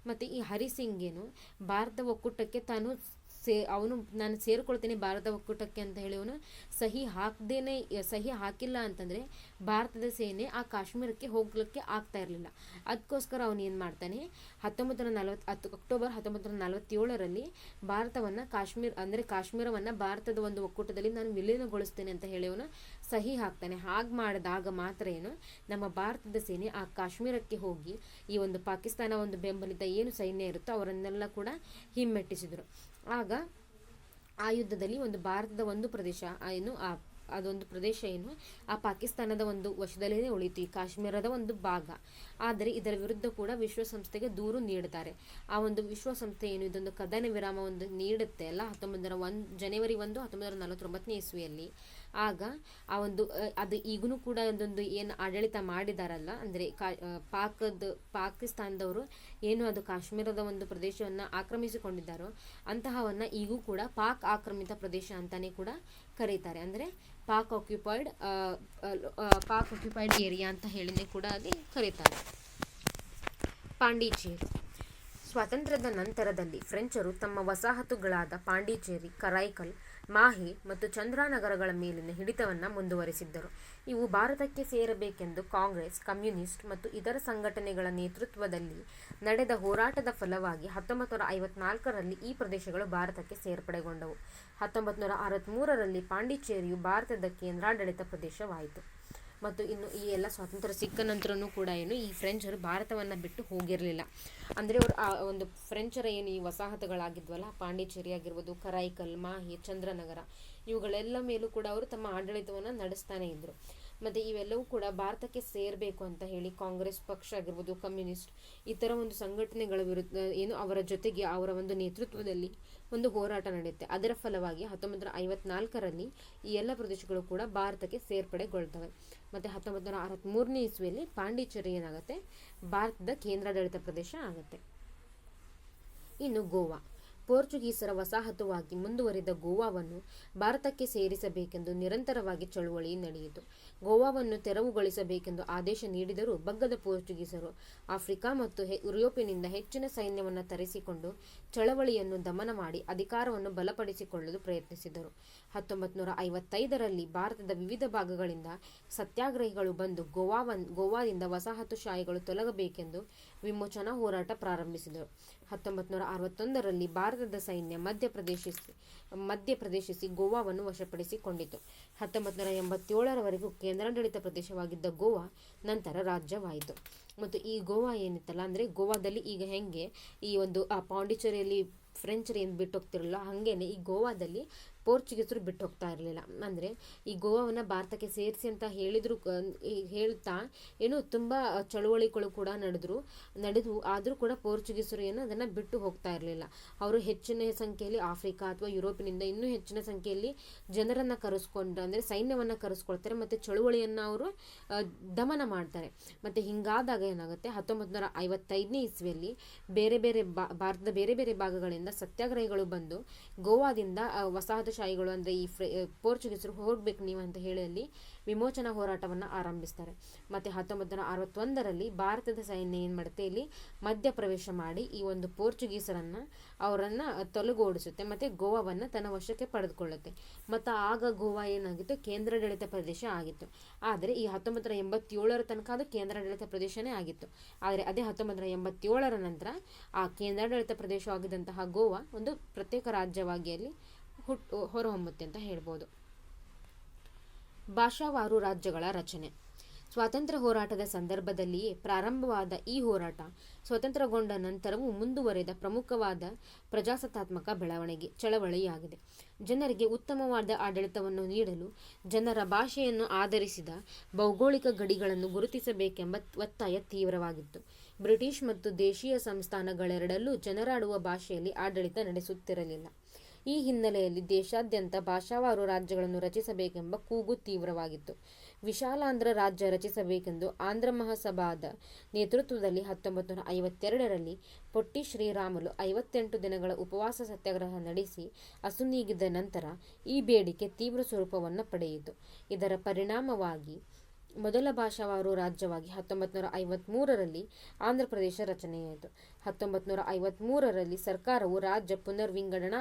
ಮತ್ತು ಈ ಹರಿಸಿಂಗ್ ಏನು ಭಾರತ ಒಕ್ಕೂಟಕ್ಕೆ ನಾನು ಸೇರಿಕೊಳ್ತೇನೆ ಭಾರತ ಒಕ್ಕೂಟಕ್ಕೆ ಅಂತ ಹೇಳಿ ಅವನು ಸಹಿ ಹಾಕಿಲ್ಲ ಅಂತಂದರೆ ಭಾರತದ ಸೇನೆ ಆ ಕಾಶ್ಮೀರಕ್ಕೆ ಹೋಗ್ಲಿಕ್ಕೆ ಆಗ್ತಾ ಇರಲಿಲ್ಲ. ಅದಕ್ಕೋಸ್ಕರ ಅವನು ಏನು ಮಾಡ್ತಾನೆ, ಅಕ್ಟೋಬರ್ 1947ರಲ್ಲಿ ಭಾರತವನ್ನು ಕಾಶ್ಮೀರವನ್ನು ಭಾರತದ ಒಂದು ಒಕ್ಕೂಟದಲ್ಲಿ ನಾನು ವಿಲೀನಗೊಳಿಸ್ತೇನೆ ಅಂತ ಹೇಳಿ ಅವನು ಸಹಿ ಹಾಕ್ತಾನೆ. ಹಾಗೆ ಮಾಡಿದಾಗ ಮಾತ್ರ ಏನು ನಮ್ಮ ಭಾರತದ ಸೇನೆ ಆ ಕಾಶ್ಮೀರಕ್ಕೆ ಹೋಗಿ ಈ ಒಂದು ಪಾಕಿಸ್ತಾನ ಒಂದು ಬೆಂಬಲಿತ ಏನು ಸೈನ್ಯ ಇರುತ್ತೋ ಅವರನ್ನೆಲ್ಲ ಕೂಡ ಹಿಮ್ಮೆಟ್ಟಿಸಿದರು. ಆಗ ಆ ಯುದ್ಧದಲ್ಲಿ ಒಂದು ಭಾರತದ ಒಂದು ಪ್ರದೇಶ ಅದೊಂದು ಪ್ರದೇಶ ಏನು ಆ ಪಾಕಿಸ್ತಾನದ ಒಂದು ವಶದಲ್ಲೇ ಉಳಿತು, ಈ ಕಾಶ್ಮೀರದ ಒಂದು ಭಾಗ. ಆದರೆ ಇದರ ವಿರುದ್ಧ ಕೂಡ ವಿಶ್ವಸಂಸ್ಥೆಗೆ ದೂರು ನೀಡುತ್ತಾರೆ. ಆ ಒಂದು ವಿಶ್ವಸಂಸ್ಥೆ ಏನು ಇದೊಂದು ಕದನ ವಿರಾಮ ಒಂದು ನೀಡುತ್ತೆ ಅಲ್ಲ, ಜನವರಿ 1, 1949 ಇಸ್ವಿಯಲ್ಲಿ. ಆಗ ಆ ಒಂದು ಅದು ಈಗೂ ಕೂಡ ಒಂದೊಂದು ಏನು ಆಡಳಿತ ಮಾಡಿದಾರಲ್ಲ, ಅಂದರೆ ಪಾಕಿಸ್ತಾನದವರು ಏನು ಅದು ಕಾಶ್ಮೀರದ ಒಂದು ಪ್ರದೇಶವನ್ನು ಆಕ್ರಮಿಸಿಕೊಂಡಿದ್ದಾರೋ ಅಂತಹವನ್ನು ಈಗೂ ಕೂಡ ಪಾಕ್ ಆಕ್ರಮಿತ ಪ್ರದೇಶ ಅಂತಾನೆ ಕೂಡ ಕರೀತಾರೆ. ಅಂದರೆ ಪಾಕ್ ಆಕ್ಯುಪೈಡ್ ಏರಿಯಾ ಅಂತ ಹೇಳಿನೇ ಕೂಡ ಅಲ್ಲಿ ಕರೀತಾರೆ. ಪಾಂಡಿಚೇರಿ. ಸ್ವಾತಂತ್ರ್ಯದ ನಂತರದಲ್ಲಿ ಫ್ರೆಂಚರು ತಮ್ಮ ವಸಾಹತುಗಳಾದ ಪಾಂಡಿಚೇರಿ, ಕರೈಕಲ್, ಮಾಹೆ ಮತ್ತು ಚಂದ್ರಾನಗರಗಳ ಮೇಲಿನ ಹಿಡಿತವನ್ನು ಮುಂದುವರಿಸಿದ್ದರು. ಇವು ಭಾರತಕ್ಕೆ ಸೇರಬೇಕೆಂದು ಕಾಂಗ್ರೆಸ್, ಕಮ್ಯುನಿಸ್ಟ್ ಮತ್ತು ಇತರ ಸಂಘಟನೆಗಳ ನೇತೃತ್ವದಲ್ಲಿ ನಡೆದ ಹೋರಾಟದ ಫಲವಾಗಿ 1954ರಲ್ಲಿ ಈ ಪ್ರದೇಶಗಳು ಭಾರತಕ್ಕೆ ಸೇರ್ಪಡೆಗೊಂಡವು. 1963ರಲ್ಲಿ ಪಾಂಡಿಚೇರಿಯು ಭಾರತದ ಕೇಂದ್ರಾಡಳಿತ ಪ್ರದೇಶವಾಯಿತು. ಮತ್ತು ಇನ್ನು ಈ ಎಲ್ಲ ಸ್ವಾತಂತ್ರ್ಯ ಸಿಕ್ಕ ನಂತರನೂ ಕೂಡ ಈ ಫ್ರೆಂಚರು ಭಾರತವನ್ನು ಬಿಟ್ಟು ಹೋಗಿರಲಿಲ್ಲ. ಅಂದರೆ ಅವರು ಆ ಒಂದು ಫ್ರೆಂಚರ ಏನು ಈ ವಸಾಹತುಗಳಾಗಿದ್ವಲ್ಲ, ಪಾಂಡಿಚೇರಿ ಆಗಿರ್ಬೋದು, ಕರೈಕಲ್, ಮಾಹೆ, ಚಂದ್ರನಗರ, ಇವುಗಳೆಲ್ಲ ಮೇಲೂ ಕೂಡ ಅವರು ತಮ್ಮ ಆಡಳಿತವನ್ನು ನಡೆಸ್ತಾನೆ ಇದ್ದರು. ಮತ್ತು ಇವೆಲ್ಲವೂ ಕೂಡ ಭಾರತಕ್ಕೆ ಸೇರಬೇಕು ಅಂತ ಹೇಳಿ ಕಾಂಗ್ರೆಸ್ ಪಕ್ಷ ಆಗಿರ್ಬೋದು, ಕಮ್ಯುನಿಸ್ಟ್, ಇತರ ಒಂದು ಸಂಘಟನೆಗಳ ವಿರುದ್ಧ ಅವರ ಜೊತೆಗೆ ಅವರ ಒಂದು ನೇತೃತ್ವದಲ್ಲಿ ಒಂದು ಹೋರಾಟ ನಡೆಯುತ್ತೆ. ಅದರ ಫಲವಾಗಿ 1954ರಲ್ಲಿ ಈ ಎಲ್ಲ ಪ್ರದೇಶಗಳು ಕೂಡ ಭಾರತಕ್ಕೆ ಸೇರ್ಪಡೆಗೊಳ್ತವೆ. ಮತ್ತು 1963ನೇ ಇಸ್ವಿಯಲ್ಲಿ ಪಾಂಡಿಚೇರಿ ಏನಾಗುತ್ತೆ, ಭಾರತದ ಕೇಂದ್ರಾಡಳಿತ ಪ್ರದೇಶ ಆಗುತ್ತೆ. ಇನ್ನು ಗೋವಾ. ಪೋರ್ಚುಗೀಸರ ವಸಾಹತುವಾಗಿ ಮುಂದುವರಿದ ಗೋವಾವನ್ನು ಭಾರತಕ್ಕೆ ಸೇರಿಸಬೇಕೆಂದು ನಿರಂತರವಾಗಿ ಚಳುವಳಿ ನಡೆಯಿತು. ಗೋವಾವನ್ನು ತೆರವುಗೊಳಿಸಬೇಕೆಂದು ಆದೇಶ ನೀಡಿದರೂ ಬಗ್ಗದ ಪೋರ್ಚುಗೀಸರು ಆಫ್ರಿಕಾ ಮತ್ತು ಯುರೋಪಿನಿಂದ ಹೆಚ್ಚಿನ ಸೈನ್ಯವನ್ನು ತರಿಸಿಕೊಂಡು ಚಳವಳಿಯನ್ನು ದಮನ ಮಾಡಿ ಅಧಿಕಾರವನ್ನು ಬಲಪಡಿಸಿಕೊಳ್ಳಲು ಪ್ರಯತ್ನಿಸಿದರು. 1955ರಲ್ಲಿ ಭಾರತದ ವಿವಿಧ ಭಾಗಗಳಿಂದ ಸತ್ಯಾಗ್ರಹಿಗಳು ಬಂದು ಗೋವಾದಿಂದ ವಸಾಹತುಶಾಹಿಗಳು ತೊಲಗಬೇಕೆಂದು ವಿಮೋಚನಾ ಹೋರಾಟ ಪ್ರಾರಂಭಿಸಿದರು. 1961ರಲ್ಲಿ ಭಾರತದ ಸೈನ್ಯ ಮಧ್ಯಪ್ರದೇಶಿಸಿ ಗೋವಾವನ್ನು ವಶಪಡಿಸಿಕೊಂಡಿತು. 1987ರವರೆಗೂ ಕೇಂದ್ರಾಡಳಿತ ಪ್ರದೇಶವಾಗಿದ್ದ ಗೋವಾ ನಂತರ ರಾಜ್ಯವಾಯಿತು. ಮತ್ತು ಈ ಗೋವಾ ಏನಿತ್ತಲ್ಲ, ಅಂದರೆ ಗೋವಾದಲ್ಲಿ ಈಗ ಹೆಂಗೆ ಈ ಒಂದು ಪಾಂಡಿಚೇರಿಯಲ್ಲಿ ಫ್ರೆಂಚರು ಏನು ಬಿಟ್ಟು ಹೋಗ್ತಿರಲಿಲ್ಲ, ಹಾಗೇನೆ ಈ ಗೋವಾದಲ್ಲಿ ಪೋರ್ಚುಗೀಸರು ಬಿಟ್ಟು ಹೋಗ್ತಾ ಇರಲಿಲ್ಲ. ಅಂದರೆ ಈ ಗೋವಾವನ್ನು ಭಾರತಕ್ಕೆ ಸೇರಿಸಿ ಅಂತ ಹೇಳ್ತಾ ತುಂಬ ಚಳುವಳಿಗಳು ಕೂಡ ನಡೆದು ಆದರೂ ಕೂಡ ಪೋರ್ಚುಗೀಸರು ಅದನ್ನು ಬಿಟ್ಟು ಹೋಗ್ತಾ ಇರಲಿಲ್ಲ. ಅವರು ಹೆಚ್ಚಿನ ಸಂಖ್ಯೆಯಲ್ಲಿ ಆಫ್ರಿಕಾ ಅಥವಾ ಯುರೋಪಿನಿಂದ ಇನ್ನೂ ಹೆಚ್ಚಿನ ಸಂಖ್ಯೆಯಲ್ಲಿ ಜನರನ್ನು ಕರೆಸ್ಕೊಂಡು, ಅಂದರೆ ಸೈನ್ಯವನ್ನು ಕರೆಸ್ಕೊಳ್ತಾರೆ ಮತ್ತು ಚಳುವಳಿಯನ್ನು ಅವರು ದಮನ ಮಾಡ್ತಾರೆ. ಮತ್ತು ಹಿಂಗಾದಾಗ ಏನಾಗುತ್ತೆ, 1955ನೇ ಇಸ್ವಿಯಲ್ಲಿ ಭಾರತದ ಬೇರೆ ಬೇರೆ ಭಾಗಗಳಿಂದ ಸತ್ಯಾಗ್ರಹಿಗಳು ಬಂದು ಗೋವಾದಿಂದ ವಸಾಹತುಶಾಹಿಗಳು, ಅಂದರೆ ಈ ಪೋರ್ಚುಗೀಸರು ಹೋಗ್ಬೇಕು ನೀವು ಅಂತ ಹೇಳಿ ಅಲ್ಲಿ ವಿಮೋಚನಾ ಹೋರಾಟವನ್ನು ಆರಂಭಿಸ್ತಾರೆ. ಮತ್ತು 1961ರಲ್ಲಿ ಭಾರತದ ಸೈನ್ಯ ಏನು ಮಾಡುತ್ತೆ, ಇಲ್ಲಿ ಮಧ್ಯಪ್ರವೇಶ ಮಾಡಿ ಈ ಒಂದು ಅವರನ್ನು ತೊಲಗೋಡಿಸುತ್ತೆ ಮತ್ತು ಗೋವಾವನ್ನು ತನ್ನ ವಶಕ್ಕೆ ಪಡೆದುಕೊಳ್ಳುತ್ತೆ. ಮತ್ತು ಆಗ ಗೋವಾ ಏನಾಗಿತ್ತು, ಕೇಂದ್ರಾಡಳಿತ ಪ್ರದೇಶ ಆಗಿತ್ತು. ಆದರೆ ಈ 1987ರ ತನಕ ಅದು ಕೇಂದ್ರಾಡಳಿತ ಪ್ರದೇಶನೇ ಆಗಿತ್ತು. ಆದರೆ ಅದೇ 1987ರ ನಂತರ ಆ ಕೇಂದ್ರಾಡಳಿತ ಪ್ರದೇಶವಾಗಿದ್ದಂತಹ ಗೋವಾ ಒಂದು ಪ್ರತ್ಯೇಕ ರಾಜ್ಯವಾಗಿ ಅಲ್ಲಿ ಹೊರಹೊಮ್ಮುತ್ತೆ ಅಂತ ಹೇಳ್ಬೋದು. ಭಾಷಾವಾರು ರಾಜ್ಯಗಳ ರಚನೆ. ಸ್ವಾತಂತ್ರ್ಯ ಹೋರಾಟದ ಸಂದರ್ಭದಲ್ಲಿಯೇ ಪ್ರಾರಂಭವಾದ ಈ ಹೋರಾಟ ಸ್ವತಂತ್ರಗೊಂಡ ನಂತರವೂ ಮುಂದುವರೆದ ಪ್ರಮುಖವಾದ ಪ್ರಜಾಸತ್ತಾತ್ಮಕ ಚಳವಳಿಯಾಗಿದೆ. ಜನರಿಗೆ ಉತ್ತಮವಾದ ಆಡಳಿತವನ್ನು ನೀಡಲು ಜನರ ಭಾಷೆಯನ್ನು ಆಧರಿಸಿದ ಭೌಗೋಳಿಕ ಗಡಿಗಳನ್ನು ಗುರುತಿಸಬೇಕೆಂಬ ಒತ್ತಾಯ ತೀವ್ರವಾಗಿತ್ತು. ಬ್ರಿಟಿಷ್ ಮತ್ತು ದೇಶೀಯ ಸಂಸ್ಥಾನಗಳೆರಡಲ್ಲೂ ಜನರಾಡುವ ಭಾಷೆಯಲ್ಲಿ ಆಡಳಿತ ನಡೆಸುತ್ತಿರಲಿಲ್ಲ. ಈ ಹಿನ್ನೆಲೆಯಲ್ಲಿ ದೇಶಾದ್ಯಂತ ಭಾಷಾವಾರು ರಾಜ್ಯಗಳನ್ನು ರಚಿಸಬೇಕೆಂಬ ಕೂಗು ತೀವ್ರವಾಗಿತ್ತು. ವಿಶಾಲಾಂಧ್ರ ರಾಜ್ಯ ರಚಿಸಬೇಕೆಂದು ಆಂಧ್ರ ಮಹಾಸಭಾದ ನೇತೃತ್ವದಲ್ಲಿ 1952ರಲ್ಲಿ ಪೊಟ್ಟಿ ಶ್ರೀರಾಮುಲು 58 ದಿನಗಳ ಉಪವಾಸ ಸತ್ಯಾಗ್ರಹ ನಡೆಸಿ ಅಸುನೀಗಿದ ನಂತರ ಈ ಬೇಡಿಕೆ ತೀವ್ರ ಸ್ವರೂಪವನ್ನು ಪಡೆಯಿತು. ಇದರ ಪರಿಣಾಮವಾಗಿ ಮೊದಲ ಭಾಷಾವಾರು ರಾಜ್ಯವಾಗಿ 1953ರಲ್ಲಿ ಆಂಧ್ರಪ್ರದೇಶ ರಚನೆಯಾಯಿತು. 1953ರಲ್ಲಿ ಸರ್ಕಾರವು ರಾಜ್ಯ ಪುನರ್ವಿಂಗಡಣಾ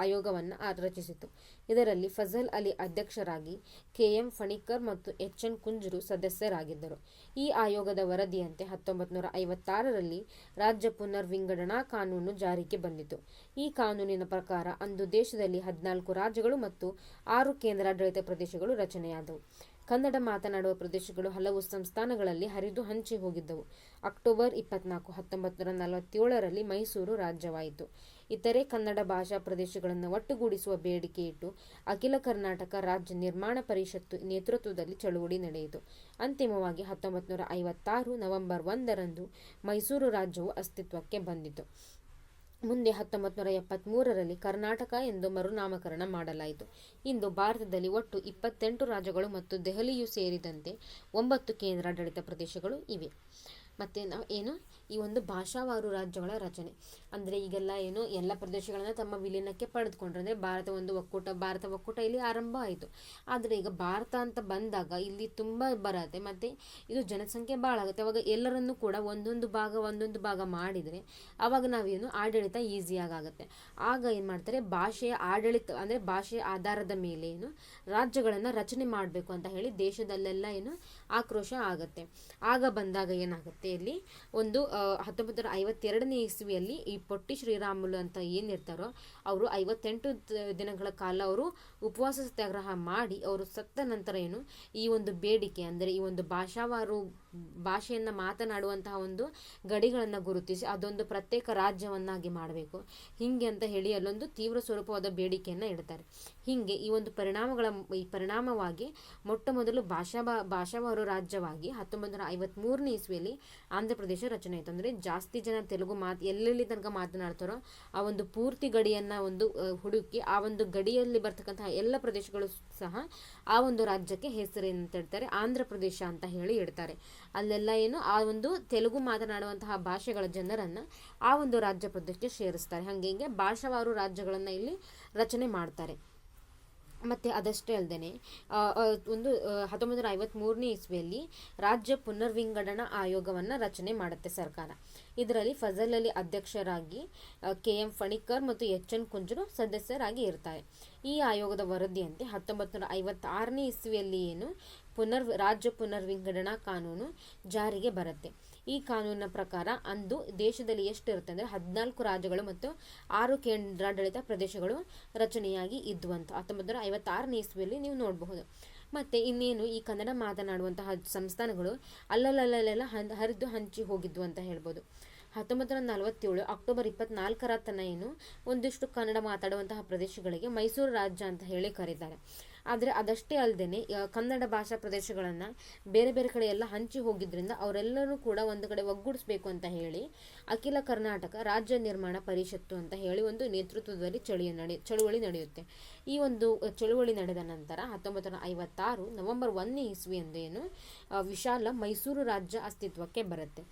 ಆಯೋಗವನ್ನು ರಚಿಸಿತು. ಇದರಲ್ಲಿ ಫಜಲ್ ಅಲಿ ಅಧ್ಯಕ್ಷರಾಗಿ ಕೆ.ಎಂ. ಫಣಿಕ್ಕರ್ ಮತ್ತು ಎಚ್.ಎನ್. ಕುಂಜರು ಸದಸ್ಯರಾಗಿದ್ದರು. ಈ ಆಯೋಗದ ವರದಿಯಂತೆ 1956ರಲ್ಲಿ ರಾಜ್ಯ ಪುನರ್ವಿಂಗಡಣಾ ಕಾನೂನು ಜಾರಿಗೆ ಬಂದಿತು. ಈ ಕಾನೂನಿನ ಪ್ರಕಾರ ಅಂದು ದೇಶದಲ್ಲಿ 14 ರಾಜ್ಯಗಳು ಮತ್ತು 6 ಕೇಂದ್ರಾಡಳಿತ ಪ್ರದೇಶಗಳು ರಚನೆಯಾದವು. ಕನ್ನಡ ಮಾತನಾಡುವ ಪ್ರದೇಶಗಳು ಹಲವು ಸಂಸ್ಥಾನಗಳಲ್ಲಿ ಹರಿದು ಹಂಚಿ ಹೋಗಿದ್ದವು. ಅಕ್ಟೋಬರ್ 24, 1947ರಲ್ಲಿ ಮೈಸೂರು ರಾಜ್ಯವಾಯಿತು. ಇತರೆ ಕನ್ನಡ ಭಾಷಾ ಪ್ರದೇಶಗಳನ್ನು ಒಟ್ಟುಗೂಡಿಸುವ ಬೇಡಿಕೆ ಇಟ್ಟು ಅಖಿಲ ಕರ್ನಾಟಕ ರಾಜ್ಯ ನಿರ್ಮಾಣ ಪರಿಷತ್ತು ನೇತೃತ್ವದಲ್ಲಿ ಚಳುವಳಿ ನಡೆಯಿತು. ಅಂತಿಮವಾಗಿ 1956 ನವೆಂಬರ್ 1ರಂದು ಮೈಸೂರು ರಾಜ್ಯವು ಅಸ್ತಿತ್ವಕ್ಕೆ ಬಂದಿತು. ಮುಂದೆ 1973ರಲ್ಲಿ ಕರ್ನಾಟಕ ಎಂದು ಮರುನಾಮಕರಣ ಮಾಡಲಾಯಿತು. ಇಂದು ಭಾರತದಲ್ಲಿ ಒಟ್ಟು 28 ರಾಜ್ಯಗಳು ಮತ್ತು ದೆಹಲಿಯು ಸೇರಿದಂತೆ 9 ಕೇಂದ್ರಾಡಳಿತ ಪ್ರದೇಶಗಳು ಇವೆ. ಮತ್ತು ಈ ಒಂದು ಭಾಷಾವಾರು ರಾಜ್ಯಗಳ ರಚನೆ ಅಂದರೆ ಈಗೆಲ್ಲ ಎಲ್ಲ ಪ್ರದೇಶಗಳನ್ನು ತಮ್ಮ ವಿಲೀನಕ್ಕೆ ಪಡೆದುಕೊಂಡ್ರು. ಅಂದರೆ ಭಾರತ ಒಕ್ಕೂಟ ಇಲ್ಲಿ ಆರಂಭ ಆಯಿತು. ಆದರೆ ಈಗ ಭಾರತ ಅಂತ ಬಂದಾಗ ಇಲ್ಲಿ ತುಂಬ ಬರುತ್ತೆ ಮತ್ತು ಇದು ಜನಸಂಖ್ಯೆ ಭಾಳ ಆಗುತ್ತೆ. ಅವಾಗ ಎಲ್ಲರನ್ನೂ ಕೂಡ ಒಂದೊಂದು ಭಾಗ ಮಾಡಿದರೆ ಆವಾಗ ನಾವೇನು ಆಡಳಿತ ಈಸಿಯಾಗಿ ಆಗುತ್ತೆ. ಆಗ ಏನು ಮಾಡ್ತಾರೆ, ಭಾಷೆಯ ಆಡಳಿತ ಅಂದರೆ ಭಾಷೆಯ ಆಧಾರದ ಮೇಲೆ ರಾಜ್ಯಗಳನ್ನು ರಚನೆ ಮಾಡಬೇಕು ಅಂತ ಹೇಳಿ ದೇಶದಲ್ಲೆಲ್ಲ ಆಕ್ರೋಶ ಆಗುತ್ತೆ. ಆಗ ಬಂದಾಗ ಏನಾಗುತ್ತೆ, ಇಲ್ಲಿ ಒಂದು 1952ನೇ ಇಸ್ವಿಯಲ್ಲಿ ಈ ಪೊಟ್ಟಿ ಶ್ರೀರಾಮುಲು ಅಂತ ಏನಿರ್ತಾರೋ ಅವರು 58 ದಿನಗಳ ಕಾಲ ಅವರು ಉಪವಾಸ ಸತ್ಯಾಗ್ರಹ ಮಾಡಿ ಅವರು ಸತ್ತ ನಂತರ ಈ ಒಂದು ಬೇಡಿಕೆ ಅಂದರೆ ಈ ಒಂದು ಭಾಷೆಯನ್ನು ಮಾತನಾಡುವಂತಹ ಒಂದು ಗಡಿಗಳನ್ನು ಗುರುತಿಸಿ ಅದೊಂದು ಪ್ರತ್ಯೇಕ ರಾಜ್ಯವನ್ನಾಗಿ ಮಾಡಬೇಕು ಹೀಗೆ ಅಂತ ಹೇಳಿ ಅಲ್ಲೊಂದು ತೀವ್ರ ಸ್ವರೂಪವಾದ ಬೇಡಿಕೆಯನ್ನು ಇಡ್ತಾರೆ. ಹೀಗೆ ಈ ಒಂದು ಪರಿಣಾಮವಾಗಿ ಮೊಟ್ಟ ಮೊದಲು ಭಾಷಾವಾರು ರಾಜ್ಯವಾಗಿ 1953ನೇ ಇಸ್ವಿಯಲ್ಲಿ ಆಂಧ್ರ ಪ್ರದೇಶ ರಚನೆ ಆಯಿತು. ಅಂದರೆ ಜಾಸ್ತಿ ಜನ ತೆಲುಗು ಎಲ್ಲೆಲ್ಲಿ ತನಕ ಮಾತನಾಡ್ತಾರೋ ಆ ಒಂದು ಪೂರ್ತಿ ಗಡಿಯನ್ನು ಒಂದು ಹುಡುಕಿ ಆ ಒಂದು ಗಡಿಯಲ್ಲಿ ಬರ್ತಕ್ಕಂತಹ ಎಲ್ಲ ಪ್ರದೇಶಗಳು ಸಹ ಆ ಒಂದು ರಾಜ್ಯಕ್ಕೆ ಹೆಸರೇನಂತ ಹೇಳ್ತಾರೆ, ಆಂಧ್ರ ಪ್ರದೇಶ ಅಂತ ಹೇಳಿ ಇಡ್ತಾರೆ. ಅಲ್ಲೆಲ್ಲ ಆ ಒಂದು ತೆಲುಗು ಮಾತನಾಡುವಂತಹ ಭಾಷೆಗಳ ಜನರನ್ನು ಆ ಒಂದು ರಾಜ್ಯ ಪ್ರದೇಶಕ್ಕೆ ಸೇರಿಸ್ತಾರೆ. ಹಾಗೆ ಭಾಷಾವಾರು ರಾಜ್ಯಗಳನ್ನು ಇಲ್ಲಿ ರಚನೆ ಮಾಡ್ತಾರೆ. ಮತ್ತು ಅದಷ್ಟೇ ಅಲ್ಲದೆ ಒಂದು 1953ನೇ ಇಸ್ವಿಯಲ್ಲಿ ರಾಜ್ಯ ಪುನರ್ವಿಂಗಡಣಾ ಆಯೋಗವನ್ನು ರಚನೆ ಮಾಡುತ್ತೆ ಸರ್ಕಾರ. ಇದರಲ್ಲಿ ಫಜಲ್ ಅಲಿ ಅಧ್ಯಕ್ಷರಾಗಿ ಕೆ.ಎಂ. ಫಣಿಕ್ಕರ್ ಮತ್ತು ಎಚ್.ಎನ್. ಕುಂಜರು ಸದಸ್ಯರಾಗಿ ಇರ್ತಾರೆ. ಈ ಆಯೋಗದ ವರದಿಯಂತೆ 1956ನೇ ಇಸ್ವಿಯಲ್ಲಿ ರಾಜ್ಯ ಪುನರ್ವಿಂಗಡಣಾ ಕಾನೂನು ಜಾರಿಗೆ ಬರುತ್ತೆ. ಈ ಕಾನೂನಿನ ಪ್ರಕಾರ ಅಂದು ದೇಶದಲ್ಲಿ ಎಷ್ಟಿರುತ್ತೆ ಅಂದರೆ 14 ರಾಜ್ಯಗಳು ಮತ್ತು 6 ಕೇಂದ್ರಾಡಳಿತ ಪ್ರದೇಶಗಳು ರಚನೆಯಾಗಿ ಇದ್ವಂತ 1956ನೇ ಇಸ್ವಿಯಲ್ಲಿ ನೀವು ನೋಡಬಹುದು. ಮತ್ತು ಇನ್ನೇನು ಈ ಕನ್ನಡ ಮಾತನಾಡುವಂತಹ ಸಂಸ್ಥಾನಗಳು ಅಲ್ಲಲ್ಲೆಲ್ಲ ಹರಿದು ಹಂಚಿ ಹೋಗಿದ್ವು ಅಂತ ಹೇಳ್ಬೋದು. 1947 ಅಕ್ಟೋಬರ್ 24ರ ತನಕ ಒಂದಿಷ್ಟು ಕನ್ನಡ ಮಾತಾಡುವಂತಹ ಪ್ರದೇಶಗಳಿಗೆ ಮೈಸೂರು ರಾಜ್ಯ ಅಂತ ಹೇಳಿ ಕರೀತಾರೆ. ಆದರೆ ಅದಷ್ಟೇ ಅಲ್ಲದೆ ಕನ್ನಡ ಭಾಷಾ ಪ್ರದೇಶಗಳನ್ನು ಬೇರೆ ಬೇರೆ ಕಡೆ ಎಲ್ಲ ಹಂಚಿ ಹೋಗಿದ್ರಿಂದ ಅವರೆಲ್ಲರೂ ಕೂಡ ಒಂದು ಕಡೆ ಒಗ್ಗೂಡಿಸ್ಬೇಕು ಅಂತ ಹೇಳಿ ಅಖಿಲ ಕರ್ನಾಟಕ ರಾಜ್ಯ ನಿರ್ಮಾಣ ಪರಿಷತ್ತು ಅಂತ ಹೇಳಿ ಒಂದು ನೇತೃತ್ವದಲ್ಲಿ ಚಳುವಳಿ ನಡೆಯುತ್ತೆ. ಈ ಒಂದು ಚಳುವಳಿ ನಡೆದ ನಂತರ 1956 ನವೆಂಬರ್ 1ನೇ ಇಸ್ವಿಯಂದು ವಿಶಾಲ ಮೈಸೂರು ರಾಜ್ಯ ಅಸ್ತಿತ್ವಕ್ಕೆ ಬರುತ್ತೆ.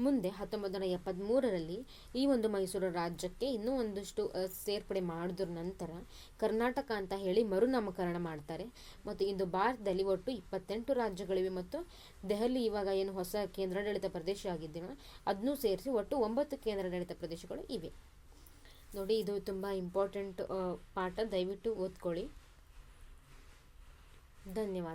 ಮುಂದೆ 1973ರಲ್ಲಿ ಈ ಒಂದು ಮೈಸೂರು ರಾಜ್ಯಕ್ಕೆ ಇನ್ನೂ ಒಂದಷ್ಟು ಸೇರ್ಪಡೆ ಮಾಡಿದ್ರ ನಂತರ ಕರ್ನಾಟಕ ಅಂತ ಹೇಳಿ ಮರುನಾಮಕರಣ ಮಾಡ್ತಾರೆ. ಮತ್ತು ಇಂದು ಭಾರತದಲ್ಲಿ ಒಟ್ಟು 28 ರಾಜ್ಯಗಳಿವೆ ಮತ್ತು ದೆಹಲಿ ಇವಾಗ ಹೊಸ ಕೇಂದ್ರಾಡಳಿತ ಪ್ರದೇಶ ಆಗಿದೆಯೋ ಅದನ್ನೂ ಸೇರಿಸಿ ಒಟ್ಟು 9 ಕೇಂದ್ರಾಡಳಿತ ಪ್ರದೇಶಗಳು ಇವೆ. ನೋಡಿ, ಇದು ತುಂಬ ಇಂಪಾರ್ಟೆಂಟ್ ಪಾಠ, ದಯವಿಟ್ಟು ಓದ್ಕೊಳ್ಳಿ. ಧನ್ಯವಾದ.